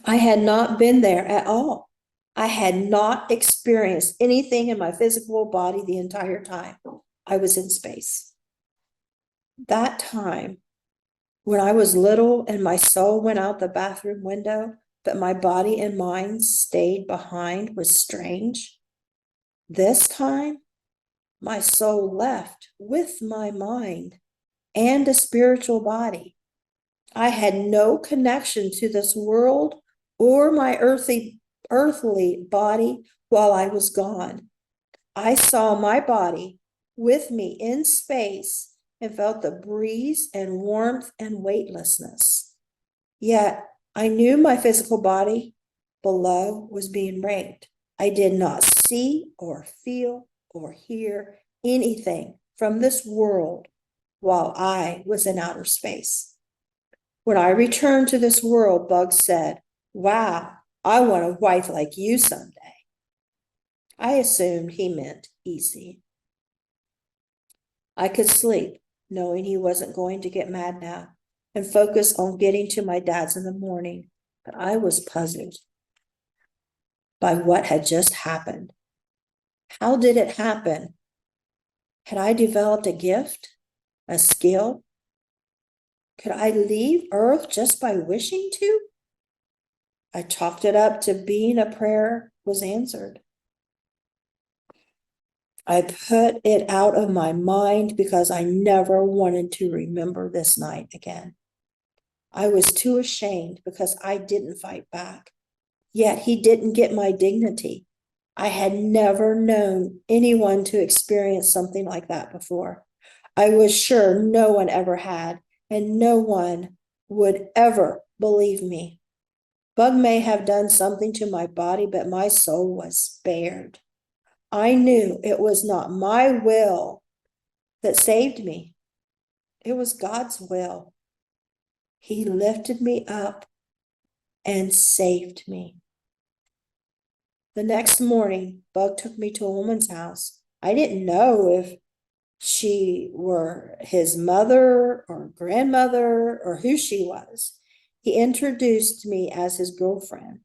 I had not been there at all. I had not experienced anything in my physical body the entire time. I was in space. That time, when I was little and my soul went out the bathroom window, but my body and mind stayed behind, was strange. This time, My soul left with my mind and a spiritual body. I had no connection to this world or my earthly body while I was gone. I saw my body with me in space and felt the breeze and warmth and weightlessness. Yet I knew my physical body below was being raped. I did not see or feel or hear anything from this world while I was in outer space. When I returned to this world, Bug said, "Wow, I want a wife like you someday." I assumed he meant easy. I could sleep, knowing he wasn't going to get mad now, and focus on getting to my dad's in the morning, but I was puzzled by what had just happened. How did it happen? Had I developed a gift, a skill? Could I leave Earth just by wishing to? I chalked it up to being a prayer was answered. I put it out of my mind because I never wanted to remember this night again. I was too ashamed because I didn't fight back. Yet he didn't get my dignity. I had never known anyone to experience something like that before. I was sure no one ever had, and no one would ever believe me. Bug may have done something to my body, but my soul was spared. I knew it was not my will that saved me. It was God's will. He lifted me up and saved me. The next morning, Bug took me to a woman's house. I didn't know if she were his mother or grandmother or who she was. He introduced me as his girlfriend.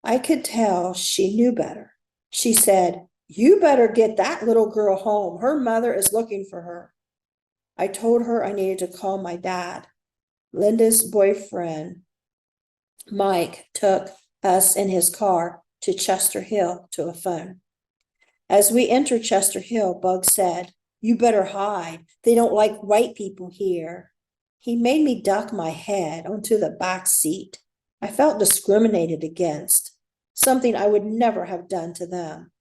I could tell she knew better. She said, "You better get that little girl home. Her mother is looking for her." I told her I needed to call my dad. Linda's boyfriend, Mike, took us in his car to Chester Hill to a phone. As we entered Chester Hill, Bug said, "You better hide. They don't like white people here." He made me duck my head onto the back seat. I felt discriminated against, something I would never have done to them.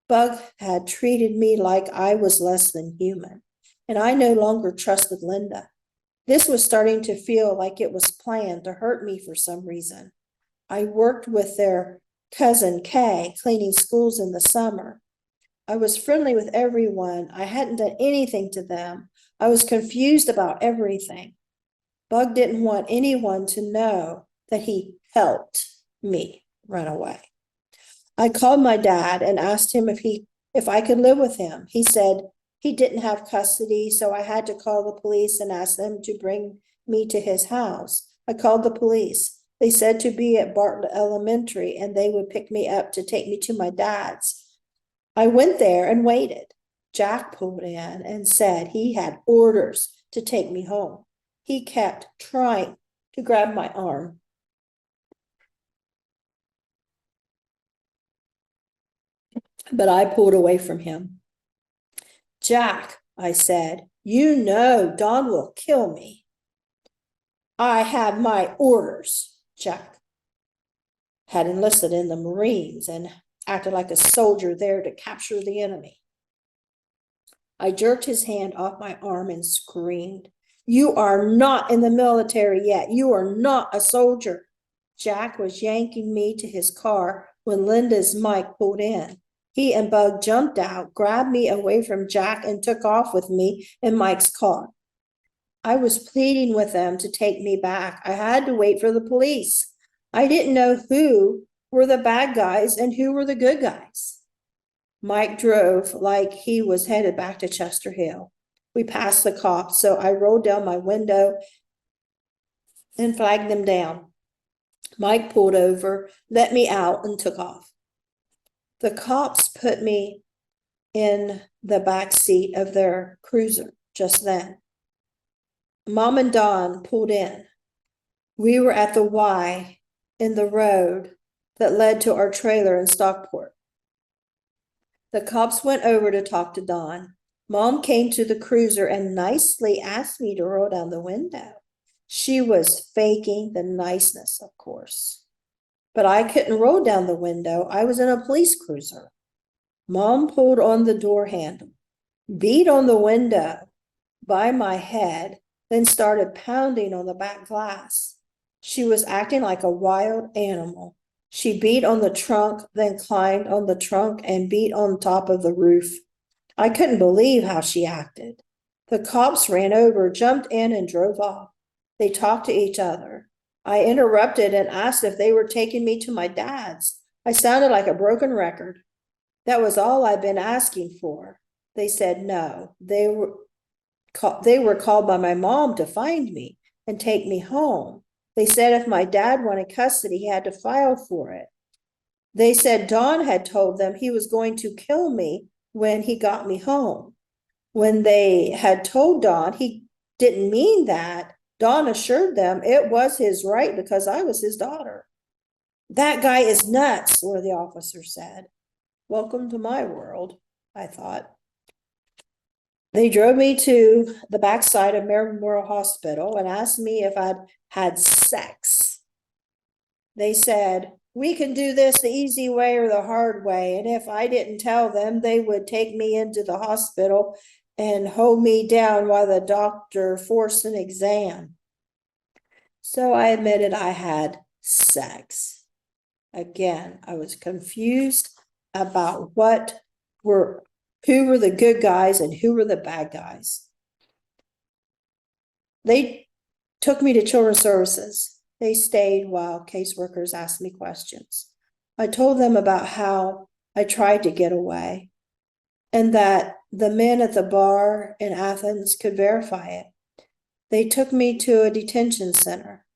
Bug had treated me like I was less than human, and I no longer trusted Linda. This was starting to feel like it was planned to hurt me for some reason. I worked with their cousin Kay, cleaning schools in the summer. I was friendly with everyone. I hadn't done anything to them. I was confused about everything. Bug didn't want anyone to know that he helped me run away. I called my dad and asked him if I could live with him. He said he didn't have custody, so I had to call the police and ask them to bring me to his house. I called the police. They said to be at Bartlett Elementary and they would pick me up to take me to my dad's. I went there and waited. Jack pulled in and said he had orders to take me home. He kept trying to grab my arm. But I pulled away from him. "Jack," I said, "you know Don will kill me." "I have my orders." Jack had enlisted in the Marines and acted like a soldier there to capture the enemy. I jerked his hand off my arm and screamed, "You are not in the military yet. You are not a soldier." Jack was yanking me to his car when Linda's Mike pulled in. He and Bug jumped out, grabbed me away from Jack, and took off with me in Mike's car. I was pleading with them to take me back. I had to wait for the police. I didn't know who were the bad guys and who were the good guys. Mike drove like he was headed back to Chester Hill. We passed the cops, so I rolled down my window and flagged them down. Mike pulled over, let me out, and took off. The cops put me in the back seat of their cruiser just then. Mom and Don pulled in. We were at the Y in the road that led to our trailer in Stockport. The cops went over to talk to Dawn. Mom came to the cruiser and nicely asked me to roll down the window. She was faking the niceness, of course. But I couldn't roll down the window. I was in a police cruiser. Mom pulled on the door handle, beat on the window by my head, then started pounding on the back glass. She was acting like a wild animal. She beat on the trunk, then climbed on the trunk and beat on top of the roof. I couldn't believe how she acted. The cops ran over, jumped in, and drove off. They talked to each other. I interrupted and asked if they were taking me to my dad's. I sounded like a broken record. That was all I'd been asking for. They said no. They were called by my mom to find me and take me home. They said if my dad wanted custody, he had to file for it. They said Don had told them he was going to kill me when he got me home. When they had told Don he didn't mean that, Don assured them it was his right because I was his daughter. That guy is nuts, one of the officers said. Welcome to my world, I thought. They drove me to the backside of Memorial Hospital and asked me if I'd had sex. They said, we can do this the easy way or the hard way. And if I didn't tell them, they would take me into the hospital and hold me down while the doctor forced an exam. So I admitted I had sex. Again, I was confused about who were the good guys and who were the bad guys. They took me to Children's Services. They stayed while caseworkers asked me questions. I told them about how I tried to get away and that the men at the bar in Athens could verify it. They took me to a detention center,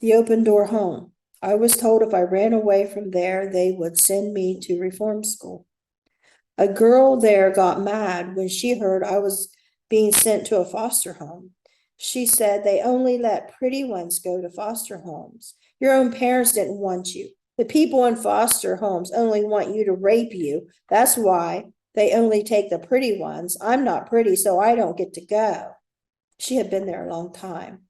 the Open Door Home. I was told if I ran away from there, they would send me to reform school. A girl there got mad when she heard I was being sent to a foster home. She said they only let pretty ones go to foster homes. Your own parents didn't want you. The people in foster homes only want you to rape you. That's why they only take the pretty ones. I'm not pretty, so I don't get to go. She had been there a long time.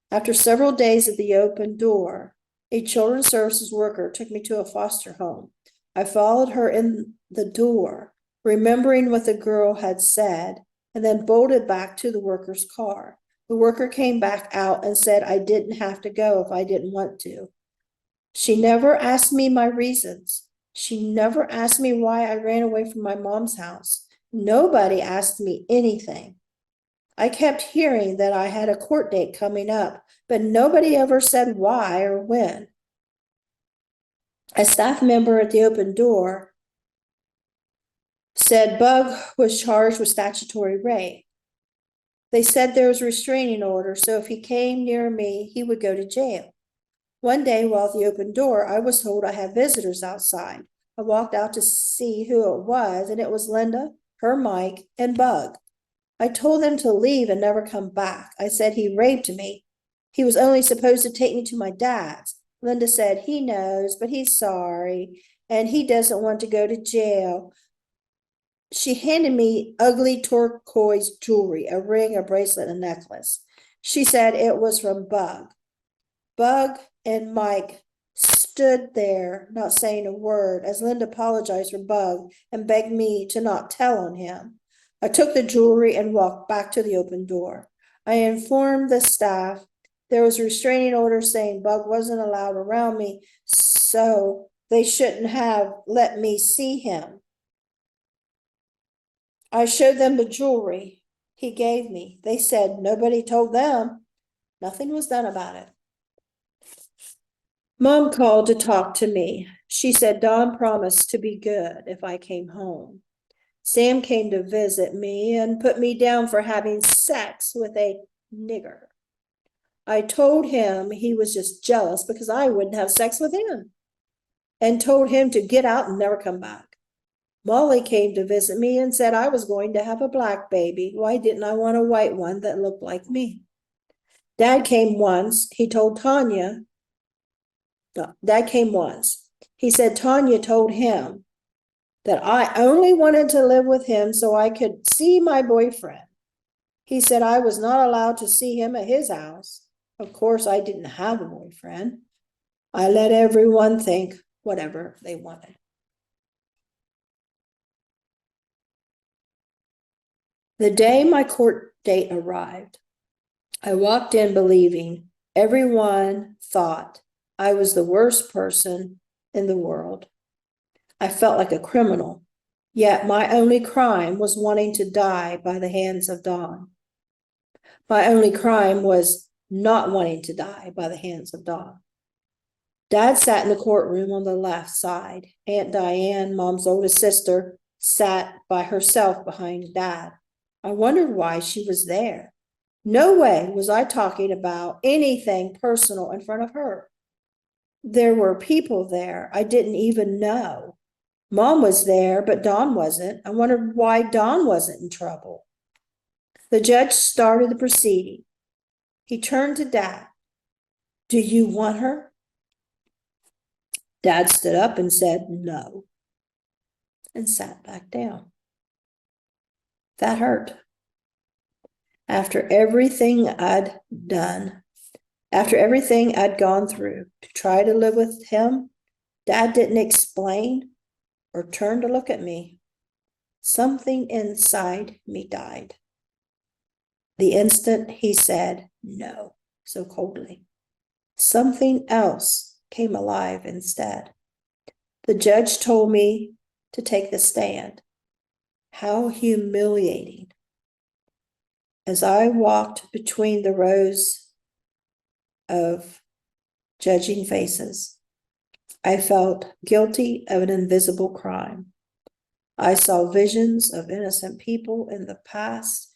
After several days at the Open Door, a children's services worker took me to a foster home. I followed her in the door, remembering what the girl had said, and then bolted back to the worker's car. The worker came back out and said I didn't have to go if I didn't want to. She never asked me my reasons. She never asked me why I ran away from my mom's house. Nobody asked me anything. I kept hearing that I had a court date coming up, but nobody ever said why or when. A staff member at the Open Door said Bug was charged with statutory rape. They said there was a restraining order, so if he came near me, he would go to jail. One day while at the Open Door, I was told I had visitors outside. I walked out to see who it was, and it was Linda, her Mike, and Bug. I told them to leave and never come back. I said he raped me. He was only supposed to take me to my dad's. Linda said he knows, but he's sorry, and he doesn't want to go to jail. She handed me ugly turquoise jewelry, a ring, a bracelet, a necklace. She said it was from Bug. Bug and Mike stood there, not saying a word, as Linda apologized for Bug and begged me to not tell on him. I took the jewelry and walked back to the Open Door. I informed the staff there was a restraining order saying Bug wasn't allowed around me, so they shouldn't have let me see him. I showed them the jewelry he gave me. They said nobody told them. Nothing was done about it. Mom called to talk to me. She said Don promised to be good if I came home. Sam came to visit me and put me down for having sex with a nigger. I told him he was just jealous because I wouldn't have sex with him, and told him to get out and never come back. Molly came to visit me and said I was going to have a black baby. Why didn't I want a white one that looked like me? Dad came once. He told Tanya. No, Dad came once. He said Tanya told him that I only wanted to live with him so I could see my boyfriend. He said I was not allowed to see him at his house. Of course, I didn't have a boyfriend. I let everyone think whatever they wanted. The day my court date arrived, I walked in believing everyone thought I was the worst person in the world. I felt like a criminal, yet my only crime was wanting to die by the hands of Don. My only crime was not wanting to die by the hands of Don. Dad sat in the courtroom on the left side. Aunt Diane, Mom's oldest sister, sat by herself behind Dad. I wondered why she was there. No way was I talking about anything personal in front of her. There were people there I didn't even know. Mom was there, but Don wasn't. I wondered why Don wasn't in trouble. The judge started the proceeding. He turned to Dad. Do you want her? Dad stood up and said no, and sat back down. That hurt. After everything I'd done, after everything I'd gone through to try to live with him, Dad didn't explain or turn to look at me. Something inside me died. The instant he said no so coldly, something else came alive instead. The judge told me to take the stand. How humiliating. As I walked between the rows of judging faces, I felt guilty of an invisible crime. I saw visions of innocent people in the past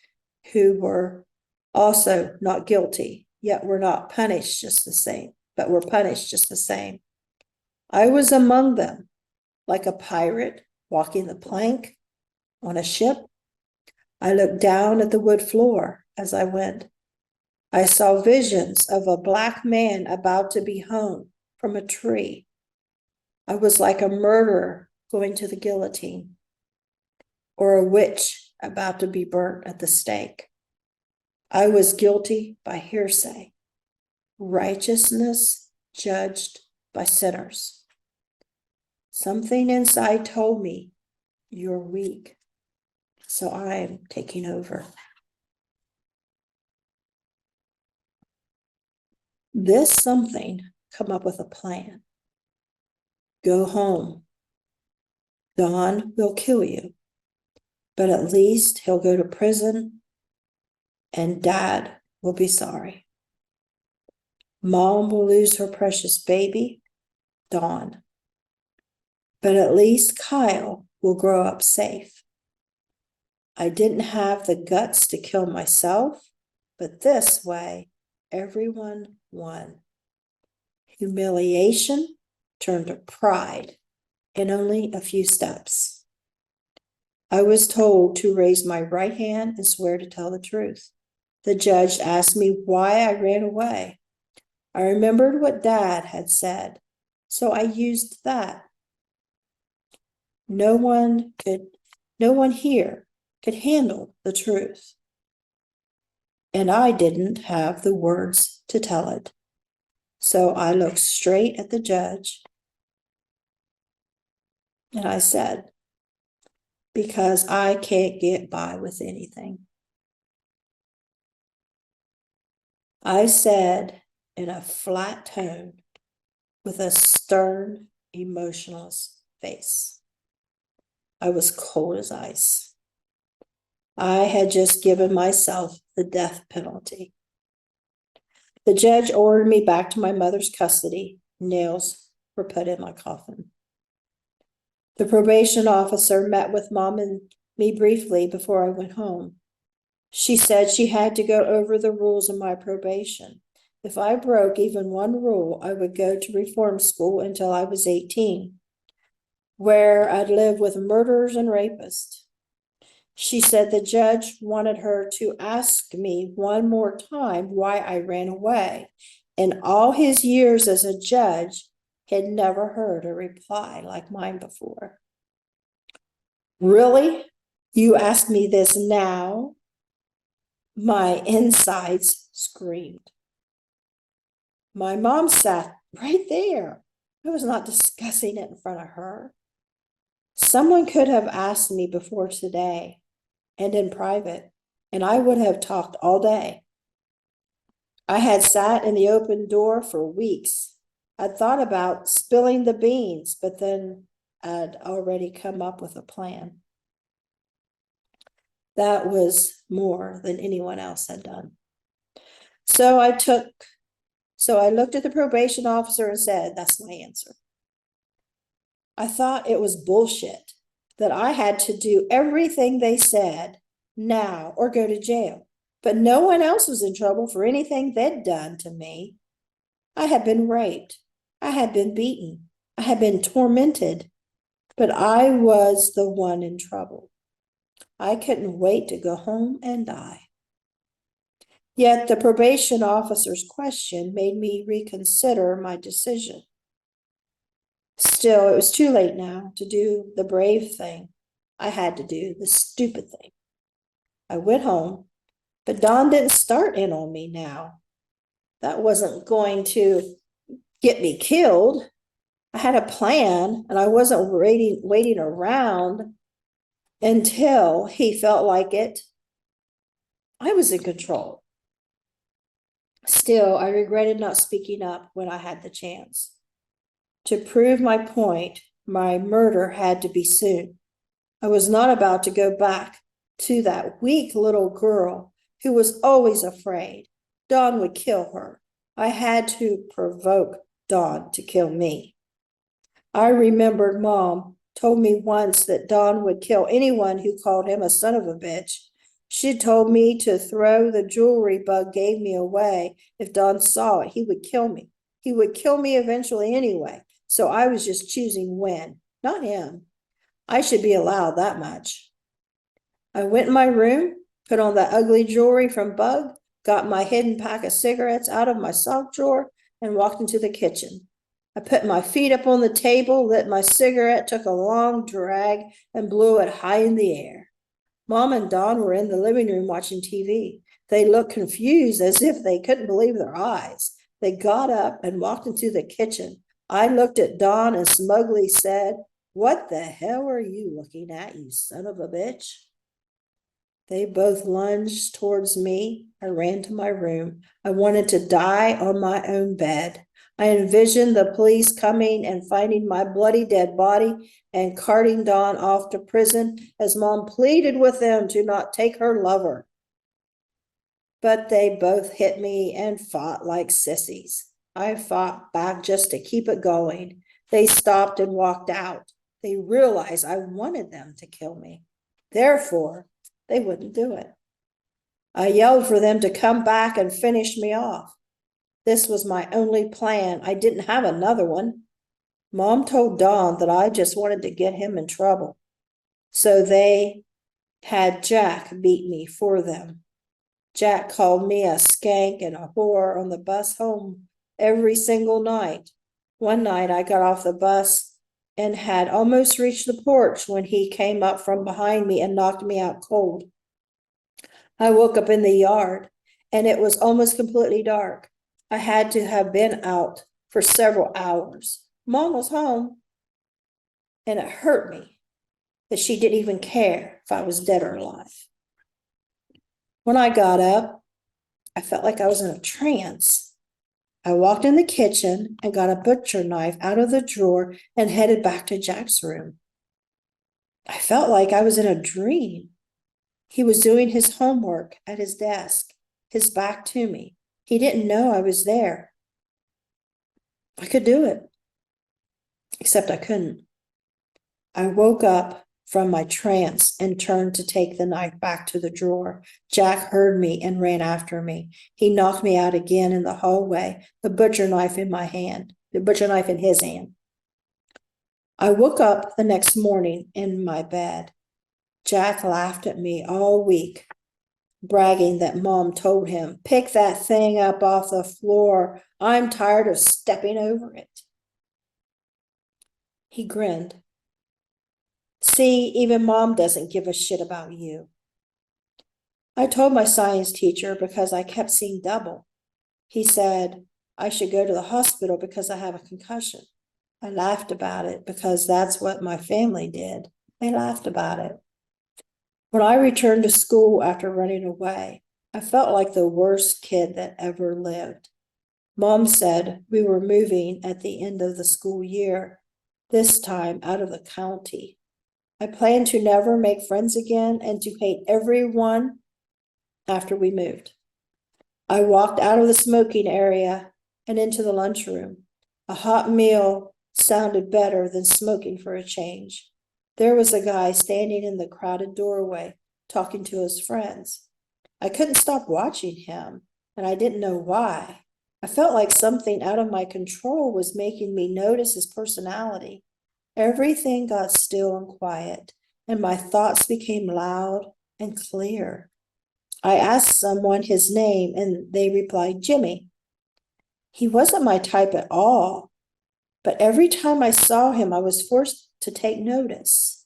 who were also not guilty, yet were not punished just the same, but were punished just the same. I was among them, like a pirate walking the plank on a ship. I looked down at the wood floor as I went. I saw visions of a black man about to be hung from a tree. I was like a murderer going to the guillotine, or a witch about to be burnt at the stake. I was guilty by hearsay, righteousness judged by sinners. Something inside told me, you're weak, so I am taking over. This something come up with a plan. Go home. Don will kill you, but at least he'll go to prison and Dad will be sorry. Mom will lose her precious baby, Dawn, but at least Kyle will grow up safe. I didn't have the guts to kill myself, but this way, everyone won. Humiliation turned to pride in only a few steps. I was told to raise my right hand and swear to tell the truth. The judge asked me why I ran away. I remembered what Dad had said, so I used that. No one here could handle the truth. And I didn't have the words to tell it. So I looked straight at the judge and I said, because I can't get by with anything. I said in a flat tone with a stern, emotionless face. I was cold as ice. I had just given myself the death penalty. The judge ordered me back to my mother's custody. Nails were put in my coffin. The probation officer met with Mom and me briefly before I went home. She said she had to go over the rules of my probation. If I broke even one rule, I would go to reform school until I was 18, where I'd live with murderers and rapists. She said the judge wanted her to ask me one more time why I ran away. In all his years as a judge, had never heard a reply like mine before. Really? You ask me this now? My insides screamed. My mom sat right there. I was not discussing it in front of her. Someone could have asked me before today and in private, and I would have talked all day. I had sat in the open door for weeks. I'd thought about spilling the beans, but then I'd already come up with a plan. That was more than anyone else had done. So I looked at the probation officer and said, that's my answer. I thought it was bullshit that I had to do everything they said now or go to jail. But no one else was in trouble for anything they'd done to me. I had been raped. I had been beaten. I had been tormented. But I was the one in trouble. I couldn't wait to go home and die. Yet the probation officer's question made me reconsider my decision. Still, it was too late now to do the brave thing. I had to do the stupid thing. I went home, but Don didn't start in on me now. That wasn't going to get me killed. I had a plan, and I wasn't waiting around until he felt like it. I was in control. Still, I regretted not speaking up when I had the chance. To prove my point, my murder had to be soon. I was not about to go back to that weak little girl who was always afraid Dawn would kill her. I had to provoke Dawn to kill me. I remembered Mom told me once that Dawn would kill anyone who called him a son of a bitch. She told me to throw the jewelry Bug gave me away. If Dawn saw it, he would kill me. He would kill me eventually anyway. So I was just choosing when, not him. I should be allowed that much. I went in my room, put on that ugly jewelry from Bug, got my hidden pack of cigarettes out of my sock drawer, and walked into the kitchen. I put my feet up on the table, lit my cigarette, took a long drag, and blew it high in the air. Mom and Don were in the living room watching TV. They looked confused as if they couldn't believe their eyes. They got up and walked into the kitchen. I looked at Don and smugly said, "What the hell are you looking at, you son of a bitch?" They both lunged towards me. I ran to my room. I wanted to die on my own bed. I envisioned the police coming and finding my bloody dead body and carting Dawn off to prison as Mom pleaded with them to not take her lover. But they both hit me and fought like sissies. I fought back just to keep it going. They stopped and walked out. They realized I wanted them to kill me. Therefore, they wouldn't do it. I yelled for them to come back and finish me off. This was my only plan. I didn't have another one. Mom told Dawn that I just wanted to get him in trouble. So they had Jack beat me for them. Jack called me a skank and a whore on the bus home every single night. One night I got off the bus and had almost reached the porch when he came up from behind me and knocked me out cold. I woke up in the yard and it was almost completely dark. I had to have been out for several hours. Mom was home, and it hurt me that she didn't even care if I was dead or alive. When I got up, I felt like I was in a trance. I walked in the kitchen and got a butcher knife out of the drawer and headed back to Jack's room. I felt like I was in a dream. He was doing his homework at his desk, his back to me. He didn't know I was there. I could do it, except I couldn't. I woke up from my trance and turned to take the knife back to the drawer. Jack heard me and ran after me. He knocked me out again in the hallway, the butcher knife in my hand, the butcher knife in his hand. I woke up the next morning in my bed. Jack laughed at me all week, bragging that Mom told him, "Pick that thing up off the floor. I'm tired of stepping over it." He grinned. See, even Mom doesn't give a shit about you. I told my science teacher because I kept seeing double. He said I should go to the hospital because I have a concussion. I laughed about it because that's what my family did. They laughed about it. When I returned to school after running away, I felt like the worst kid that ever lived. Mom said we were moving at the end of the school year, this time out of the county. I planned to never make friends again and to hate everyone after we moved. I walked out of the smoking area and into the lunchroom. A hot meal sounded better than smoking for a change. There was a guy standing in the crowded doorway talking to his friends. I couldn't stop watching him, and I didn't know why. I felt like something out of my control was making me notice his personality. Everything got still and quiet, and my thoughts became loud and clear. I asked someone his name, and they replied, Jimmy. He wasn't my type at all, but every time I saw him, I was forced to take notice.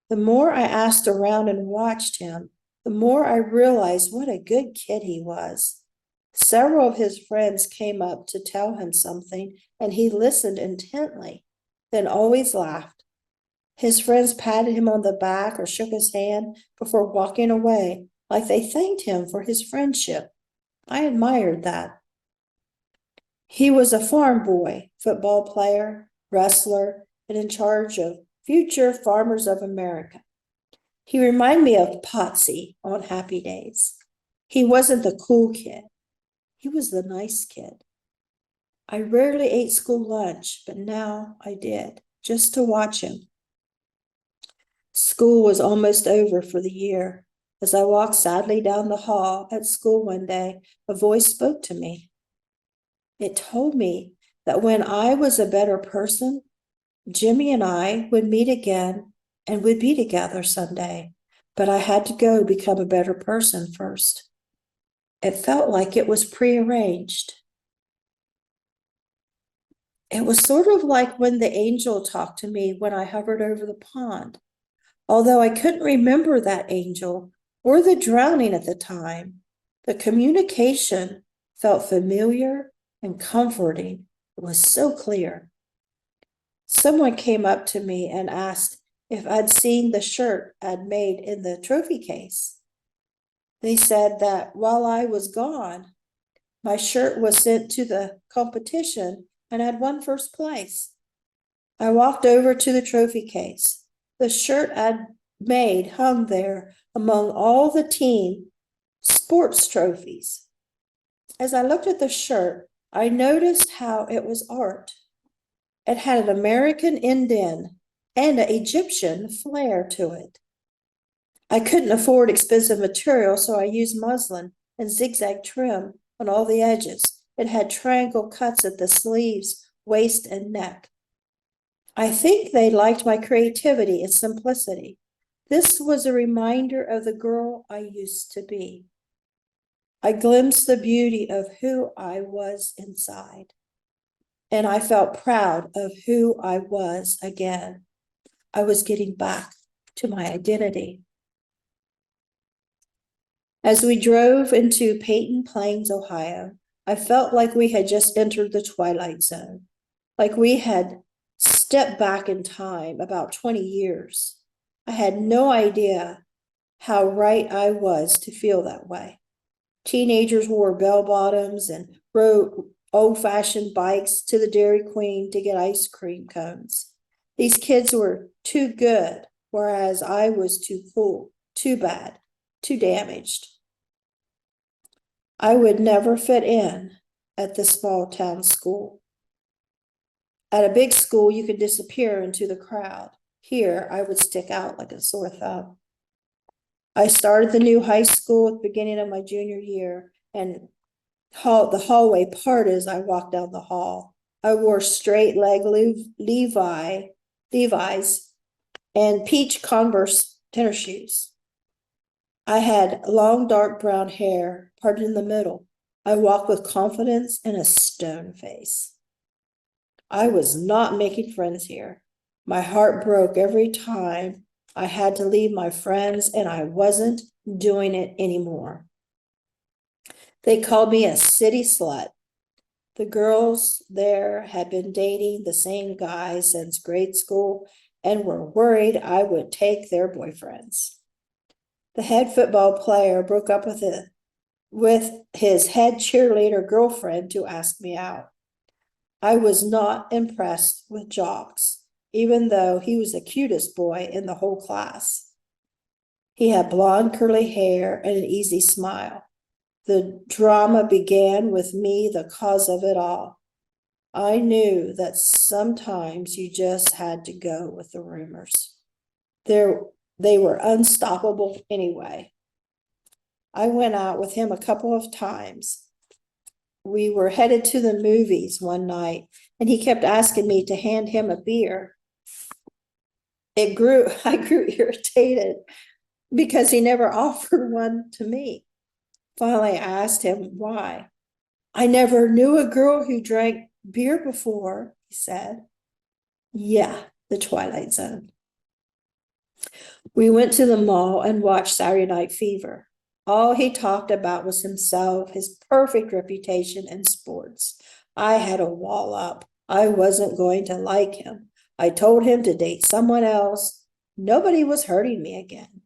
The more I asked around and watched him, the more I realized what a good kid he was. Several of his friends came up to tell him something, and he listened intently, then always laughed. His friends patted him on the back or shook his hand before walking away, like they thanked him for his friendship. I admired that. He was a farm boy, football player, wrestler, and in charge of future farmers of America. He reminded me of Potsy on Happy Days. He wasn't the cool kid. He was the nice kid. I rarely ate school lunch, but now I did, just to watch him. School was almost over for the year. As I walked sadly down the hall at school one day, a voice spoke to me. It told me that when I was a better person, Jimmy and I would meet again and would be together someday, but I had to go become a better person first. It felt like it was prearranged. It was sort of like when the angel talked to me when I hovered over the pond. Although I couldn't remember that angel or the drowning at the time, the communication felt familiar and comforting. It was so clear. Someone came up to me and asked if I'd seen the shirt I'd made in the trophy case. They said that while I was gone, my shirt was sent to the competition and had won first place. I walked over to the trophy case. The shirt I'd made hung there among all the team sports trophies. As I looked at the shirt, I noticed how it was art. It had an American indent and an Egyptian flair to it. I couldn't afford expensive material, so I used muslin and zigzag trim on all the edges. It had triangle cuts at the sleeves, waist, and neck. I think they liked my creativity and simplicity. This was a reminder of the girl I used to be. I glimpsed the beauty of who I was inside, and I felt proud of who I was again. I was getting back to my identity. As we drove into Peyton Plains, Ohio, I felt like we had just entered the twilight zone, like we had stepped back in time about 20 years. I had no idea how right I was to feel that way. Teenagers wore bell bottoms and rode old-fashioned bikes to the Dairy Queen to get ice cream cones. These kids were too good, whereas I was too cool, too bad, too damaged. I would never fit in at the small town school. At a big school, you could disappear into the crowd. Here, I would stick out like a sore thumb. I started the new high school at the beginning of my junior year, and the hallway parted as I walked down the hall. I wore straight leg Levi's and peach Converse tennis shoes. I had long dark brown hair parted in the middle. I walked with confidence and a stone face. I was not making friends here. My heart broke every time I had to leave my friends and I wasn't doing it anymore. They called me a city slut. The girls there had been dating the same guy since grade school and were worried I would take their boyfriends. The head football player broke up with his head cheerleader girlfriend to ask me out. I was not impressed with Jocks, even though he was the cutest boy in the whole class. He had blonde curly hair and an easy smile. The drama began with me, the cause of it all. I knew that sometimes you just had to go with the rumors. They were unstoppable anyway. I went out with him a couple of times. We were headed to the movies one night, and he kept asking me to hand him a beer. I grew irritated because he never offered one to me. Finally, I asked him why. I never knew a girl who drank beer before, he said. Yeah, the Twilight Zone. We went to the mall and watched Saturday Night Fever. All he talked about was himself, his perfect reputation in sports. I had a wall up. I wasn't going to like him. I told him to date someone else. Nobody was hurting me again.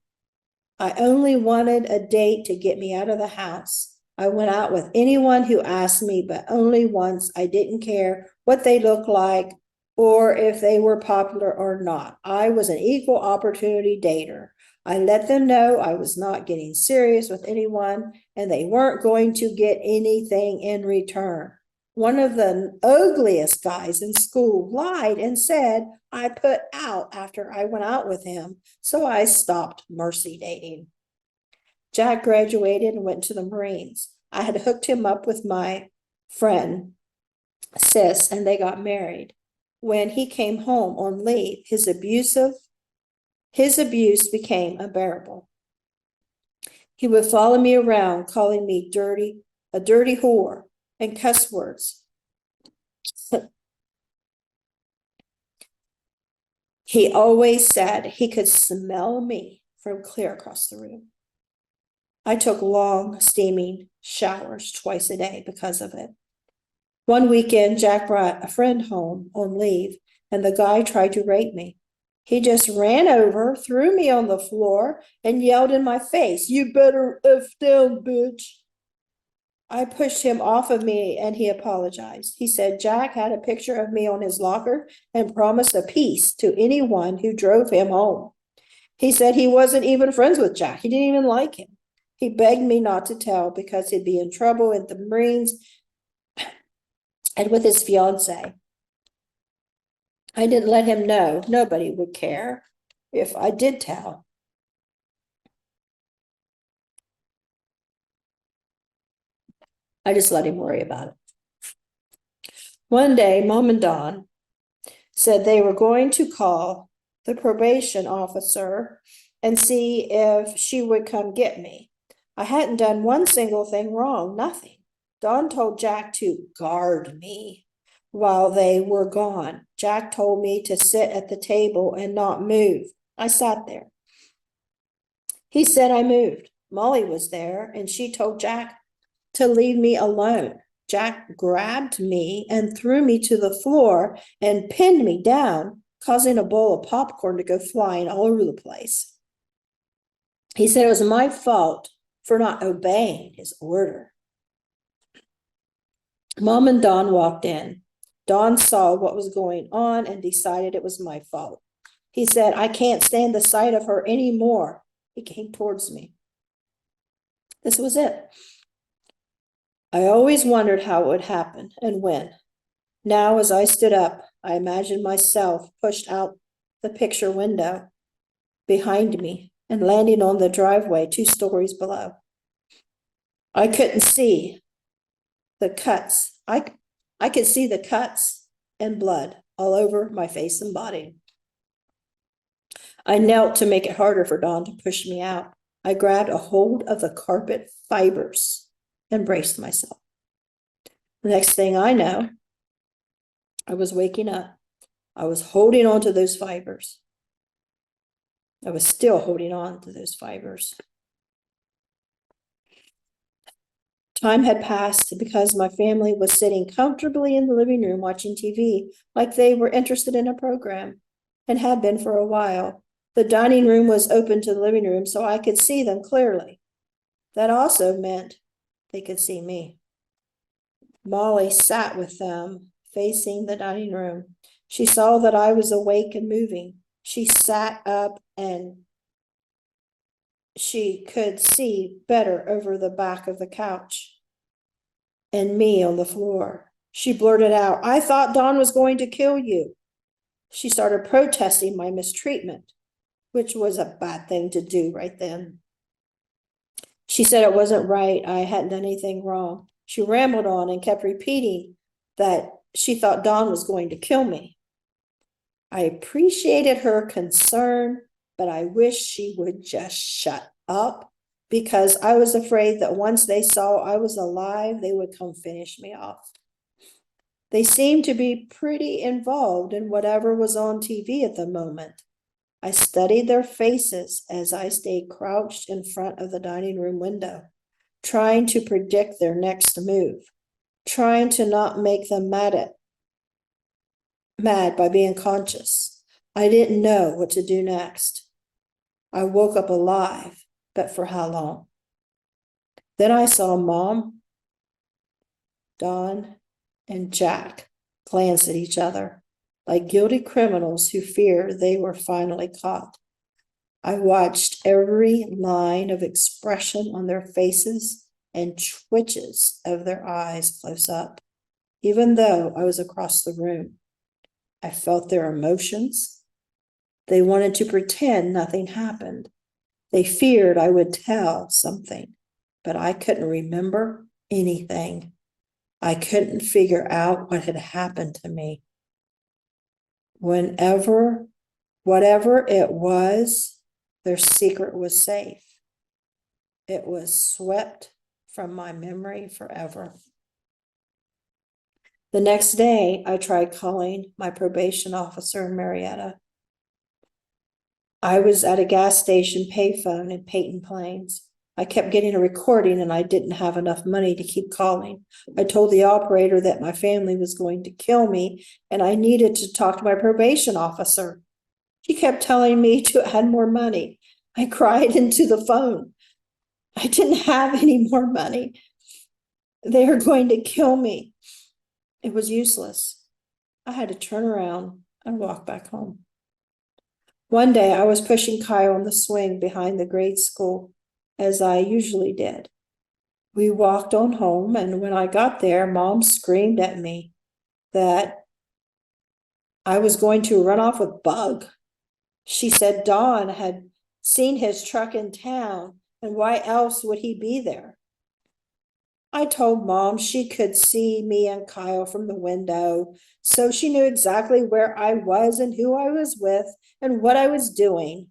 I only wanted a date to get me out of the house. I went out with anyone who asked me, but only once. I didn't care what they looked like or if they were popular or not. I was an equal opportunity dater. I let them know I was not getting serious with anyone and they weren't going to get anything in return. One of the ugliest guys in school lied and said I put out after I went out with him, so I stopped mercy dating. Jack graduated and went to the Marines. I had hooked him up with my friend, Sis, and they got married. When he came home on leave, his abuse became unbearable. He would follow me around, calling me a dirty whore, and cuss words. He always said he could smell me from clear across the room. I took long, steaming showers twice a day because of it. One weekend, Jack brought a friend home on leave, and the guy tried to rape me. He just ran over, threw me on the floor, and yelled in my face, "You better F down, bitch." I pushed him off of me, and he apologized. He said Jack had a picture of me on his locker and promised a piece to anyone who drove him home. He said he wasn't even friends with Jack. He didn't even like him. He begged me not to tell because he'd be in trouble at the Marines and with his fiance. I didn't let him know. Nobody would care if I did tell. I just let him worry about it. One day, Mom and Don said they were going to call the probation officer and see if she would come get me. I hadn't done one single thing wrong, nothing. Don told Jack to guard me while they were gone. Jack told me to sit at the table and not move. I sat there. He said I moved. Molly was there and she told Jack to leave me alone. Jack grabbed me and threw me to the floor and pinned me down, causing a bowl of popcorn to go flying all over the place. He said it was my fault for not obeying his order. Mom and Don walked in. Don saw what was going on and decided it was my fault. He said, "I can't stand the sight of her anymore." He came towards me. This was it. I always wondered how it would happen and when. Now, as I stood up, I imagined myself pushed out the picture window behind me and landing on the driveway 2 stories below. I couldn't see the cuts. I could see the cuts and blood all over my face and body. I knelt to make it harder for Dawn to push me out. I grabbed a hold of the carpet fibers and braced myself. The next thing I know, I was waking up. I was holding on to those fibers. I was still holding on to those fibers. Time had passed because my family was sitting comfortably in the living room watching TV like they were interested in a program and had been for a while. The dining room was open to the living room so I could see them clearly. That also meant they could see me. Molly sat with them, facing the dining room. She saw that I was awake and moving. She sat up and she could see better over the back of the couch and me on the floor. She blurted out, "I thought Don was going to kill you." She started protesting my mistreatment, which was a bad thing to do right then. She said it wasn't right. I hadn't done anything wrong. She rambled on and kept repeating that she thought Don was going to kill me. I appreciated her concern, but I wish she would just shut up because I was afraid that once they saw I was alive, they would come finish me off. They seemed to be pretty involved in whatever was on TV at the moment. I studied their faces as I stayed crouched in front of the dining room window, trying to predict their next move, trying to not make them mad by being conscious. I didn't know what to do next. I woke up alive, but for how long? Then I saw Mom, Don, and Jack glance at each other like guilty criminals who fear they were finally caught. I watched every line of expression on their faces and twitches of their eyes close up, even though I was across the room. I felt their emotions. They wanted to pretend nothing happened. They feared I would tell something, but I couldn't remember anything. I couldn't figure out what had happened to me. Whatever it was, their secret was safe. It was swept from my memory forever. The next day, I tried calling my probation officer in Marietta. I was at a gas station payphone in Peyton Plains. I kept getting a recording and I didn't have enough money to keep calling. I told the operator that my family was going to kill me and I needed to talk to my probation officer. She kept telling me to add more money. I cried into the phone. I didn't have any more money. They are going to kill me. It was useless. I had to turn around and walk back home. One day I was pushing Kyle on the swing behind the grade school, as I usually did. We walked on home, and when I got there, Mom screamed at me that I was going to run off with Bug. She said Don had seen his truck in town, and why else would he be there? I told Mom she could see me and Kyle from the window, so she knew exactly where I was and who I was with and what I was doing.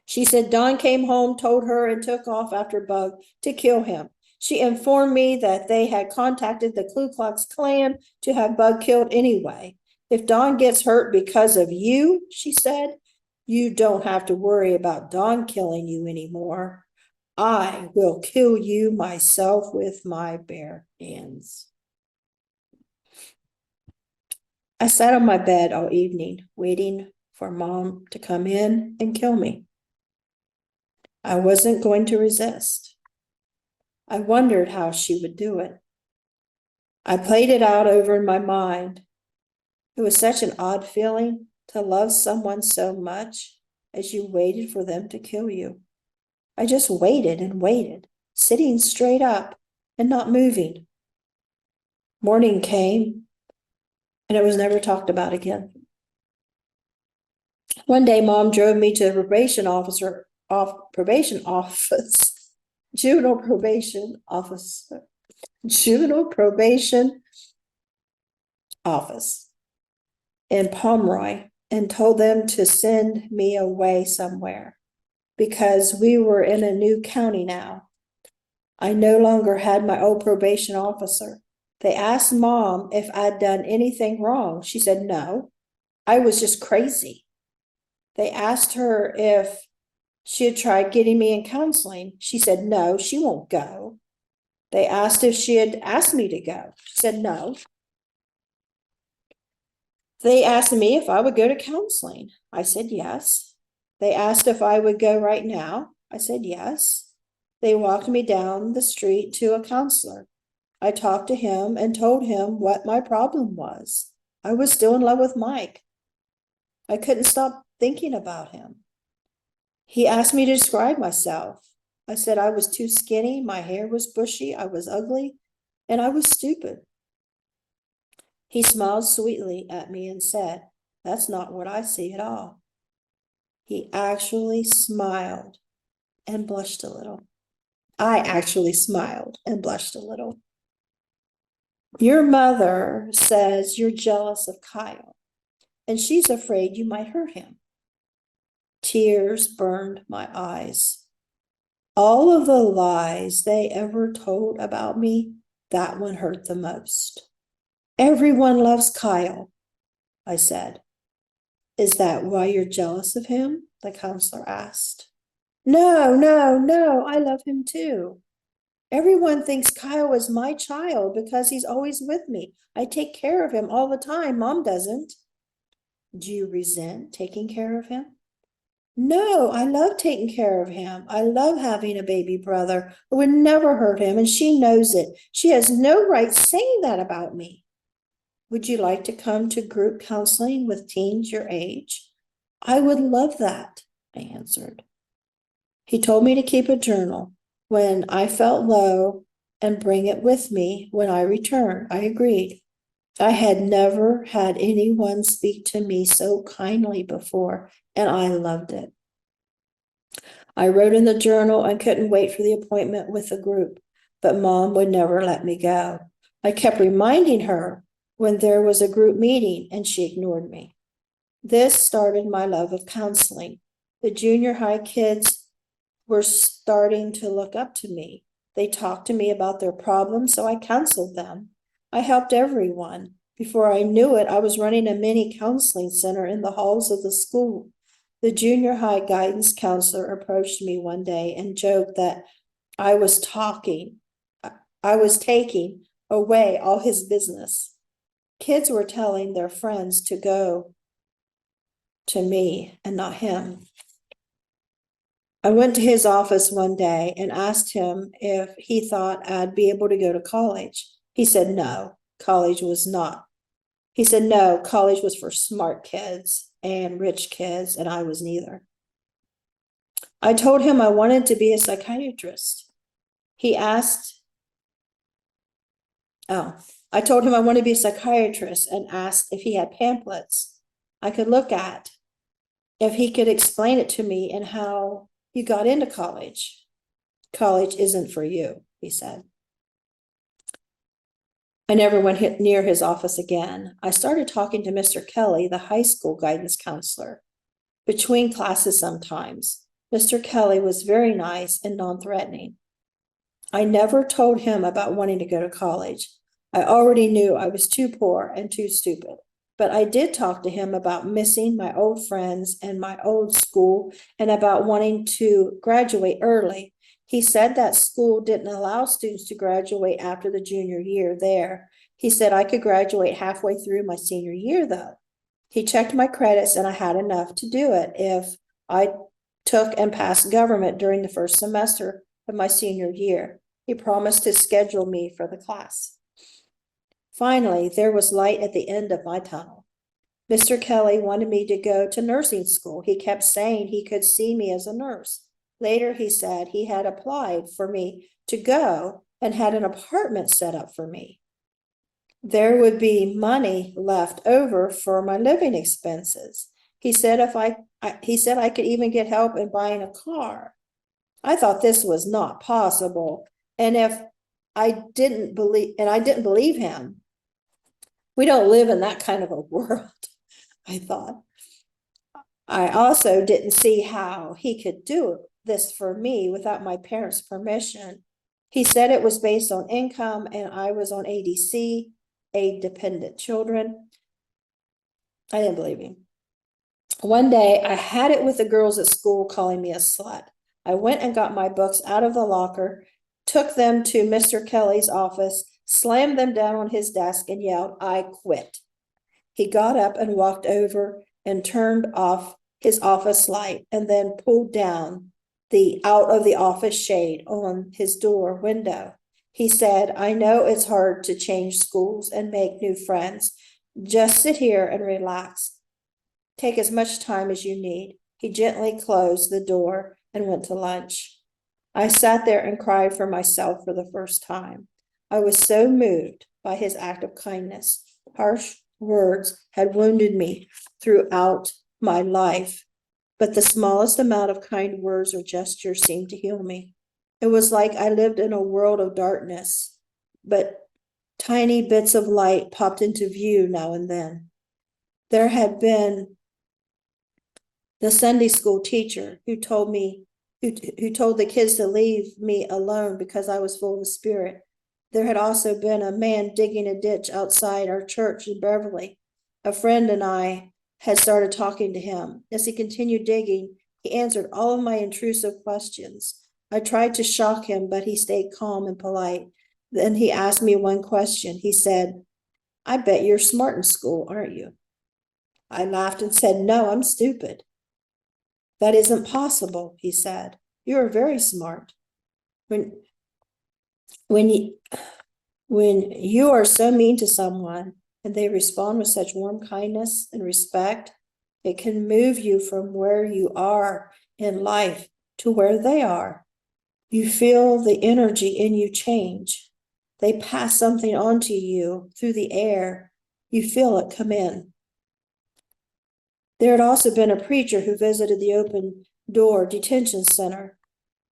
She said Don came home, told her, and took off after Bug to kill him. She informed me that they had contacted the Ku Klux Klan to have Bug killed anyway. If Don gets hurt because of you, she said, you don't have to worry about Don killing you anymore. I will kill you myself with my bare hands. I sat on my bed all evening, waiting for Mom to come in and kill me. I wasn't going to resist. I wondered how she would do it. I played it out over in my mind. It was such an odd feeling to love someone so much as you waited for them to kill you. I just waited and waited, sitting straight up and not moving. Morning came, and it was never talked about again. One day, Mom drove me to the probation juvenile probation office in Pomeroy and told them to send me away somewhere because we were in a new county now. I no longer had my old probation officer. They asked Mom if I'd done anything wrong. She said, no, I was just crazy. They asked her if she had tried getting me in counseling. She said, no, she won't go. They asked if she had asked me to go. She said, no. They asked me if I would go to counseling. I said, yes. They asked if I would go right now. I said, yes. They walked me down the street to a counselor. I talked to him and told him what my problem was. I was still in love with Mike. I couldn't stop thinking about him. He asked me to describe myself. I said I was too skinny, my hair was bushy, I was ugly, and I was stupid. He smiled sweetly at me and said, that's not what I see at all. He actually smiled and blushed a little. I actually smiled and blushed a little. Your mother says you're jealous of Kyle, and she's afraid you might hurt him. Tears burned my eyes. All of the lies they ever told about me, that one hurt the most. Everyone loves Kyle, I said. Is that why you're jealous of him? The counselor asked. No, no, no, I love him too. Everyone thinks Kyle is my child because he's always with me. I take care of him all the time. Mom doesn't. Do you resent taking care of him? No, I love taking care of him. I love having a baby brother. I would never hurt him, and she knows it. She has no right saying that about me. Would you like to come to group counseling with teens your age? I would love that, I answered. He told me to keep a journal when I felt low and bring it with me when I returned. I agreed. I had never had anyone speak to me so kindly before, and I loved it. I wrote in the journal and couldn't wait for the appointment with the group, but Mom would never let me go. I kept reminding her when there was a group meeting, and she ignored me. This started my love of counseling. The junior high kids were starting to look up to me. They talked to me about their problems, so I counseled them. I helped everyone. Before I knew it, I was running a mini counseling center in the halls of the school. The junior high guidance counselor approached me one day and joked that I was taking away all his business. Kids were telling their friends to go to me and not him. I went to his office one day and asked him if he thought I'd be able to go to college. He said no, college was not. He said no, college was for smart kids and rich kids, and I was neither. I told him I wanted to be a psychiatrist. I told him I wanted to be a psychiatrist and asked if he had pamphlets I could look at, if he could explain it to me and how you got into college. College isn't for you, he said. I never went near his office again. I started talking to Mr. Kelly, the high school guidance counselor, between classes sometimes. Mr. Kelly was very nice and non-threatening. I never told him about wanting to go to college. I already knew I was too poor and too stupid. But I did talk to him about missing my old friends and my old school and about wanting to graduate early. He said that school didn't allow students to graduate after the junior year there. He said I could graduate halfway through my senior year, though. He checked my credits and I had enough to do it if I took and passed government during the first semester of my senior year. He promised to schedule me for the class. Finally, there was light at the end of my tunnel. Mr. Kelly wanted me to go to nursing school. He kept saying he could see me as a nurse. Later, he said he had applied for me to go and had an apartment set up for me. There would be money left over for my living expenses. He said I could even get help in buying a car. I thought this was not possible. And I didn't believe him. We don't live in that kind of a world, I thought. I also didn't see how he could do this for me without my parents' permission. He said it was based on income and I was on aid dependent children. I didn't believe him. One day, I had it with the girls at school calling me a slut. I went and got my books out of the locker, took them to Mr. Kelly's office, slammed them down on his desk, and yelled, "I quit." He got up and walked over and turned off his office light and then pulled down the out of the office shade on his door window. He said, "I know it's hard to change schools and make new friends. Just sit here and relax. Take as much time as you need." He gently closed the door and went to lunch. I sat there and cried for myself for the first time. I was so moved by his act of kindness. Harsh words had wounded me throughout my life, but the smallest amount of kind words or gestures seemed to heal me. It was like I lived in a world of darkness, but tiny bits of light popped into view now and then. There had been the Sunday school teacher who told the kids to leave me alone because I was full of the Spirit. There had also been a man digging a ditch outside our church in Beverly. A friend and I had started talking to him. As he continued digging, he answered all of my intrusive questions. I tried to shock him, but he stayed calm and polite. Then he asked me one question. He said, "I bet you're smart in school, aren't you?" I laughed and said, "No, I'm stupid." "That isn't possible," he said. "You are very smart. When when you when you are so mean to someone and they respond with such warm kindness and respect, it can move you from where you are in life to where they are. You feel the energy in you change. They pass something on to you through the air. You feel it come in." There had also been a preacher who visited the open door detention center.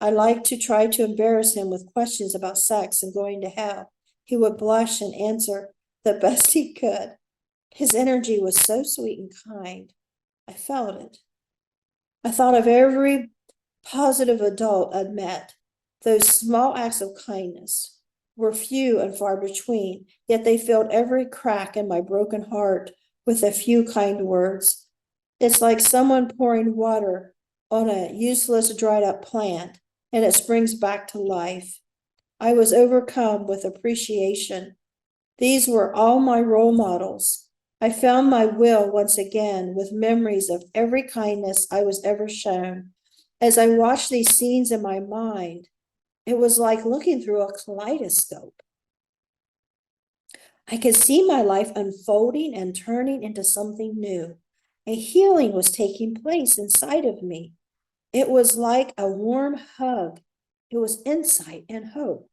I liked to try to embarrass him with questions about sex and going to hell. He would blush and answer the best he could. His energy was so sweet and kind. I felt it. I thought of every positive adult I'd met. Those small acts of kindness were few and far between, yet they filled every crack in my broken heart with a few kind words. It's like someone pouring water on a useless, dried up plant, and it springs back to life. I was overcome with appreciation. These were all my role models. I found my will once again with memories of every kindness I was ever shown. As I watched these scenes in my mind, it was like looking through a kaleidoscope. I could see my life unfolding and turning into something new. A healing was taking place inside of me. It was like a warm hug. It was insight and hope.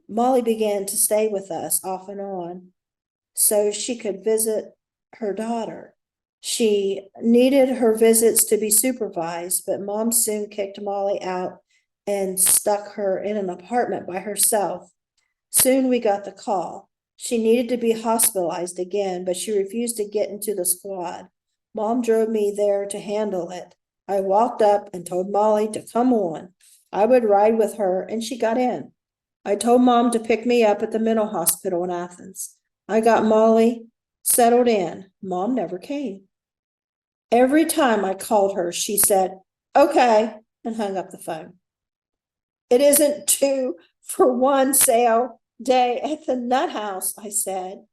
Molly began to stay with us off and on so she could visit her daughter. She needed her visits to be supervised, but Mom soon kicked Molly out and stuck her in an apartment by herself. Soon we got the call. She needed to be hospitalized again, but she refused to get into the squad. Mom drove me there to handle it. I walked up and told Molly to come on. I would ride with her, and she got in. I told Mom to pick me up at the mental hospital in Athens. I got Molly settled in. Mom never came. Every time I called her, she said, "Okay," and hung up the phone. "It isn't 2-for-1 sale day at the nut house," I said.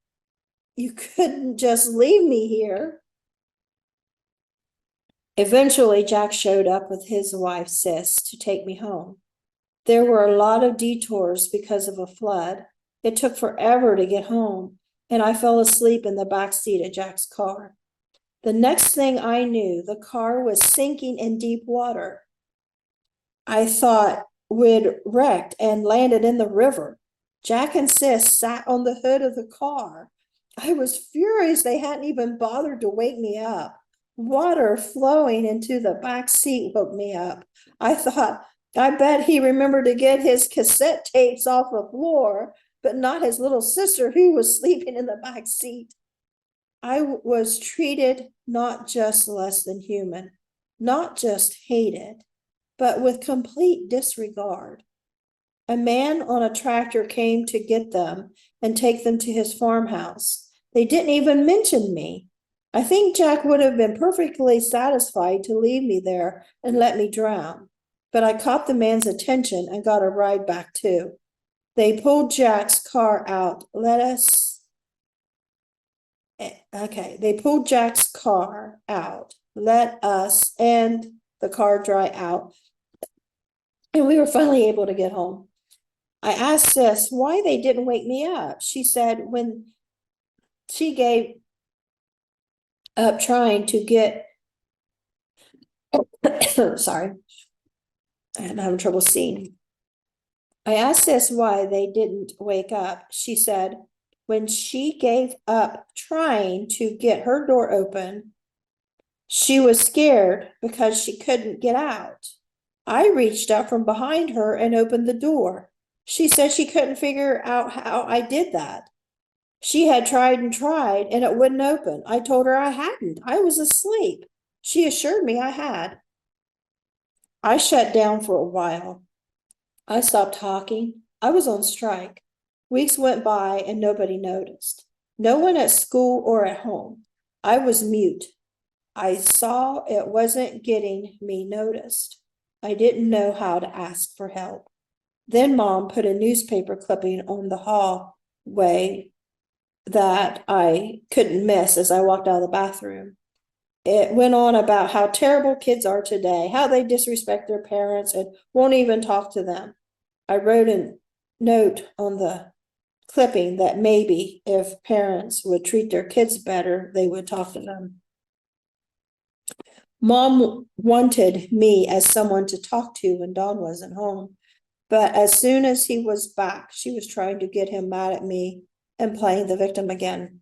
"You couldn't just leave me here." Eventually, Jack showed up with his wife, Sis, to take me home. There were a lot of detours because of a flood. It took forever to get home, and I fell asleep in the back seat of Jack's car. The next thing I knew, the car was sinking in deep water. I thought we'd wrecked and landed in the river. Jack and Sis sat on the hood of the car. I was furious they hadn't even bothered to wake me up. Water flowing into the back seat woke me up. I thought, I bet he remembered to get his cassette tapes off the floor, but not his little sister who was sleeping in the back seat. I was treated not just less than human, not just hated, but with complete disregard. A man on a tractor came to get them and take them to his farmhouse. They didn't even mention me. I think Jack would have been perfectly satisfied to leave me there and let me drown, but I caught the man's attention and got a ride back too. They pulled Jack's car out. They pulled Jack's car out, let us and the car dry out, and we were finally able to get home. I asked Sis why they didn't wake me up. She said when she gave up trying to get, sorry, I'm having trouble seeing. I asked Sis why they didn't wake up. She said when she gave up trying to get her door open, she was scared because she couldn't get out. I reached up from behind her and opened the door. She said she couldn't figure out how I did that. She had tried and it wouldn't open. I told her I hadn't. I was asleep. She assured me I had. I shut down for a while. I stopped talking. I was on strike. Weeks went by and nobody noticed. No one at school or at home. I was mute. I saw it wasn't getting me noticed. I didn't know how to ask for help. Then Mom put a newspaper clipping on the hallway that I couldn't miss as I walked out of the bathroom. It went on about how terrible kids are today, how they disrespect their parents and won't even talk to them. I wrote a note on the clipping that maybe if parents would treat their kids better, they would talk to them. Mom wanted me as someone to talk to when Don wasn't home, but as soon as he was back, she was trying to get him mad at me and playing the victim again.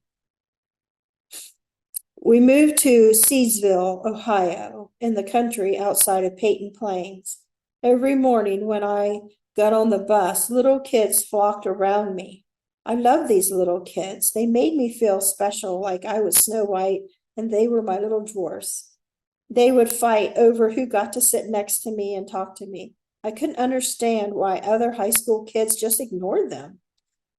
We moved to Seedsville, Ohio, in the country outside of Peyton Plains. Every morning when I got on the bus, little kids flocked around me. I love these little kids. They made me feel special, like I was Snow White and they were my little dwarfs. They would fight over who got to sit next to me and talk to me. I couldn't understand why other high school kids just ignored them.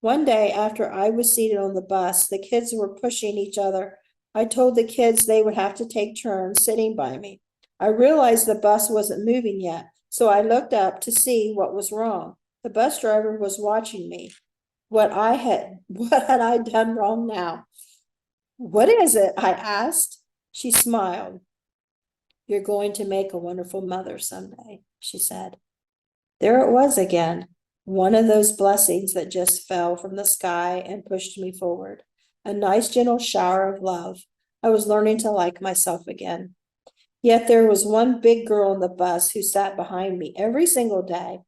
One day after I was seated on the bus, the kids were pushing each other. I told the kids they would have to take turns sitting by me. I realized the bus wasn't moving yet, so I looked up to see what was wrong. The bus driver was watching me. What had I done wrong now? What is it? I asked. She smiled. You're going to make a wonderful mother someday, she said. There it was again, one of those blessings that just fell from the sky and pushed me forward. A nice gentle shower of love. I was learning to like myself again. Yet there was one big girl on the bus who sat behind me every single day.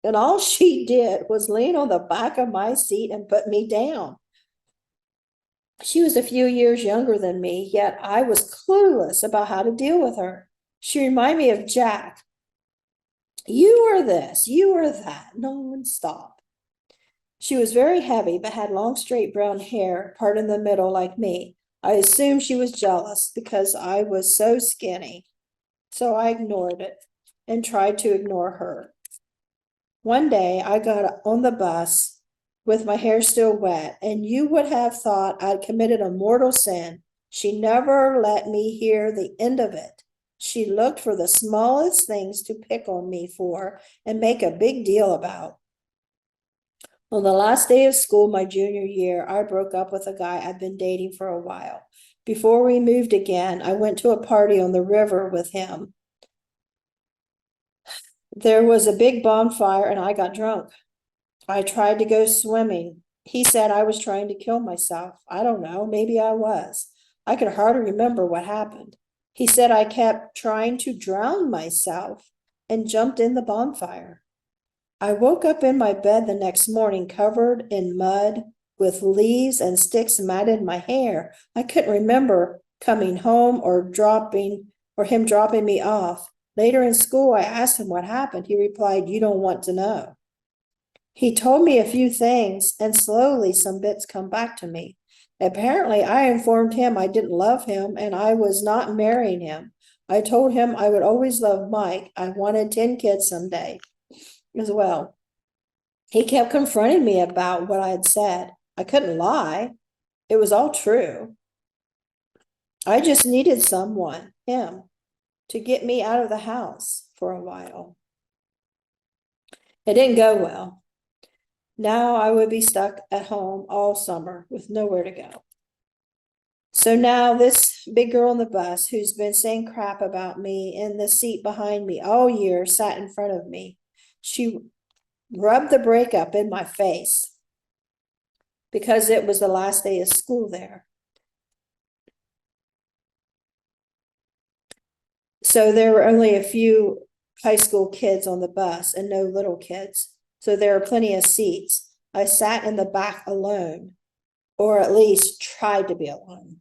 And all she did was lean on the back of my seat and put me down. She was a few years younger than me, yet I was clueless about how to deal with her. She reminded me of Jack. You are this, you are that, nonstop. She was very heavy, but had long, straight brown hair, part in the middle like me. I assumed she was jealous because I was so skinny. So I ignored it and tried to ignore her. One day I got on the bus with my hair still wet, and you would have thought I'd committed a mortal sin. She never let me hear the end of it. She looked for the smallest things to pick on me for and make a big deal about. On the last day of school, my junior year, I broke up with a guy I'd been dating for a while. Before we moved again, I went to a party on the river with him. There was a big bonfire and I got drunk. I tried to go swimming. He said I was trying to kill myself. I don't know, maybe I was. I could hardly remember what happened. He said I kept trying to drown myself and jumped in the bonfire. I woke up in my bed the next morning covered in mud with leaves and sticks matted in my hair. I couldn't remember coming home or him dropping me off. Later in school, I asked him what happened. He replied, "You don't want to know." He told me a few things, and slowly some bits come back to me. Apparently, I informed him I didn't love him and I was not marrying him. I told him I would always love Mike. I wanted 10 kids someday as well. He kept confronting me about what I had said. I couldn't lie. It was all true. I just needed someone, him, to get me out of the house for a while. It didn't go well. Now I would be stuck at home all summer with nowhere to go. So now this big girl on the bus who's been saying crap about me in the seat behind me all year sat in front of me. She rubbed the breakup in my face because it was the last day of school there. So there were only a few high school kids on the bus and no little kids. So there were plenty of seats. I sat in the back alone, or at least tried to be alone.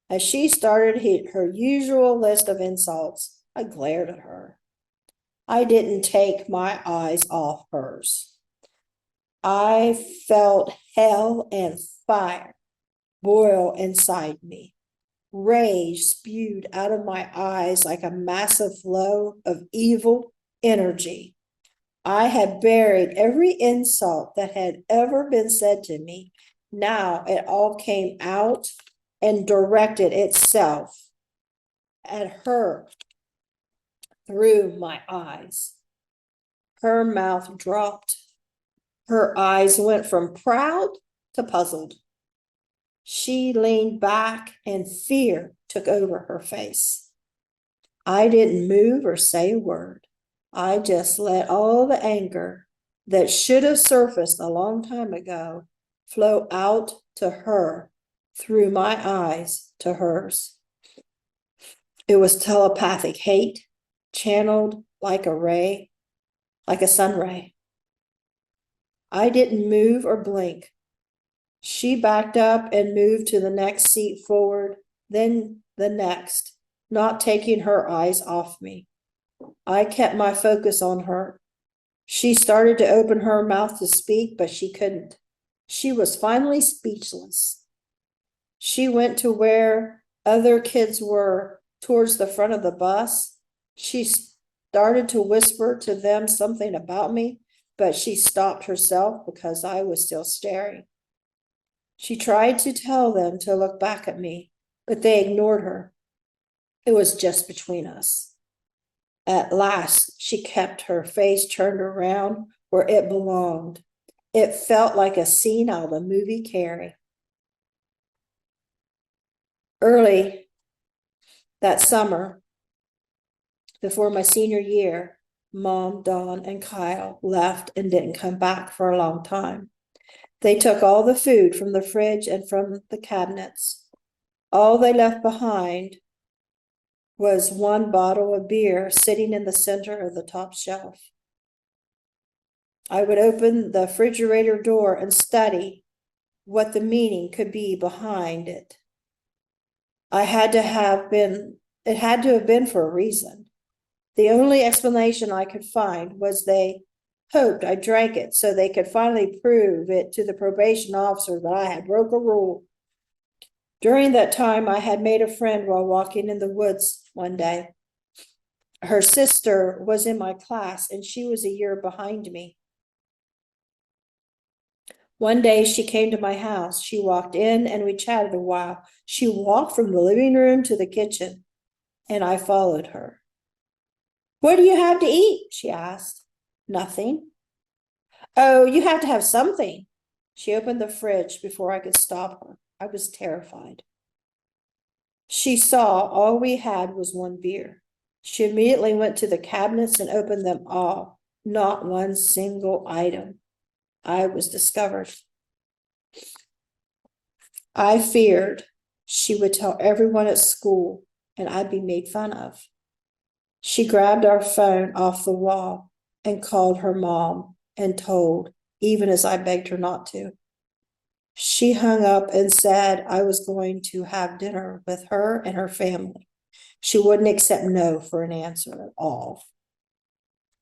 As she started her usual list of insults, I glared at her. I didn't take my eyes off hers. I felt hell and fire boil inside me. Rage spewed out of my eyes like a massive flow of evil energy. I had buried every insult that had ever been said to me. Now it all came out and directed itself at her through my eyes. Her mouth dropped. Her eyes went from proud to puzzled. She leaned back and fear took over her face. I didn't move or say a word. I just let all the anger that should have surfaced a long time ago flow out to her through my eyes to hers. It was telepathic hate, channeled like a ray, like a sun ray. I didn't move or blink. She backed up and moved to the next seat forward, then the next, not taking her eyes off me. I kept my focus on her. She started to open her mouth to speak, but she couldn't. She was finally speechless. She went to where other kids were, towards the front of the bus. She started to whisper to them something about me, but she stopped herself because I was still staring. She tried to tell them to look back at me, but they ignored her. It was just between us. At last, she kept her face turned around where it belonged. It felt like a scene out of the movie Carrie. Early that summer, before my senior year, Mom, Dawn, and Kyle left and didn't come back for a long time. They took all the food from the fridge and from the cabinets. All they left behind was one bottle of beer sitting in the center of the top shelf. I would open the refrigerator door and study what the meaning could be behind it. It had to have been for a reason. The only explanation I could find was they hoped I drank it so they could finally prove it to the probation officer that I had broke a rule. During that time, I had made a friend while walking in the woods one day. Her sister was in my class and she was a year behind me. One day she came to my house. She walked in and we chatted a while. She walked from the living room to the kitchen and I followed her. "What do you have to eat?" she asked. "Nothing." "Oh, you have to have something." She opened the fridge before I could stop her. I was terrified. She saw all we had was one beer. She immediately went to the cabinets and opened them all. Not one single item. I was discovered. I feared she would tell everyone at school and I'd be made fun of. She grabbed our phone off the wall and called her mom and told, even as I begged her not to. She hung up and said I was going to have dinner with her and her family. She wouldn't accept no for an answer at all.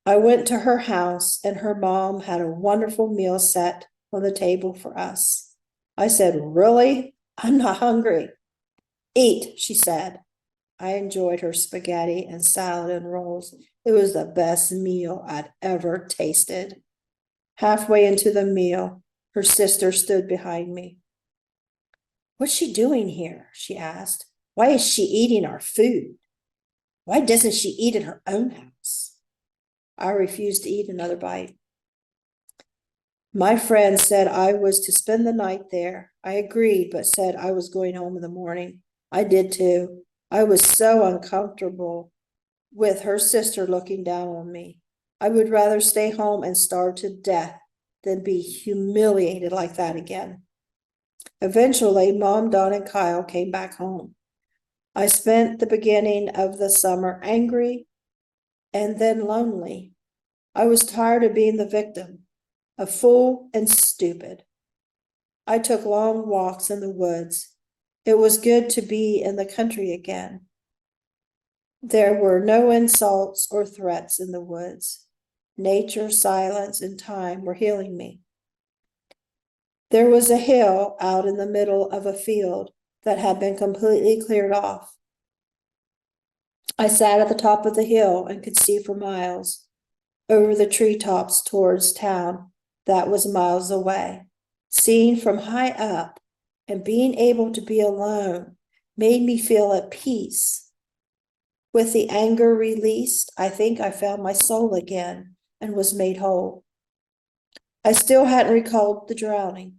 I went to her house and her mom had a wonderful meal set on the table for us. I said, "Really? I'm not hungry." "Eat," she said. I enjoyed her spaghetti and salad and rolls. It was the best meal I'd ever tasted. Halfway into the meal, her sister stood behind me. "What's she doing here?" she asked. Why is she eating our food? Why doesn't she eat in her own house? I refused to eat another bite. My friend said I was to spend the night there. I agreed, but said I was going home in the morning. I did too. I was so uncomfortable with her sister looking down on me. I would rather stay home and starve to death than be humiliated like that again. Eventually, Mom, Don, and Kyle came back home. I spent the beginning of the summer angry and then lonely. I was tired of being the victim, a fool and stupid. I took long walks in the woods. It was good to be in the country again. There were no insults or threats in the woods. Nature, silence, and time were healing me. There was a hill out in the middle of a field that had been completely cleared off. I sat at the top of the hill and could see for miles over the treetops towards town that was miles away. Seeing from high up and being able to be alone made me feel at peace. With the anger released, I think I found my soul again and was made whole. I still hadn't recalled the drowning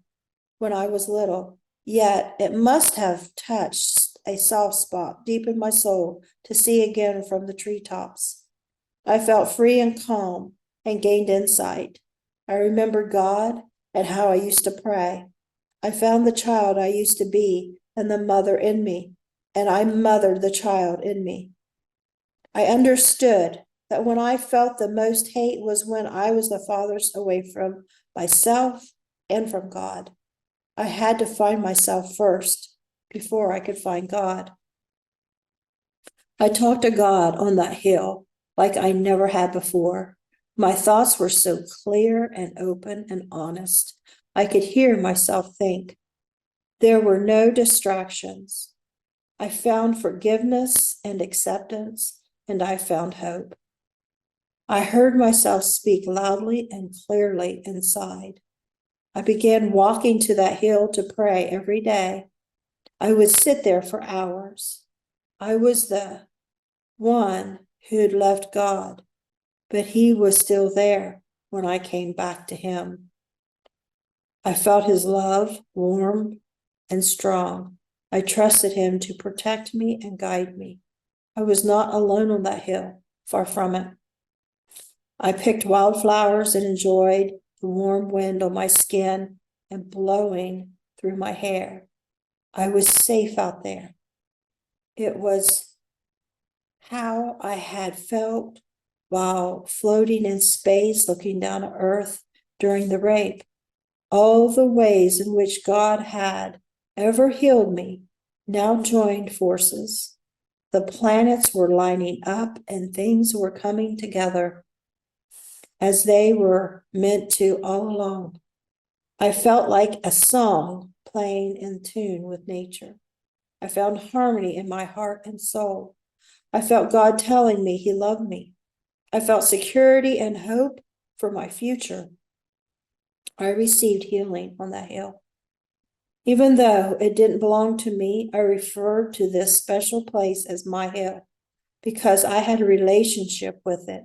when I was little, yet it must have touched a soft spot deep in my soul to see again from the treetops. I felt free and calm and gained insight. I remembered God and how I used to pray. I found the child I used to be and the mother in me, and I mothered the child in me. I understood that when I felt the most hate was when I was the farthest away from myself and from God. I had to find myself first before I could find God. I talked to God on that hill like I never had before. My thoughts were so clear and open and honest. I could hear myself think. There were no distractions. I found forgiveness and acceptance, and I found hope. I heard myself speak loudly and clearly inside. I began walking to that hill to pray every day. I would sit there for hours. I was the one who'd left God, but he was still there when I came back to him. I felt his love, warm and strong. I trusted him to protect me and guide me. I was not alone on that hill, far from it. I picked wildflowers and enjoyed the warm wind on my skin and blowing through my hair. I was safe out there. It was how I had felt while floating in space, looking down at Earth during the rape. All the ways in which God had ever healed me now joined forces. The planets were lining up and things were coming together as they were meant to all along. I felt like a song playing in tune with nature. I found harmony in my heart and soul. I felt God telling me he loved me. I felt security and hope for my future. I received healing on that hill. Even though it didn't belong to me, I referred to this special place as my hill because I had a relationship with it.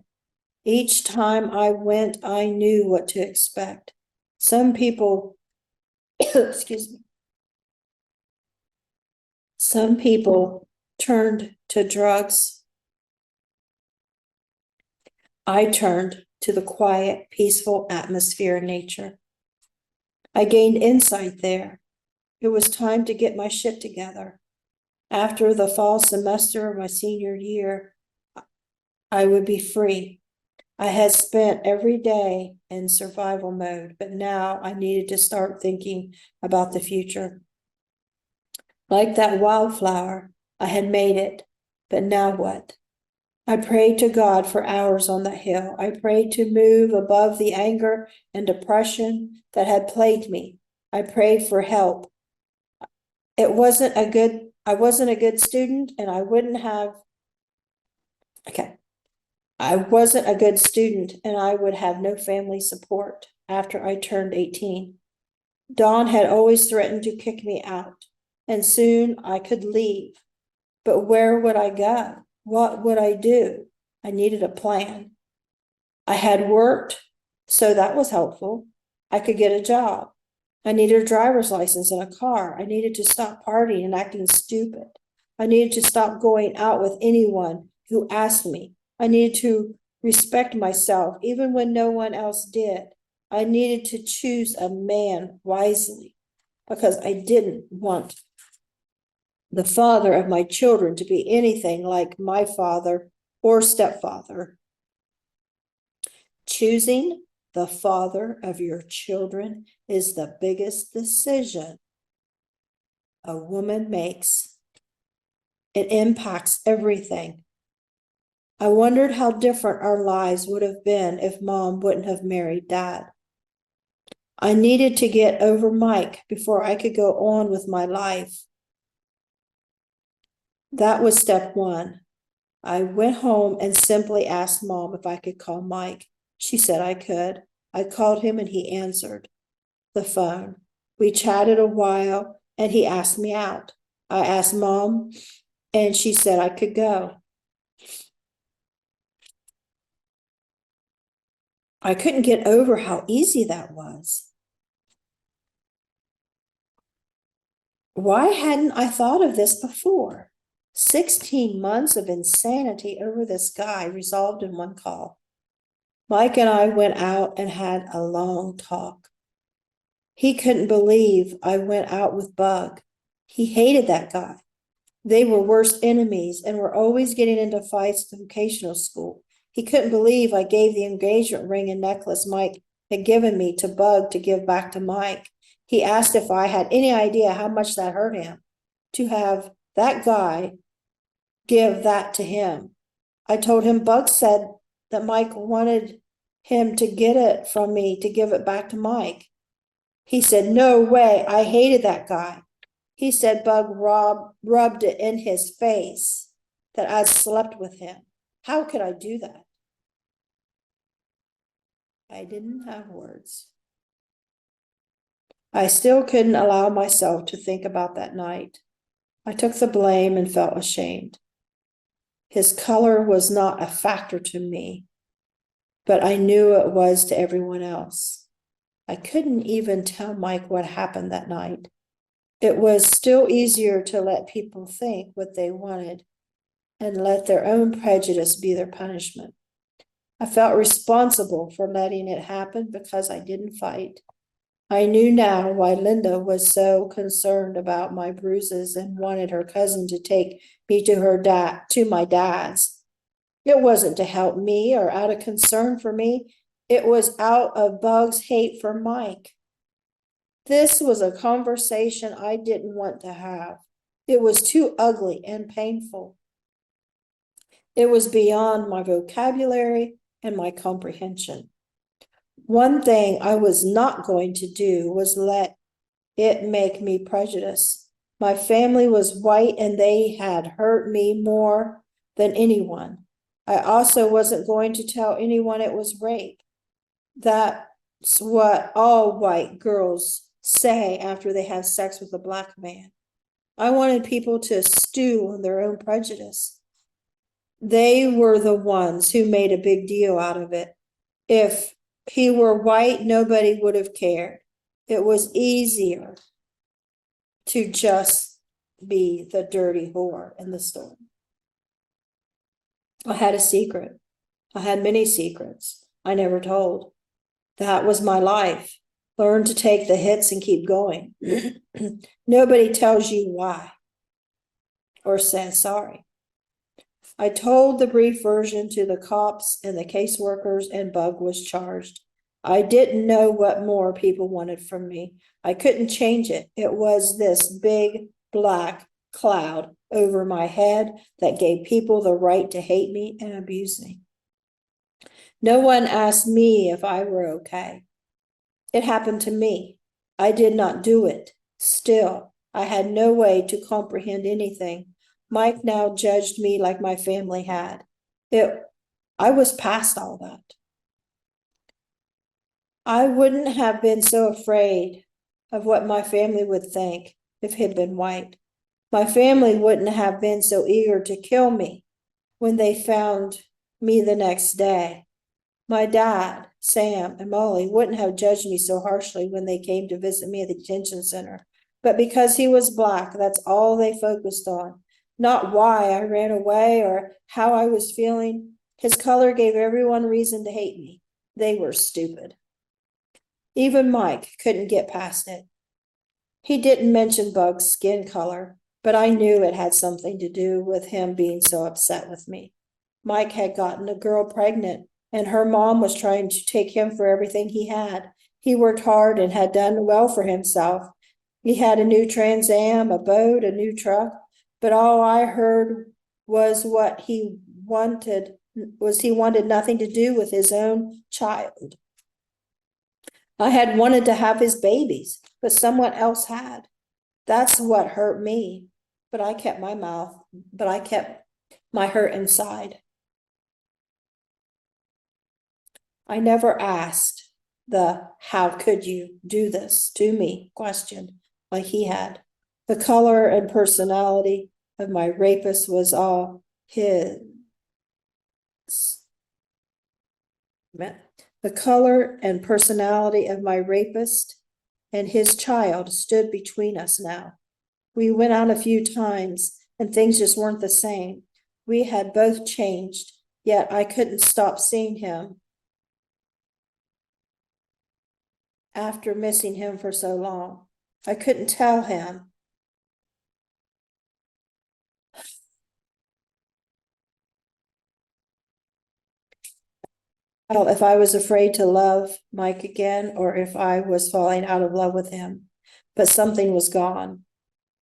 Each time I went, I knew what to expect. Some people, excuse me, some people turned to drugs. I turned to the quiet, peaceful atmosphere in nature. I gained insight there. It was time to get my shit together. After the fall semester of my senior year, I would be free. I had spent every day in survival mode, but now I needed to start thinking about the future. Like that wildflower, I had made it, but now what? I prayed to God for hours on that hill. I prayed to move above the anger and depression that had plagued me. I prayed for help. I wasn't a good student, and I wouldn't have, I wasn't a good student, and I would have no family support after I turned 18. Dawn had always threatened to kick me out, and soon I could leave. But where would I go? What would I do? I needed a plan. I had worked, so that was helpful. I could get a job. I needed a driver's license and a car. I needed to stop partying and acting stupid. I needed to stop going out with anyone who asked me. I needed to respect myself even when no one else did. I needed to choose a man wisely because I didn't want the father of my children to be anything like my father or stepfather. Choosing the father of your children is the biggest decision a woman makes. It impacts everything. I wondered how different our lives would have been if Mom wouldn't have married Dad. I needed to get over Mike before I could go on with my life. That was step one. I went home and simply asked Mom if I could call Mike. She said I could. I called him and he answered the phone. We chatted a while and he asked me out. I asked Mom and she said I could go. I couldn't get over how easy that was. Why hadn't I thought of this before? 16 months of insanity over this guy resolved in one call. Mike and I went out and had a long talk. He couldn't believe I went out with Bug. He hated that guy. They were worst enemies and were always getting into fights at the vocational school. He couldn't believe I gave the engagement ring and necklace Mike had given me to Bug to give back to Mike. He asked if I had any idea how much that hurt him to have that guy give that to him. I told him Bug said that Mike wanted him to get it from me to give it back to Mike. He said, no way, I hated that guy. He said Bug rubbed it in his face that I slept with him. How could I do that? I didn't have words. I still couldn't allow myself to think about that night. I took the blame and felt ashamed. His color was not a factor to me, but I knew it was to everyone else. I couldn't even tell Mike what happened that night. It was still easier to let people think what they wanted and let their own prejudice be their punishment. I felt responsible for letting it happen because I didn't fight. I knew now why Linda was so concerned about my bruises and wanted her cousin to take me to my dad's. It wasn't to help me or out of concern for me. It was out of Bug's hate for Mike. This was a conversation I didn't want to have. It was too ugly and painful. It was beyond my vocabulary and my comprehension. One thing I was not going to do was let it make me prejudice. My family was white and they had hurt me more than anyone. I also wasn't going to tell anyone it was rape. That's what all white girls say after they have sex with a black man. I wanted people to stew on their own prejudice. They were the ones who made a big deal out of it. If he were white, nobody would have cared. It was easier to just be the dirty whore in the store. I had a secret. I had many secrets I never told. That was my life. Learn to take the hits and keep going. Nobody tells you why or says sorry. I told the brief version to the cops and the caseworkers, and Bug was charged. I didn't know what more people wanted from me. I couldn't change it. It was this big black cloud over my head that gave people the right to hate me and abuse me. No one asked me if I were okay. It happened to me. I did not do it. Still, I had no way to comprehend anything. Mike now judged me like my family had. I was past all that. I wouldn't have been so afraid of what my family would think if he'd been white. My family wouldn't have been so eager to kill me when they found me the next day. My dad, Sam, and Molly wouldn't have judged me so harshly when they came to visit me at the detention center. But because he was Black, that's all they focused on. Not why I ran away or how I was feeling. His color gave everyone reason to hate me. They were stupid. Even Mike couldn't get past it. He didn't mention Bug's skin color, but I knew it had something to do with him being so upset with me. Mike had gotten a girl pregnant, and her mom was trying to take him for everything he had. He worked hard and had done well for himself. He had a new Trans Am, a boat, a new truck, but all I heard was he wanted nothing to do with his own child. I had wanted to have his babies, but someone else had. That's what hurt me. But I kept my hurt inside. I never asked the "how could you do this to me" question like he had. The color and personality of my rapist was all his. The color and personality of my rapist and his child stood between us now. We went out a few times and things just weren't the same. We had both changed, yet I couldn't stop seeing him after missing him for so long. I couldn't tell him if I was afraid to love Mike again or if I was falling out of love with him, but something was gone.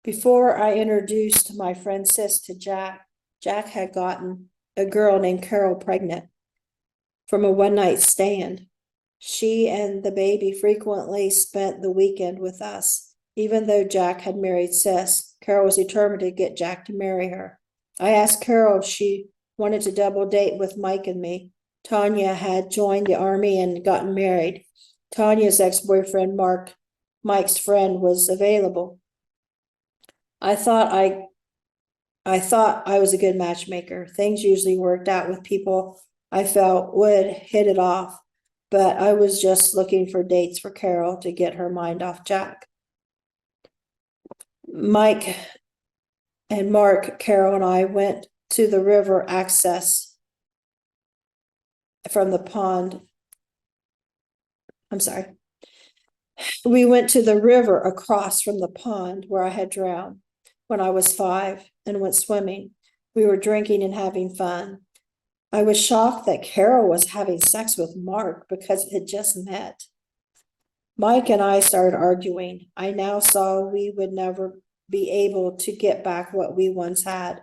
Before I introduced my friend Sis to Jack, Jack had gotten a girl named Carol pregnant from a one-night stand. She and the baby frequently spent the weekend with us. Even though Jack had married Sis, Carol was determined to get Jack to marry her. I asked Carol if she wanted to double date with Mike and me. Tanya had joined the army and gotten married. Tanya's ex-boyfriend, Mark, Mike's friend, was available. I thought I was a good matchmaker. Things usually worked out with people I felt would hit it off, but I was just looking for dates for Carol to get her mind off Jack. Mike and Mark, Carol and I went to the river access from the pond. We went to the river across from the pond where I had drowned when I was 5 and went swimming. We were drinking and having fun. I was shocked that Carol was having sex with Mark because it had just met. Mike and I started arguing. I now saw we would never be able to get back what we once had.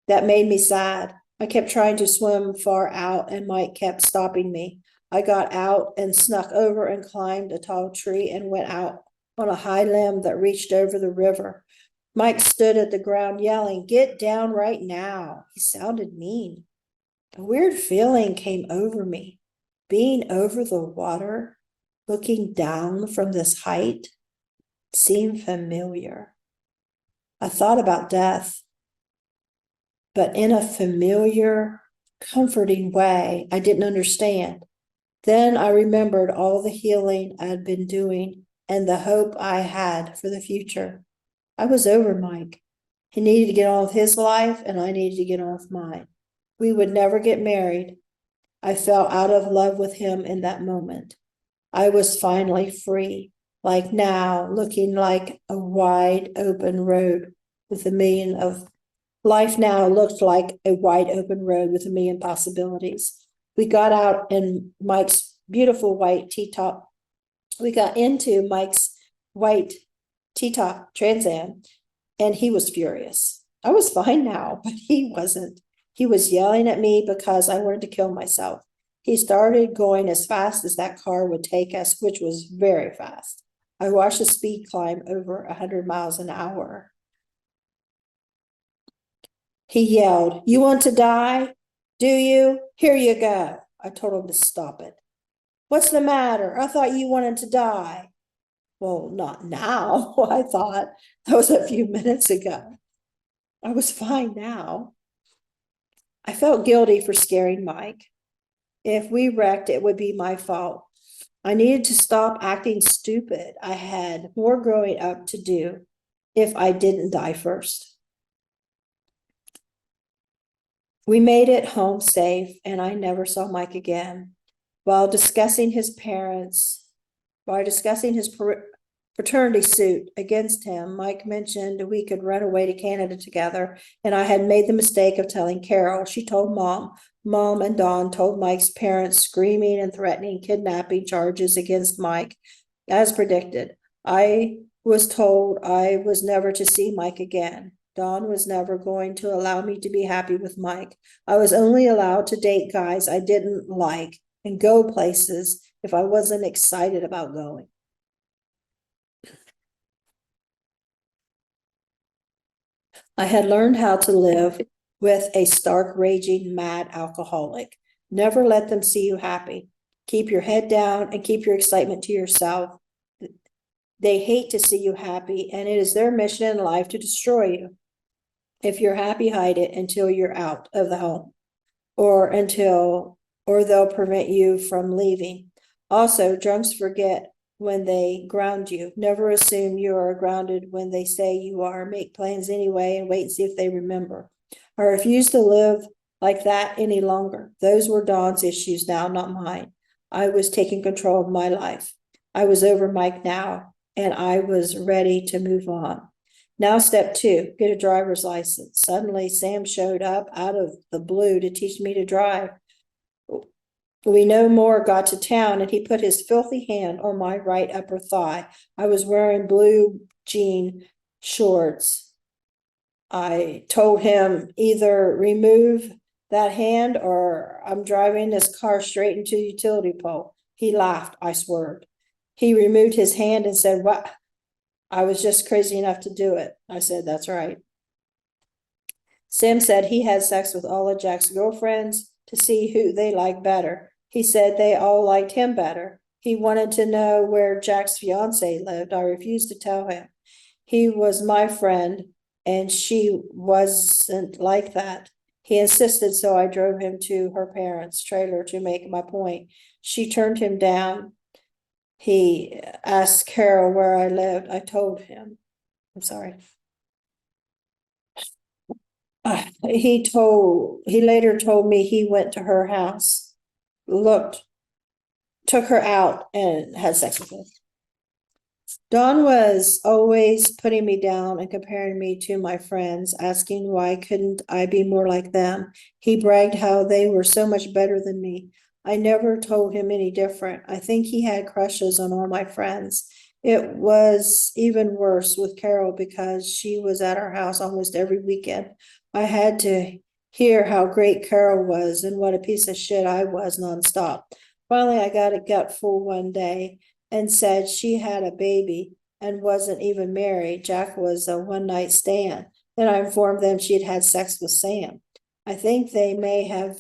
That made me sad. I kept trying to swim far out and Mike kept stopping me. I got out and snuck over and climbed a tall tree and went out on a high limb that reached over the river. Mike stood at the ground yelling, "Get down right now." He sounded mean. A weird feeling came over me. Being over the water, looking down from this height, seemed familiar. I thought about death, but in a familiar, comforting way I didn't understand. Then I remembered all the healing I'd been doing and the hope I had for the future. I was over Mike. He needed to get on with his life, and I needed to get on with mine. We would never get married. I fell out of love with him in that moment. I was finally free, like now, looking like a wide open road with a million of life now looked like a wide open road with a million possibilities. We got out in Mike's beautiful white T-top. We got into Mike's white T-top Trans Am, and he was furious. I was fine now, but he wasn't. He was yelling at me because I wanted to kill myself. He started going as fast as that car would take us, which was very fast. I watched the speed climb over 100 miles an hour. He yelled, "You want to die? Do you? Here you go." I told him to stop it. "What's the matter? I thought you wanted to die." Well, not now, I thought. That was a few minutes ago. I was fine now. I felt guilty for scaring Mike. If we wrecked, it would be my fault. I needed to stop acting stupid. I had more growing up to do if I didn't die first. We made it home safe, and I never saw Mike again. While discussing his paternity suit against him, Mike mentioned we could run away to Canada together, and I had made the mistake of telling Carol. She told Mom. Mom and Dawn told Mike's parents, screaming and threatening kidnapping charges against Mike. As predicted, I was told I was never to see Mike again. Dawn was never going to allow me to be happy with Mike. I was only allowed to date guys I didn't like and go places if I wasn't excited about going. I had learned how to live with a stark, raging, mad alcoholic. Never let them see you happy. Keep your head down and keep your excitement to yourself. They hate to see you happy, and it is their mission in life to destroy you. If you're happy, hide it until you're out of the home, or they'll prevent you from leaving. Also, drunks forget when they ground you. Never assume you are grounded when they say you are. Make plans anyway and wait and see if they remember. I refuse to live like that any longer. Those were Dawn's issues now, not mine. I was taking control of my life. I was over Mike now, and I was ready to move on. Now, step 2, get a driver's license. Suddenly, Sam showed up out of the blue to teach me to drive. We no more got to town, and he put his filthy hand on my right upper thigh. I was wearing blue jean shorts. I told him, either remove that hand or I'm driving this car straight into the utility pole. He laughed. I swerved. He removed his hand and said, "What? I was just crazy enough to do it." I said, "That's right." Sam said he had sex with all of Jack's girlfriends to see who they liked better. He said they all liked him better. He wanted to know where Jack's fiance lived. I refused to tell him. He was my friend, and she wasn't like that. He insisted, so I drove him to her parents' trailer to make my point. She turned him down. He asked Carol where I lived. I told him. I'm sorry. He later told me he went to her house, took her out and had sex with her. Don was always putting me down and comparing me to my friends, asking why couldn't I be more like them. He bragged how they were so much better than me. I never told him any different. I think he had crushes on all my friends. It was even worse with Carol because she was at our house almost every weekend. I had to hear how great Carol was and what a piece of shit I was nonstop. Finally, I got a gutful one day and said she had a baby and wasn't even married. Jack was a one-night stand. Then I informed them she'd had sex with Sam. I think they may have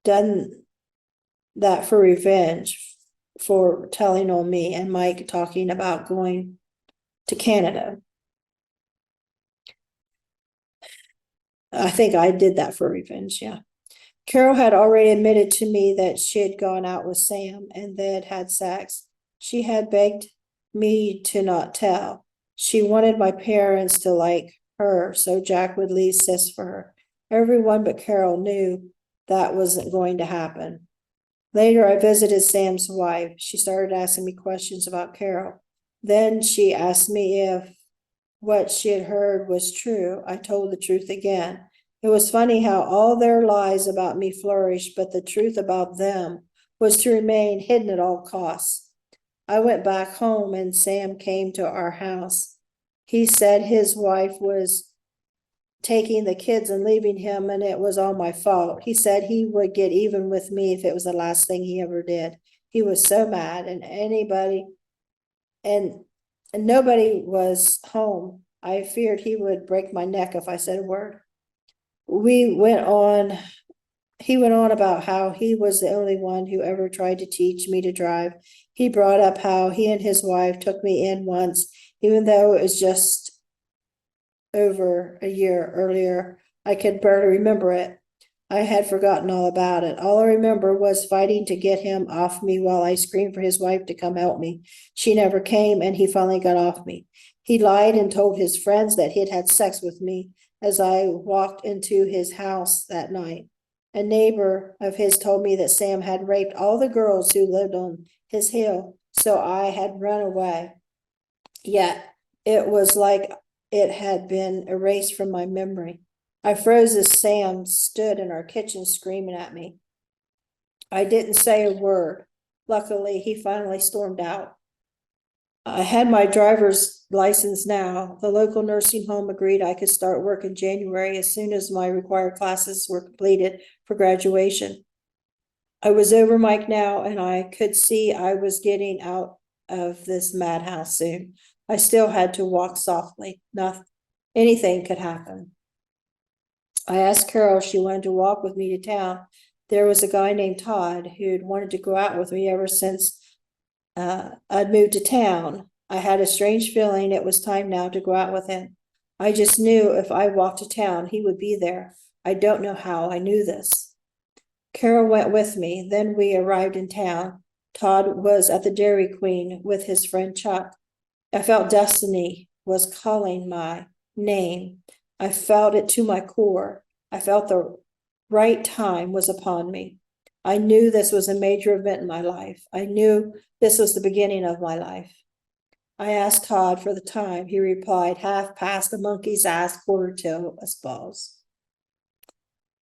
done that for revenge for telling on me and Mike talking about going to Canada. I think I did that for revenge, yeah. Carol had already admitted to me that she had gone out with Sam and they'd had sex. She had begged me to not tell. She wanted my parents to like her, so Jack would leave Sis for her. Everyone but Carol knew that wasn't going to happen. Later, I visited Sam's wife. She started asking me questions about Carol. Then she asked me if what she had heard was true. I told the truth again. It was funny how all their lies about me flourished, but the truth about them was to remain hidden at all costs. I went back home and Sam came to our house. He said his wife was taking the kids and leaving him, and it was all my fault. He said he would get even with me if it was the last thing he ever did. He was so mad, and nobody was home. I feared he would break my neck if I said a word. He went on about how he was the only one who ever tried to teach me to drive. He brought up how he and his wife took me in once, even though it was just over a year earlier. I could barely remember it. I had forgotten all about it. All I remember was fighting to get him off me while I screamed for his wife to come help me. She never came, and he finally got off me. He lied and told his friends that he'd had sex with me as I walked into his house that night. A neighbor of his told me that Sam had raped all the girls who lived on his hill, so I had run away. Yet it was like it had been erased from my memory. I froze as Sam stood in our kitchen screaming at me. I didn't say a word. Luckily, he finally stormed out. I had my driver's license now. The local nursing home agreed I could start work in January as soon as my required classes were completed for graduation. I was over Mike now, and I could see I was getting out of this madhouse soon. I still had to walk softly. Anything could happen. I asked Carol if she wanted to walk with me to town. There was a guy named Todd who'd wanted to go out with me ever since I'd moved to town. I had a strange feeling it was time now to go out with him. I just knew if I walked to town, he would be there. I don't know how I knew this. Carol went with me. Then we arrived in town. Todd was at the Dairy Queen with his friend Chuck. I felt destiny was calling my name. I felt it to my core. I felt the right time was upon me. I knew this was a major event in my life. I knew this was the beginning of my life. I asked Todd for the time. He replied, 1/2 a monkey's ass, 1/4 a spall's.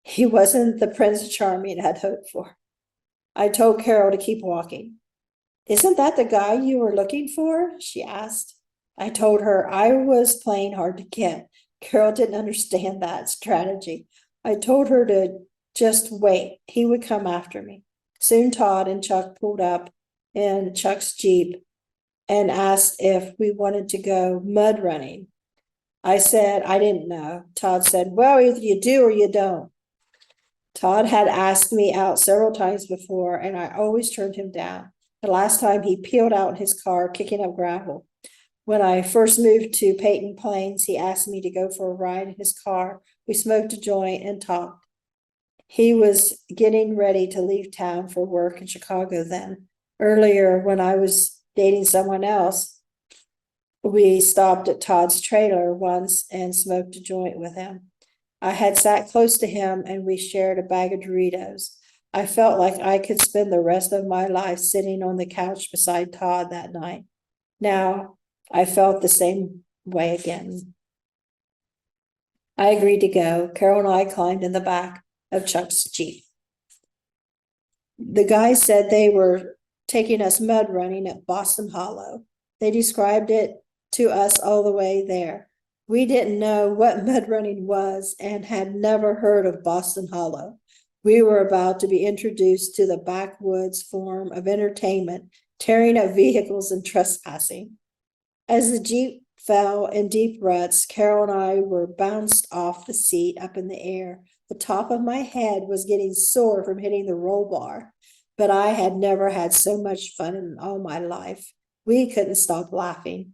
He wasn't the Prince Charming I'd hoped for. I told Carol to keep walking. Isn't that the guy you were looking for? She asked. I told her I was playing hard to get. Carol didn't understand that strategy. I told her to just wait. He would come after me. Soon Todd and Chuck pulled up in Chuck's Jeep and asked if we wanted to go mud running. I said I didn't know. Todd said, well, either you do or you don't. Todd had asked me out several times before, and I always turned him down. The last time he peeled out in his car, kicking up gravel. When I first moved to Peyton Plains, he asked me to go for a ride in his car. We smoked a joint and talked. He was getting ready to leave town for work in Chicago then. Earlier, when I was dating someone else, we stopped at Todd's trailer once and smoked a joint with him. I had sat close to him and we shared a bag of Doritos. I felt like I could spend the rest of my life sitting on the couch beside Todd that night. Now, I felt the same way again. I agreed to go. Carol and I climbed in the back of Chuck's Jeep. The guys said they were taking us mud running at Boston Hollow. They described it to us all the way there. We didn't know what mud running was and had never heard of Boston Hollow. We were about to be introduced to the backwoods form of entertainment, tearing up vehicles and trespassing. As the Jeep fell in deep ruts, Carol and I were bounced off the seat up in the air. The top of my head was getting sore from hitting the roll bar, but I had never had so much fun in all my life. We couldn't stop laughing.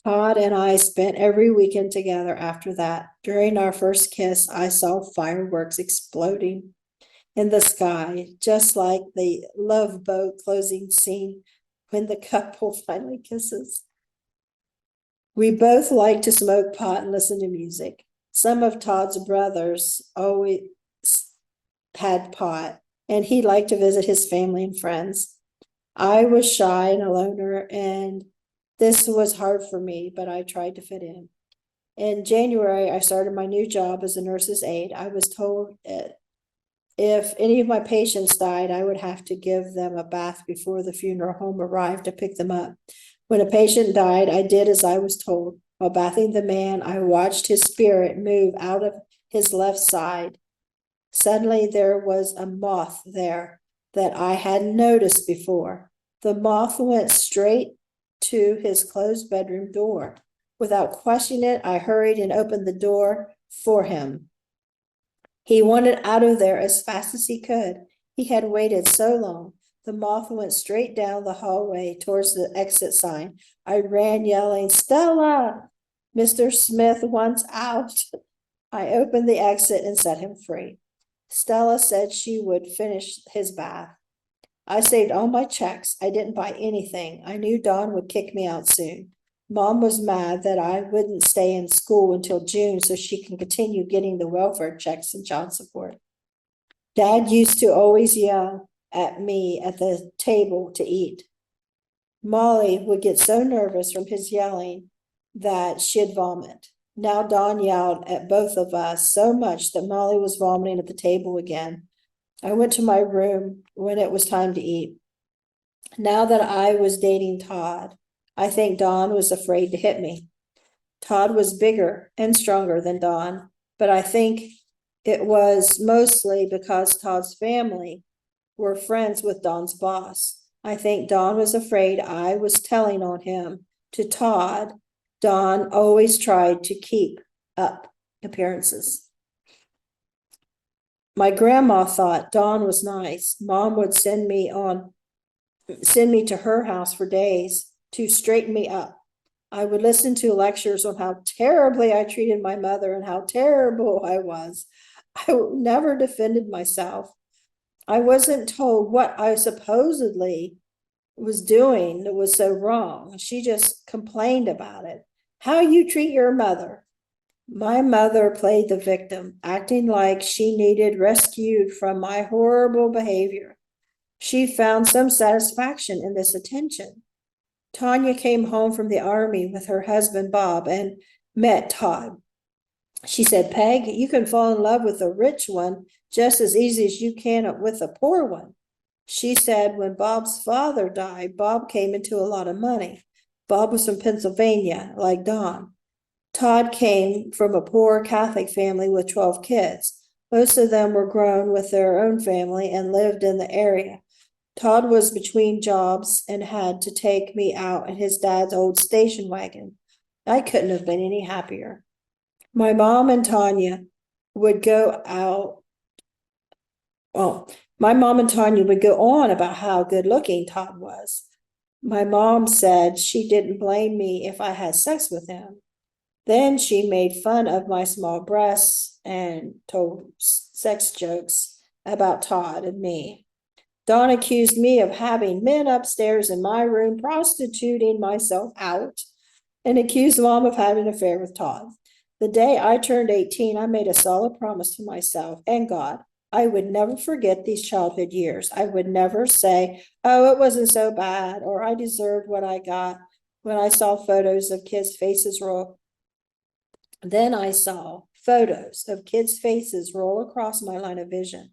Todd and I spent every weekend together after that. During our first kiss, I saw fireworks exploding in the sky, just like the Love Boat closing scene when the couple finally kisses. We both liked to smoke pot and listen to music. Some of Todd's brothers always had pot, and he liked to visit his family and friends. I was shy and a loner, and this was hard for me, but I tried to fit in. In January, I started my new job as a nurse's aide. I was told if any of my patients died, I would have to give them a bath before the funeral home arrived to pick them up. When a patient died, I did as I was told. While bathing the man, I watched his spirit move out of his left side. Suddenly, there was a moth there that I hadn't noticed before. The moth went straight to his closed bedroom door. Without questioning it, I hurried and opened the door for him. He wanted out of there as fast as he could. He had waited so long. The moth went straight down the hallway towards the exit sign. I ran yelling, Stella! Mr. Smith wants out. I opened the exit and set him free. Stella said she would finish his bath. I saved all my checks. I didn't buy anything. I knew Don would kick me out soon. Mom was mad that I wouldn't stay in school until June so she can continue getting the welfare checks and child support. Dad used to always yell at me at the table to eat. Molly would get so nervous from his yelling that she'd vomit. Now Don yelled at both of us so much that Molly was vomiting at the table again. I went to my room when it was time to eat. Now that I was dating Todd, I think Don was afraid to hit me. Todd was bigger and stronger than Don, but I think it was mostly because Todd's family were friends with Don's boss. I think Don was afraid I was telling on him to Todd. Don always tried to keep up appearances. My grandma thought Don was nice. Mom would send me to her house for days to straighten me up. I would listen to lectures on how terribly I treated my mother and how terrible I was. I never defended myself. I wasn't told what I supposedly was doing that was so wrong. She just complained about it. How you treat your mother. My mother played the victim, acting like she needed rescued from my horrible behavior. She found some satisfaction in this attention. Tanya came home from the army with her husband, Bob, and met Todd. She said, Peg, you can fall in love with a rich one just as easy as you can with a poor one. She said when Bob's father died, Bob came into a lot of money. Bob was from Pennsylvania, like Don. Todd came from a poor Catholic family with 12 kids. Most of them were grown with their own family and lived in the area. Todd was between jobs and had to take me out in his dad's old station wagon. I couldn't have been any happier. My mom and Tanya would go out. Well, my mom and Tanya would go on about how good looking Todd was. My mom said she didn't blame me if I had sex with him. Then she made fun of my small breasts and told sex jokes about Todd and me. Dawn accused me of having men upstairs in my room prostituting myself out and accused Mom of having an affair with Todd. The day I turned 18, I made a solid promise to myself and God. I would never forget these childhood years. I would never say, oh, it wasn't so bad, or I deserved what I got when I saw photos of kids' faces roll. Then I saw photos of kids' faces roll across my line of vision.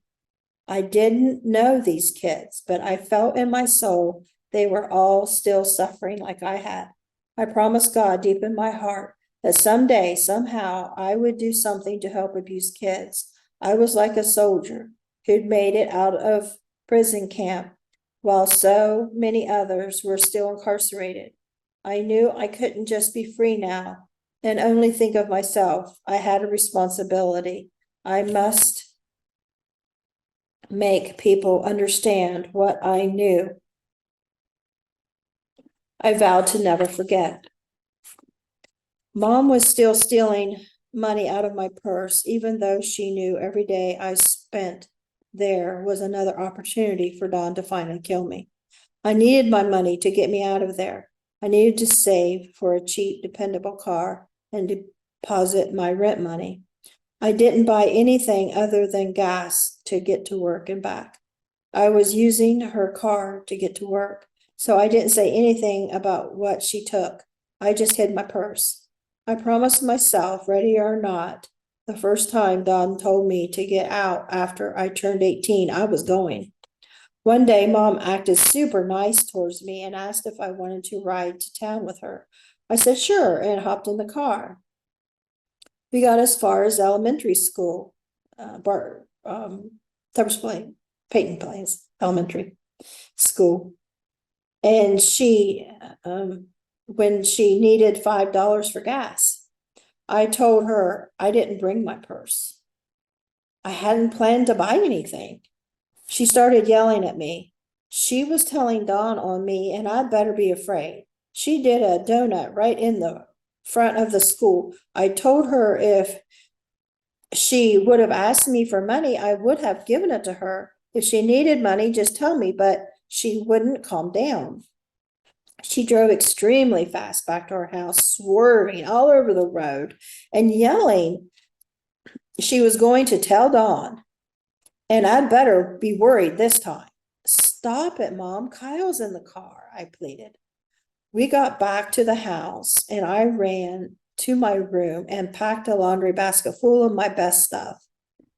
I didn't know these kids, but I felt in my soul they were all still suffering like I had. I promised God deep in my heart that someday, somehow, I would do something to help abused kids. I was like a soldier who'd made it out of prison camp while so many others were still incarcerated. I knew I couldn't just be free now and only think of myself. I had a responsibility. I must make people understand what I knew. I vowed to never forget. Mom was still stealing money out of my purse, even though she knew every day I spent there was another opportunity for Don to finally kill me. I needed my money to get me out of there. I needed to save for a cheap, dependable car and deposit my rent money. I didn't buy anything other than gas to get to work and back. I was using her car to get to work, so I didn't say anything about what she took. I just hid my purse. I promised myself, ready or not, the first time Don told me to get out after I turned 18, I was going. One day, Mom acted super nice towards me and asked if I wanted to ride to town with her. I said sure and hopped in the car. We got as far as elementary school, Peyton Plains Elementary School. And she, when she needed $5 for gas, I told her I didn't bring my purse. I hadn't planned to buy anything. She started yelling at me. She was telling Dawn on me and I'd better be afraid. She did a donut right in the front of the school. I told her if she would have asked me for money, I would have given it to her. If she needed money, just tell me, but she wouldn't calm down. She drove extremely fast back to her house, swerving all over the road and yelling she was going to tell Dawn, and I'd better be worried this time. Stop it, Mom. Kyle's in the car, I pleaded. We got back to the house and I ran to my room and packed a laundry basket full of my best stuff.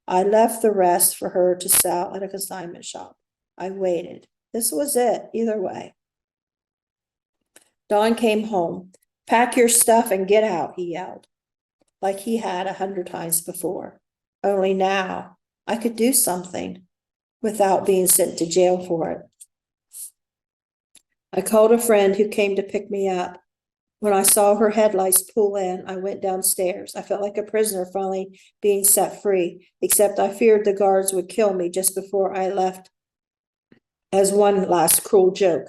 I left the rest for her to sell at a consignment shop. I waited. This was it, either way. Don came home. Pack your stuff and get out, he yelled, like he had 100 times before. Only now I could do something without being sent to jail for it. I called a friend who came to pick me up. When I saw her headlights pull in, I went downstairs. I felt like a prisoner finally being set free, except I feared the guards would kill me just before I left as one last cruel joke.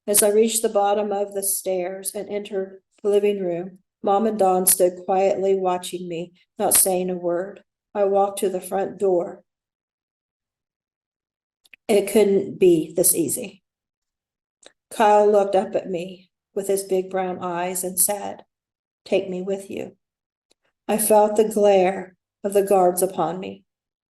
As I reached the bottom of the stairs and entered the living room, Mom and Dawn stood quietly watching me, not saying a word. I walked to the front door. It couldn't be this easy. Kyle looked up at me with his big brown eyes and said, "Take me with you." I felt the glare of the guards upon me.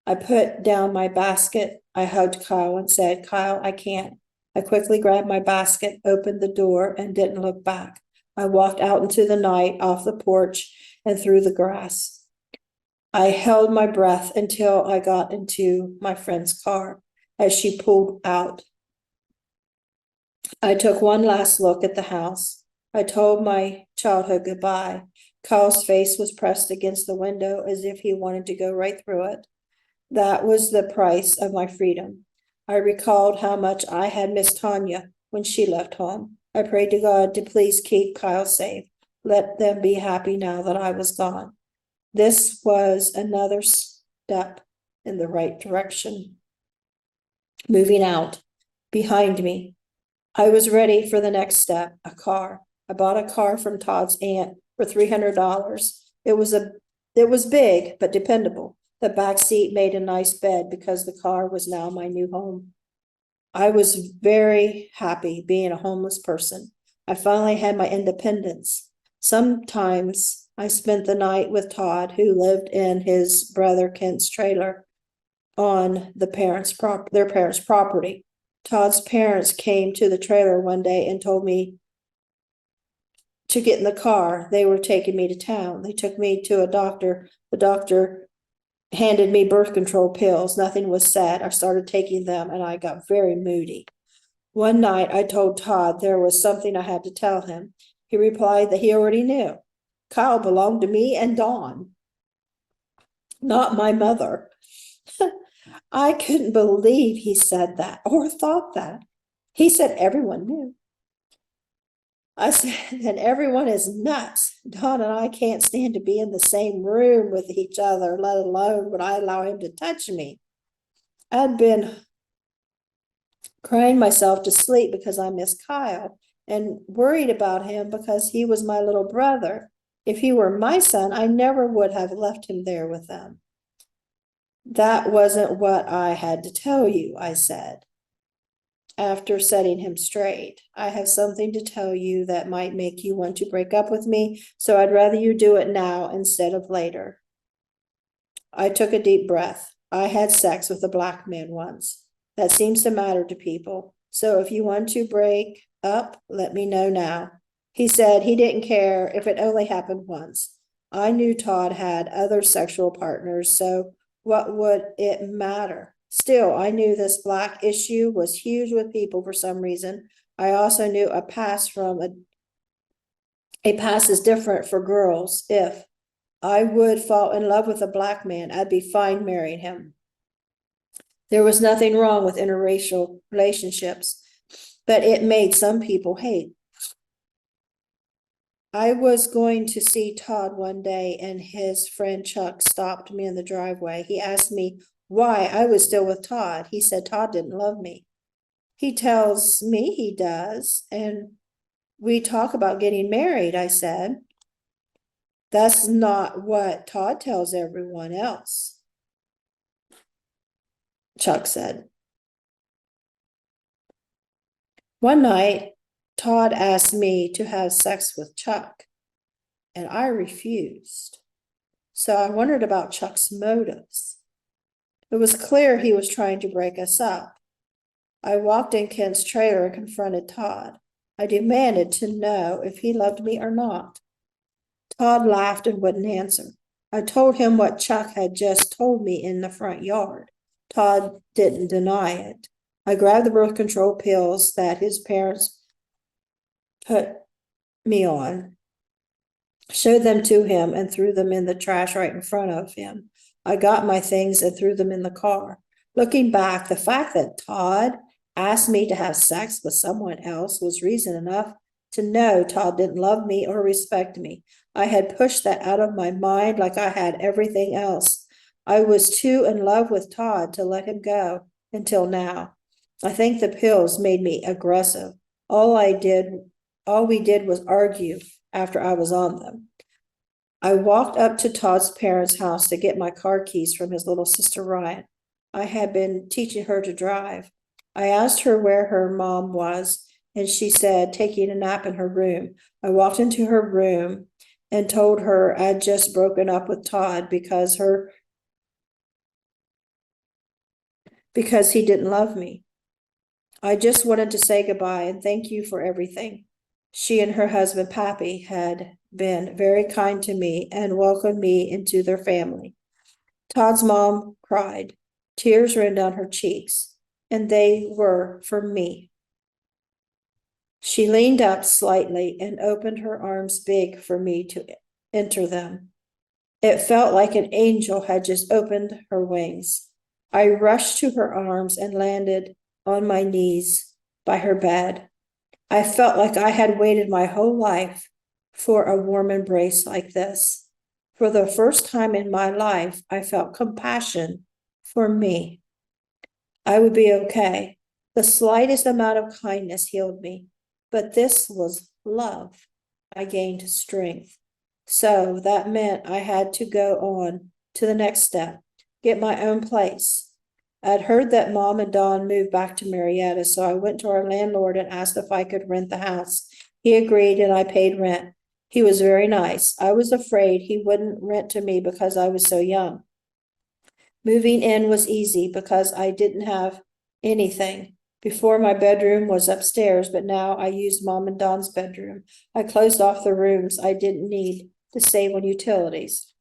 I put down my basket. I hugged Kyle and said, "Kyle, I can't." I quickly grabbed my basket, opened the door, and didn't look back. I walked out into the night, off the porch, and through the grass. I held my breath until I got into my friend's car. As she pulled out, I took one last look at the house. I told my childhood goodbye. Kyle's face was pressed against the window as if he wanted to go right through it. That was the price of my freedom. I recalled how much I had missed Tanya when she left home. I prayed to God to please keep Kyle safe. Let them be happy now that I was gone. This was another step in the right direction. Moving out behind me, I was ready for the next step, a car. I bought a car from Todd's aunt for $300. It was big, but dependable. The back seat made a nice bed because the car was now my new home. I was very happy being a homeless person. I finally had my independence. Sometimes I spent the night with Todd, who lived in his brother Kent's trailer on their parents' property. Todd's parents came to the trailer one day and told me to get in the car. They were taking me to town. They took me to a doctor. The doctor handed me birth control pills. Nothing was said. I started taking them and I got very moody. One night I told Todd there was something I had to tell him. He replied that he already knew. Kyle belonged to me and Dawn, not my mother. I couldn't believe he said that or thought that. He said everyone knew. I said that everyone is nuts. Dawn and I can't stand to be in the same room with each other, let alone would I allow him to touch me. I'd been crying myself to sleep because I missed Kyle and worried about him because he was my little brother. If he were my son, I never would have left him there with them. That wasn't what I had to tell you, I said, after setting him straight. I have something to tell you that might make you want to break up with me, so I'd rather you do it now instead of later. I took a deep breath. I had sex with a black man once. That seems to matter to people. So if you want to break up, let me know now. He said he didn't care if it only happened once. I knew Todd had other sexual partners, so what would it matter? Still, I knew this black issue was huge with people for some reason. I also knew a pass is different for girls. If I would fall in love with a black man, I'd be fine marrying him. There was nothing wrong with interracial relationships, but it made some people hate. I was going to see Todd one day and his friend Chuck stopped me in the driveway. He asked me why I was still with Todd. He said Todd didn't love me. He tells me he does, and We talk about getting married, I said. That's not what Todd tells everyone else, Chuck said. One night, Todd asked me to have sex with Chuck, and I refused. So I wondered about Chuck's motives. It was clear he was trying to break us up. I walked in Kent's trailer and confronted Todd. I demanded to know if he loved me or not. Todd laughed and wouldn't answer. I told him what Chuck had just told me in the front yard. Todd didn't deny it. I grabbed the birth control pills that his parents put me on, showed them to him, and threw them in the trash right in front of him. I got my things and threw them in the car. Looking back, the fact that Todd asked me to have sex with someone else was reason enough to know Todd didn't love me or respect me. I had pushed that out of my mind like I had everything else. I was too in love with Todd to let him go until now. I think the pills made me aggressive. All we did was argue after I was on them. I walked up to Todd's parents' house to get my car keys from his little sister Ryan. I had been teaching her to drive. I asked her where her mom was, and she said taking a nap in her room. I walked into her room and told her I'd just broken up with Todd because he didn't love me. I just wanted to say goodbye and thank you for everything. She and her husband, Pappy, had been very kind to me and welcomed me into their family. Todd's mom cried. Tears ran down her cheeks, and they were for me. She leaned up slightly and opened her arms big for me to enter them. It felt like an angel had just opened her wings. I rushed to her arms and landed on my knees by her bed. I felt like I had waited my whole life for a warm embrace like this. For the first time in my life, I felt compassion for me. I would be okay. The slightest amount of kindness healed me, but this was love. I gained strength. So that meant I had to go on to the next step, get my own place. I'd heard that Mom and Don moved back to Marietta, so I went to our landlord and asked if I could rent the house. He agreed and I paid rent. He was very nice. I was afraid he wouldn't rent to me because I was so young. Moving in was easy because I didn't have anything. Before, my bedroom was upstairs, but now I used Mom and Don's bedroom. I closed off the rooms I didn't need to save on utilities.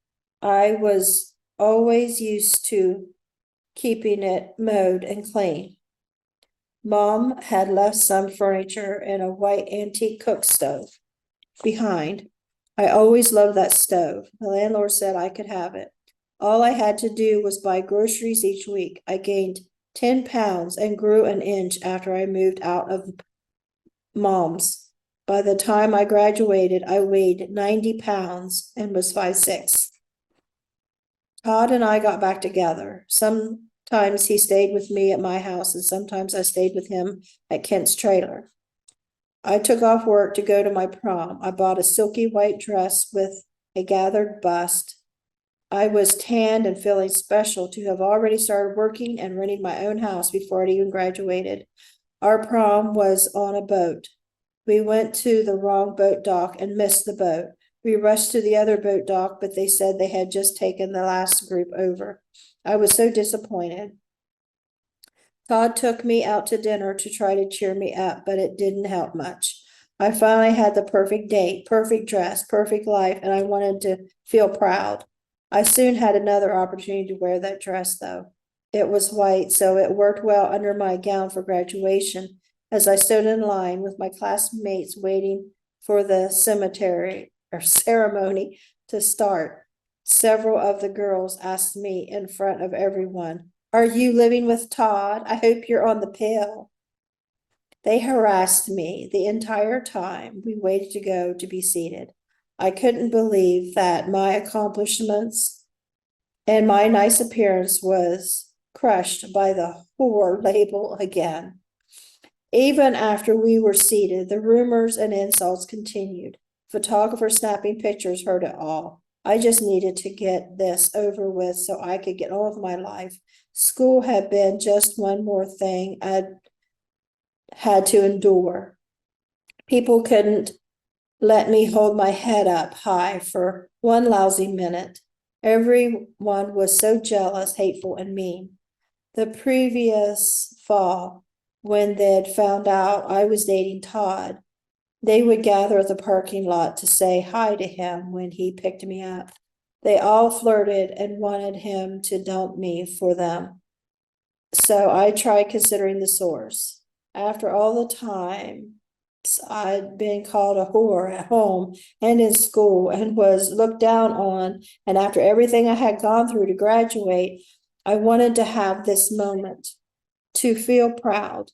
I was always used to keeping it mowed and clean. Mom had left some furniture and a white antique cook stove behind. I always loved that stove. The landlord said I could have it. All I had to do was buy groceries each week. I gained 10 pounds and grew an inch after I moved out of Mom's. By the time I graduated, I weighed 90 pounds and was 5'6". Todd and I got back together. Sometimes he stayed with me at my house, and sometimes I stayed with him at Kent's trailer. I took off work to go to my prom. I bought a silky white dress with a gathered bust. I was tanned and feeling special to have already started working and renting my own house before I'd even graduated. Our prom was on a boat. We went to the wrong boat dock and missed the boat. We rushed to the other boat dock, but they said they had just taken the last group over. I was so disappointed. Todd took me out to dinner to try to cheer me up, but it didn't help much. I finally had the perfect date, perfect dress, perfect life, and I wanted to feel proud. I soon had another opportunity to wear that dress, though. It was white, so it worked well under my gown for graduation. As I stood in line with my classmates waiting for the ceremony to start, several of the girls asked me in front of everyone, "Are you living with Todd? I hope you're on the pill." They harassed me the entire time we waited to go to be seated. I couldn't believe that my accomplishments and my nice appearance was crushed by the whore label again. Even after we were seated, the rumors and insults continued. Photographers snapping pictures heard it all. I just needed to get this over with so I could get on with my life. School had been just one more thing I'd had to endure. People couldn't let me hold my head up high for one lousy minute. Everyone was so jealous, hateful, and mean. The previous fall, when they'd found out I was dating Todd, they would gather at the parking lot to say hi to him when he picked me up. They all flirted and wanted him to dump me for them. So I tried considering the source. After all the time I'd been called a whore at home and in school and was looked down on, and after everything I had gone through to graduate, I wanted to have this moment, to feel proud,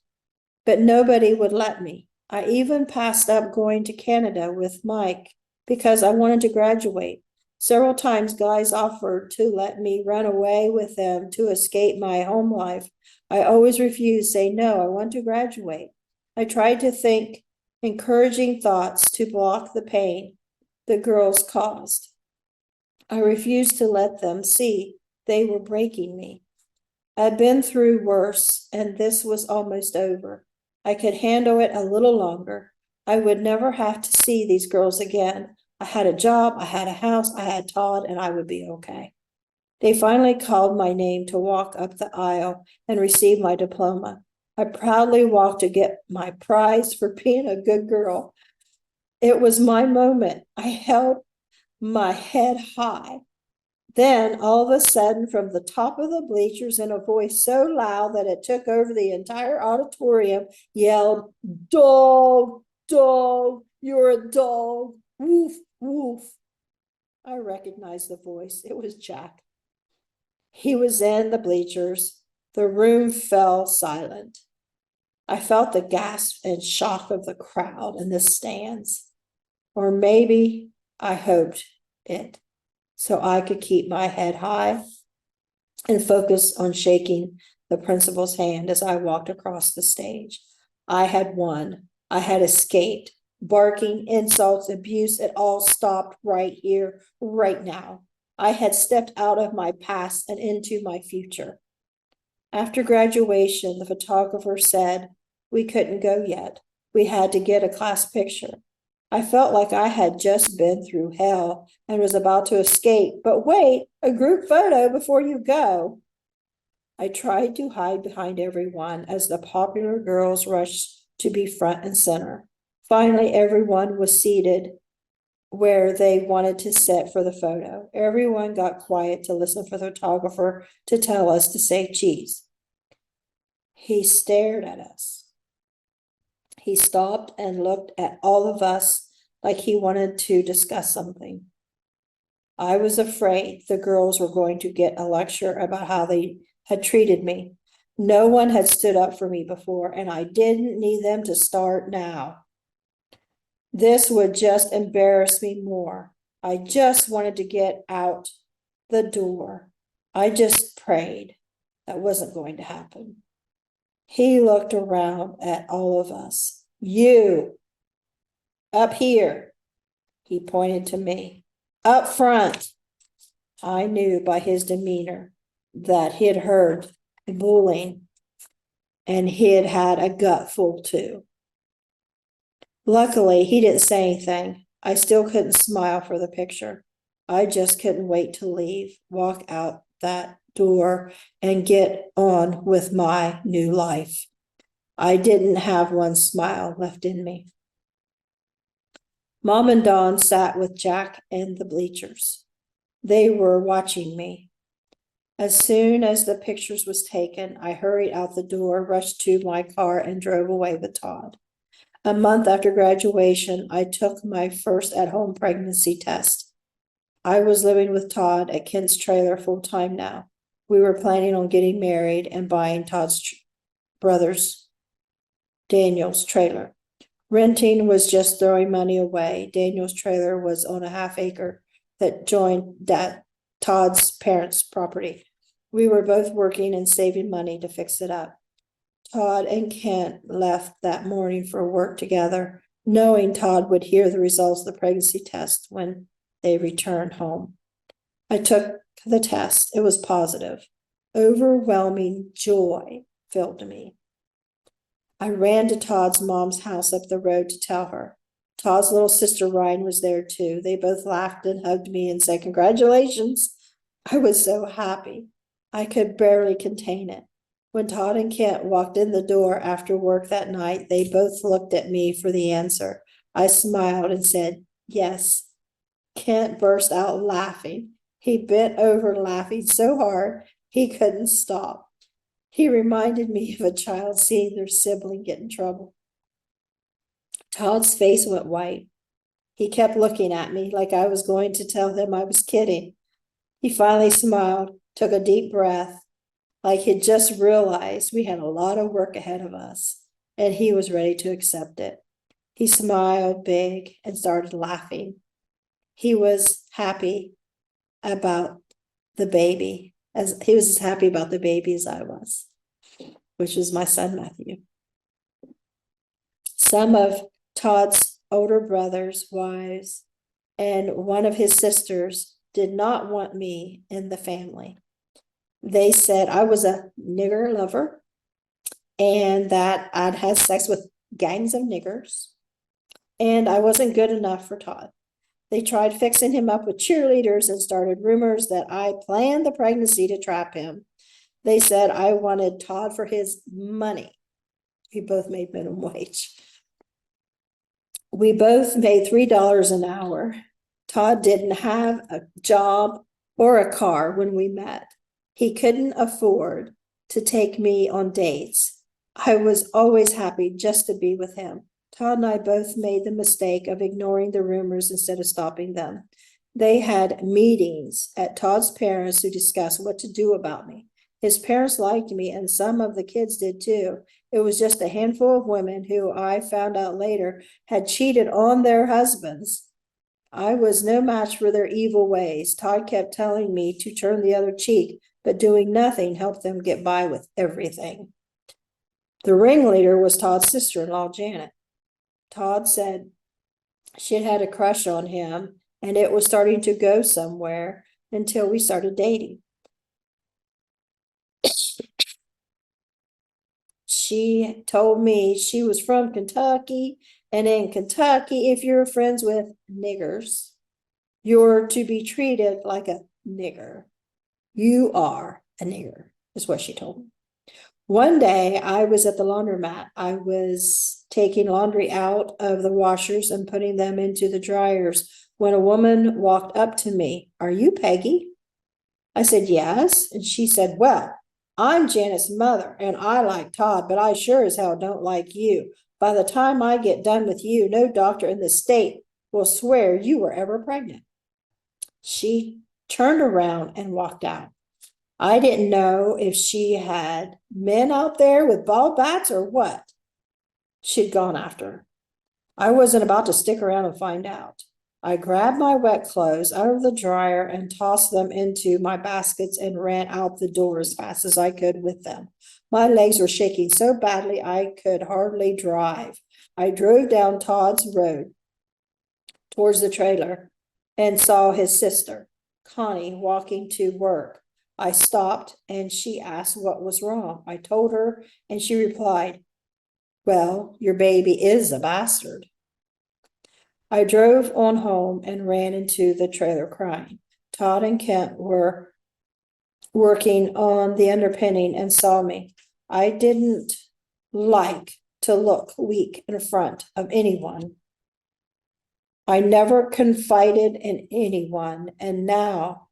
but nobody would let me. I even passed up going to Canada with Mike because I wanted to graduate. Several times guys offered to let me run away with them to escape my home life. I always refused, saying, no, I want to graduate. I tried to think encouraging thoughts to block the pain the girls caused. I refused to let them see they were breaking me. I'd been through worse, and this was almost over. I could handle it a little longer. I would never have to see these girls again. I had a job, I had a house, I had Todd, and I would be okay. They finally called my name to walk up the aisle and receive my diploma. I proudly walked to get my prize for being a good girl. It was my moment. I held my head high. Then, all of a sudden, from the top of the bleachers, in a voice so loud that it took over the entire auditorium, yelled, dog, dog, you're a dog, woof, woof. I recognized the voice. It was Jack. He was in the bleachers. The room fell silent. I felt the gasp and shock of the crowd in the stands. Or maybe I hoped it, so I could keep my head high and focus on shaking the principal's hand as I walked across the stage. I had won. I had escaped. Barking, insults, abuse, it all stopped right here, right now. I had stepped out of my past and into my future. After graduation, the photographer said we couldn't go yet. We had to get a class picture. I felt like I had just been through hell and was about to escape. But wait, a group photo before you go. I tried to hide behind everyone as the popular girls rushed to be front and center. Finally, everyone was seated where they wanted to sit for the photo. Everyone got quiet to listen for the photographer to tell us to say cheese. He stared at us. He stopped and looked at all of us like he wanted to discuss something. I was afraid the girls were going to get a lecture about how they had treated me. No one had stood up for me before, and I didn't need them to start now. This would just embarrass me more. I just wanted to get out the door. I just prayed that wasn't going to happen. He looked around at all of us. You, up here. He pointed to me. Up front. I knew by his demeanor that he had heard bullying, and he had had a gutful too. Luckily, he didn't say anything. I still couldn't smile for the picture. I just couldn't wait to leave, walk out that door, and get on with my new life. I didn't have one smile left in me. Mom and Dawn sat with Jack in the bleachers. They were watching me. As soon as the pictures was taken, I hurried out the door, rushed to my car, and drove away with Todd. A month after graduation, I took my first at-home pregnancy test. I was living with Todd at Kent's trailer full-time now. We were planning on getting married and buying Todd's brother's, Daniel's, trailer. Renting was just throwing money away. Daniel's trailer was on a half-acre that joined Todd's parents' property. We were both working and saving money to fix it up. Todd and Kent left that morning for work together, knowing Todd would hear the results of the pregnancy test when they returned home. I took the test. It was positive. Overwhelming joy filled me. I ran to Todd's mom's house up the road to tell her. Todd's little sister Ryan was there too. They both laughed and hugged me and said, "Congratulations." I was so happy. I could barely contain it. When Todd and Kent walked in the door after work that night, they both looked at me for the answer. I smiled and said, "Yes." Kent burst out laughing. He bent over laughing so hard he couldn't stop. He reminded me of a child seeing their sibling get in trouble. Todd's face went white. He kept looking at me like I was going to tell him I was kidding. He finally smiled, took a deep breath, like he'd just realized we had a lot of work ahead of us, and he was ready to accept it. He smiled big and started laughing. He was happy about the baby, as he was as happy about the baby as I was, which was my son, Matthew. Some of Todd's older brothers, wives, and one of his sisters did not want me in the family. They said I was a nigger lover and that I'd had sex with gangs of niggers, and I wasn't good enough for Todd. They tried fixing him up with cheerleaders and started rumors that I planned the pregnancy to trap him. They said I wanted Todd for his money. We both made minimum wage. We both made $3 an hour. Todd didn't have a job or a car when we met. He couldn't afford to take me on dates. I was always happy just to be with him. Todd and I both made the mistake of ignoring the rumors instead of stopping them. They had meetings at Todd's parents who discussed what to do about me. His parents liked me, and some of the kids did too. It was just a handful of women who I found out later had cheated on their husbands. I was no match for their evil ways. Todd kept telling me to turn the other cheek, but doing nothing helped them get by with everything. The ringleader was Todd's sister-in-law, Janet. Todd said she had a crush on him, and it was starting to go somewhere until we started dating. She told me she was from Kentucky, and in Kentucky, if you're friends with niggers, you're to be treated like a nigger. You are a nigger, is what she told me. One day I was at the laundromat. I was taking laundry out of the washers and putting them into the dryers when a woman walked up to me. "Are you Peggy?" I said, "Yes." And she said, "Well, I'm Janet's mother, and I like Todd, but I sure as hell don't like you. By the time I get done with you, no doctor in the state will swear you were ever pregnant." She turned around and walked out. I didn't know if she had men out there with ball bats or what. She'd gone after her. I wasn't about to stick around and find out. I grabbed my wet clothes out of the dryer and tossed them into my baskets and ran out the door as fast as I could with them. My legs were shaking so badly I could hardly drive. I drove down Todd's road towards the trailer and saw his sister, Connie, walking to work. I stopped and she asked what was wrong. I told her and she replied, "Well, your baby is a bastard." I drove on home and ran into the trailer crying. Todd and Kent were working on the underpinning and saw me. I didn't like to look weak in front of anyone. I never confided in anyone, and now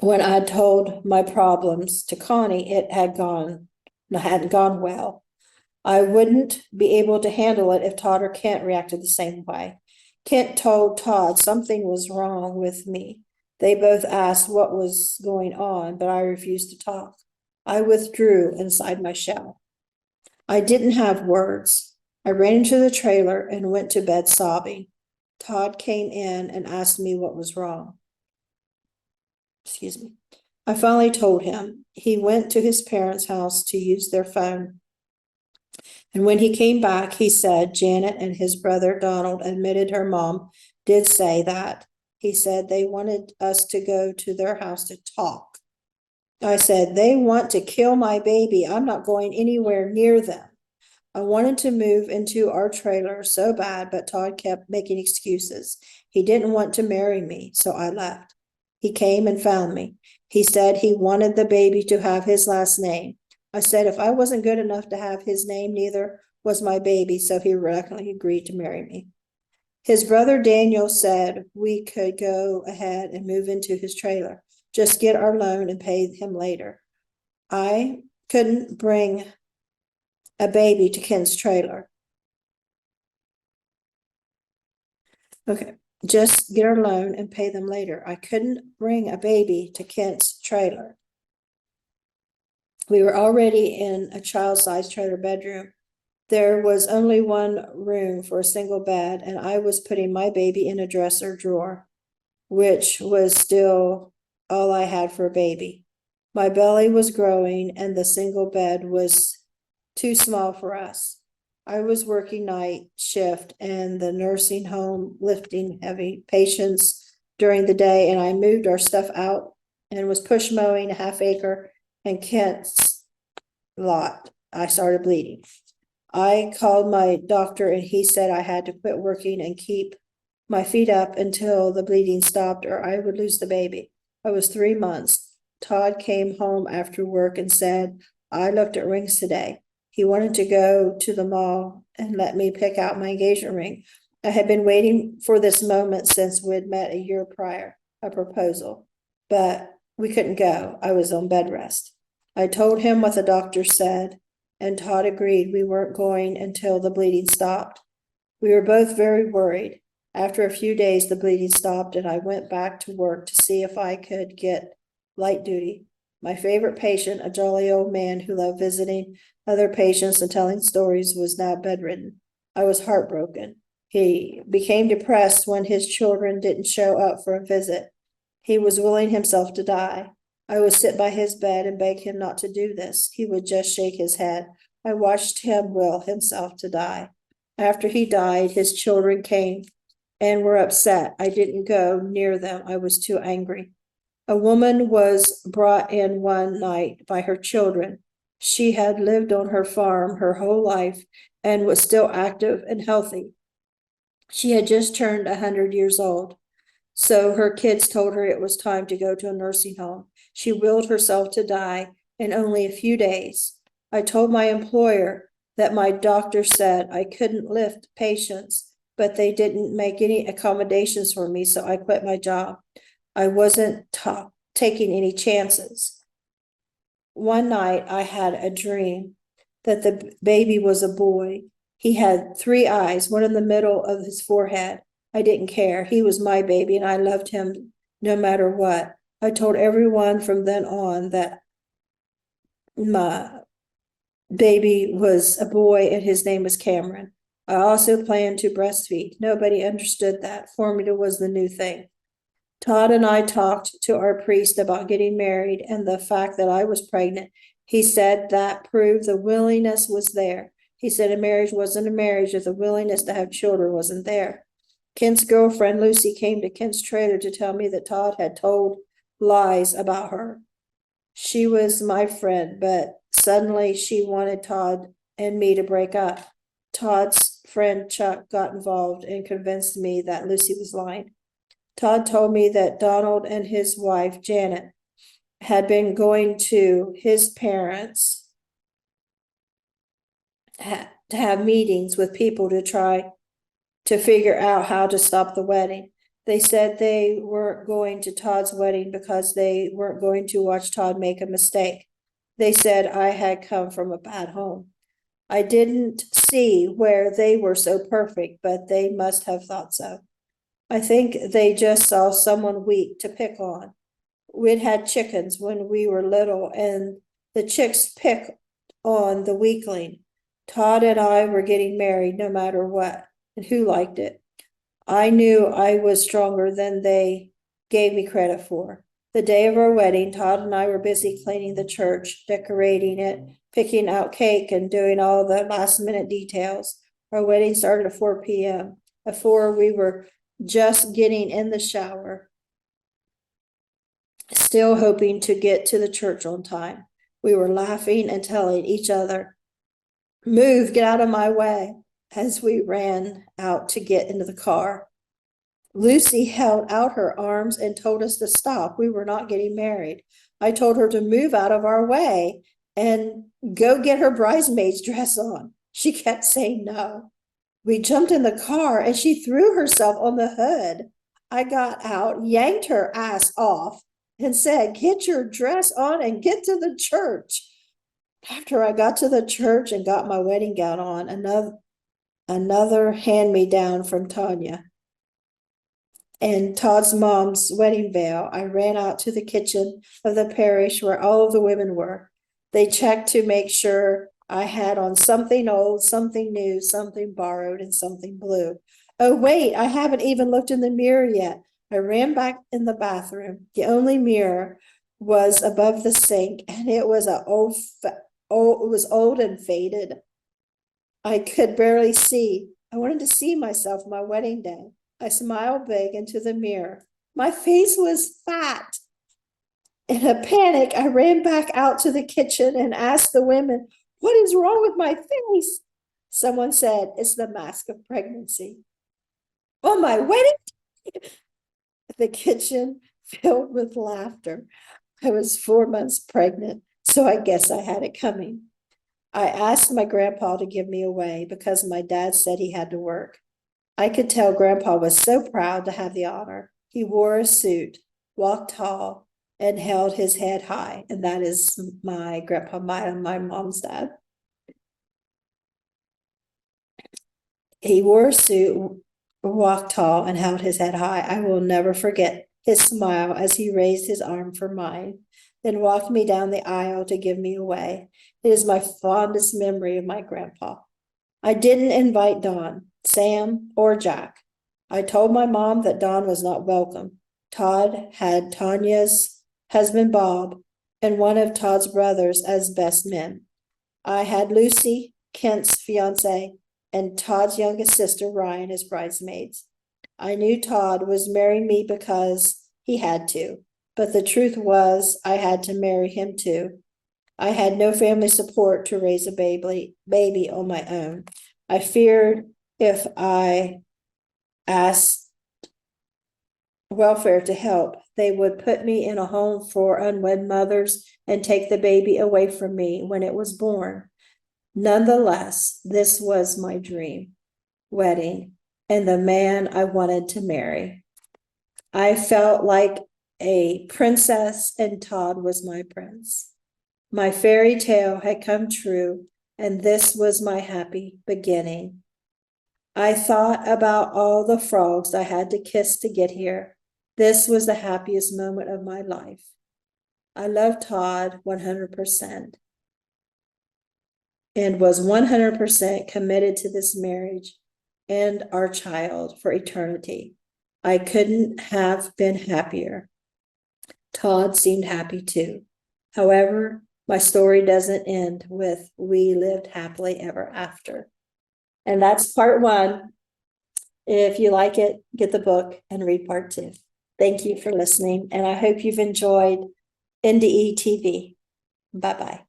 when I told my problems to Connie, it hadn't gone well. I wouldn't be able to handle it if Todd or Kent reacted the same way. Kent told Todd something was wrong with me. They both asked what was going on, but I refused to talk. I withdrew inside my shell. I didn't have words. I ran into the trailer and went to bed sobbing. Todd came in and asked me what was wrong. Excuse me. I finally told him. He went to his parents' house to use their phone. And when he came back, he said Janet and his brother Donald admitted her mom did say that. He said they wanted us to go to their house to talk. I said, they want to kill my baby. I'm not going anywhere near them. I wanted to move into our trailer so bad, but Todd kept making excuses. He didn't want to marry me, so I left. He came and found me. He said he wanted the baby to have his last name. I said if I wasn't good enough to have his name, neither was my baby, so he reluctantly agreed to marry me. His brother Daniel said we could go ahead and move into his trailer. Just get our loan and pay him later. I couldn't bring a baby to Ken's trailer. Okay, just get our loan and pay them later. I couldn't bring a baby to Kent's trailer. We were already in a child-sized trailer bedroom. There was only one room for a single bed, and I was putting my baby in a dresser drawer, which was still all I had for a baby. My belly was growing, and the single bed was too small for us. I was working night shift in the nursing home, lifting heavy patients during the day, and I moved our stuff out and was push mowing a half acre in Kent's lot. I started bleeding. I called my doctor and he said I had to quit working and keep my feet up until the bleeding stopped or I would lose the baby. I was 3 months. Todd came home after work and said, I looked at rings today. He wanted to go to the mall and let me pick out my engagement ring. I had been waiting for this moment since we'd met a year prior, a proposal, but we couldn't go. I was on bed rest. I told him what the doctor said, and Todd agreed we weren't going until the bleeding stopped. We were both very worried. After a few days, the bleeding stopped, and I went back to work to see if I could get light duty. My favorite patient, a jolly old man who loved visiting other patients and telling stories, was now bedridden. I was heartbroken. He became depressed when his children didn't show up for a visit. He was willing himself to die. I would sit by his bed and beg him not to do this. He would just shake his head. I watched him will himself to die. After he died, his children came and were upset. I didn't go near them. I was too angry. A woman was brought in one night by her children. She had lived on her farm her whole life and was still active and healthy. She had just turned 100 years old. So her kids told her it was time to go to a nursing home. She willed herself to die in only a few days. I told my employer that my doctor said I couldn't lift patients, but they didn't make any accommodations for me, so I quit my job. I wasn't taking any chances. One night I had a dream that the baby was a boy. He had 3 eyes, one in the middle of his forehead. I didn't care. He was my baby and I loved him no matter what. I told everyone from then on that my baby was a boy and his name was Cameron. I also planned to breastfeed. Nobody understood that. Formula was the new thing. Todd and I talked to our priest about getting married and the fact that I was pregnant. He said that proved the willingness was there. He said a marriage wasn't a marriage if the willingness to have children wasn't there. Ken's girlfriend, Lucy, came to Ken's trailer to tell me that Todd had told lies about her. She was my friend, but suddenly she wanted Todd and me to break up. Todd's friend Chuck got involved and convinced me that Lucy was lying. Todd told me that Donald and his wife, Janet, had been going to his parents to have meetings with people to try to figure out how to stop the wedding. They said they weren't going to Todd's wedding because they weren't going to watch Todd make a mistake. They said I had come from a bad home. I didn't see where they were so perfect, but they must have thought so. I think they just saw someone weak to pick on. We'd had chickens when we were little, and the chicks pick on the weakling. Todd and I were getting married no matter what, and who liked it? I knew I was stronger than they gave me credit for. The day of our wedding, Todd and I were busy cleaning the church, decorating it, picking out cake, and doing all the last-minute details. Our wedding started at 4 p.m. At 4, we were just getting in the shower, still hoping to get to the church on time. We were laughing and telling each other, "Move, get out of my way," as we ran out to get into the car. Lucy held out her arms and told us to stop. We were not getting married. I told her to move out of our way and go get her bridesmaid's dress on. She kept saying no. We jumped in the car and she threw herself on the hood. I got out, yanked her ass off, and said, "Get your dress on and get to the church." After I got to the church and got my wedding gown on, another hand-me-down from Tanya and Todd's mom's wedding veil, I ran out to the kitchen of the parish where all of the women were. They checked to make sure I had on something old, something new, something borrowed, and something blue. Oh, wait, I haven't even looked in the mirror yet. I ran back in the bathroom. The only mirror was above the sink, and it was old and faded. I could barely see. I wanted to see myself my wedding day. I smiled big into the mirror. My face was fat. In a panic, I ran back out to the kitchen and asked the women, "What is wrong with my face?" Someone said, "It's the mask of pregnancy." On my wedding day, the kitchen filled with laughter. I was 4 months pregnant, so I guess I had it coming. I asked my grandpa to give me away because my dad said he had to work. I could tell Grandpa was so proud to have the honor. He wore a suit, walked tall, and held his head high. And that is my grandpa, my mom's dad. He wore a suit, walked tall, and held his head high. I will never forget his smile as he raised his arm for mine, then walked me down the aisle to give me away. It is my fondest memory of my grandpa. I didn't invite Don, Sam, or Jack. I told my mom that Don was not welcome. Todd had Tanya's husband, Bob, and one of Todd's brothers as best men. I had Lucy, Kent's fiance, and Todd's youngest sister, Ryan, as bridesmaids. I knew Todd was marrying me because he had to, but the truth was I had to marry him too. I had no family support to raise a baby on my own. I feared if I asked welfare to help, they would put me in a home for unwed mothers and take the baby away from me when it was born. Nonetheless, this was my dream wedding and the man I wanted to marry. I felt like a princess and Todd was my prince. My fairy tale had come true, and this was my happy beginning. I thought about all the frogs I had to kiss to get here. This was the happiest moment of my life. I love Todd 100% and was 100% committed to this marriage and our child for eternity. I couldn't have been happier. Todd seemed happy too. However, my story doesn't end with "we lived happily ever after." And that's part 1. If you like it, get the book and read part 2. Thank you for listening, and I hope you've enjoyed NDE TV. Bye-bye.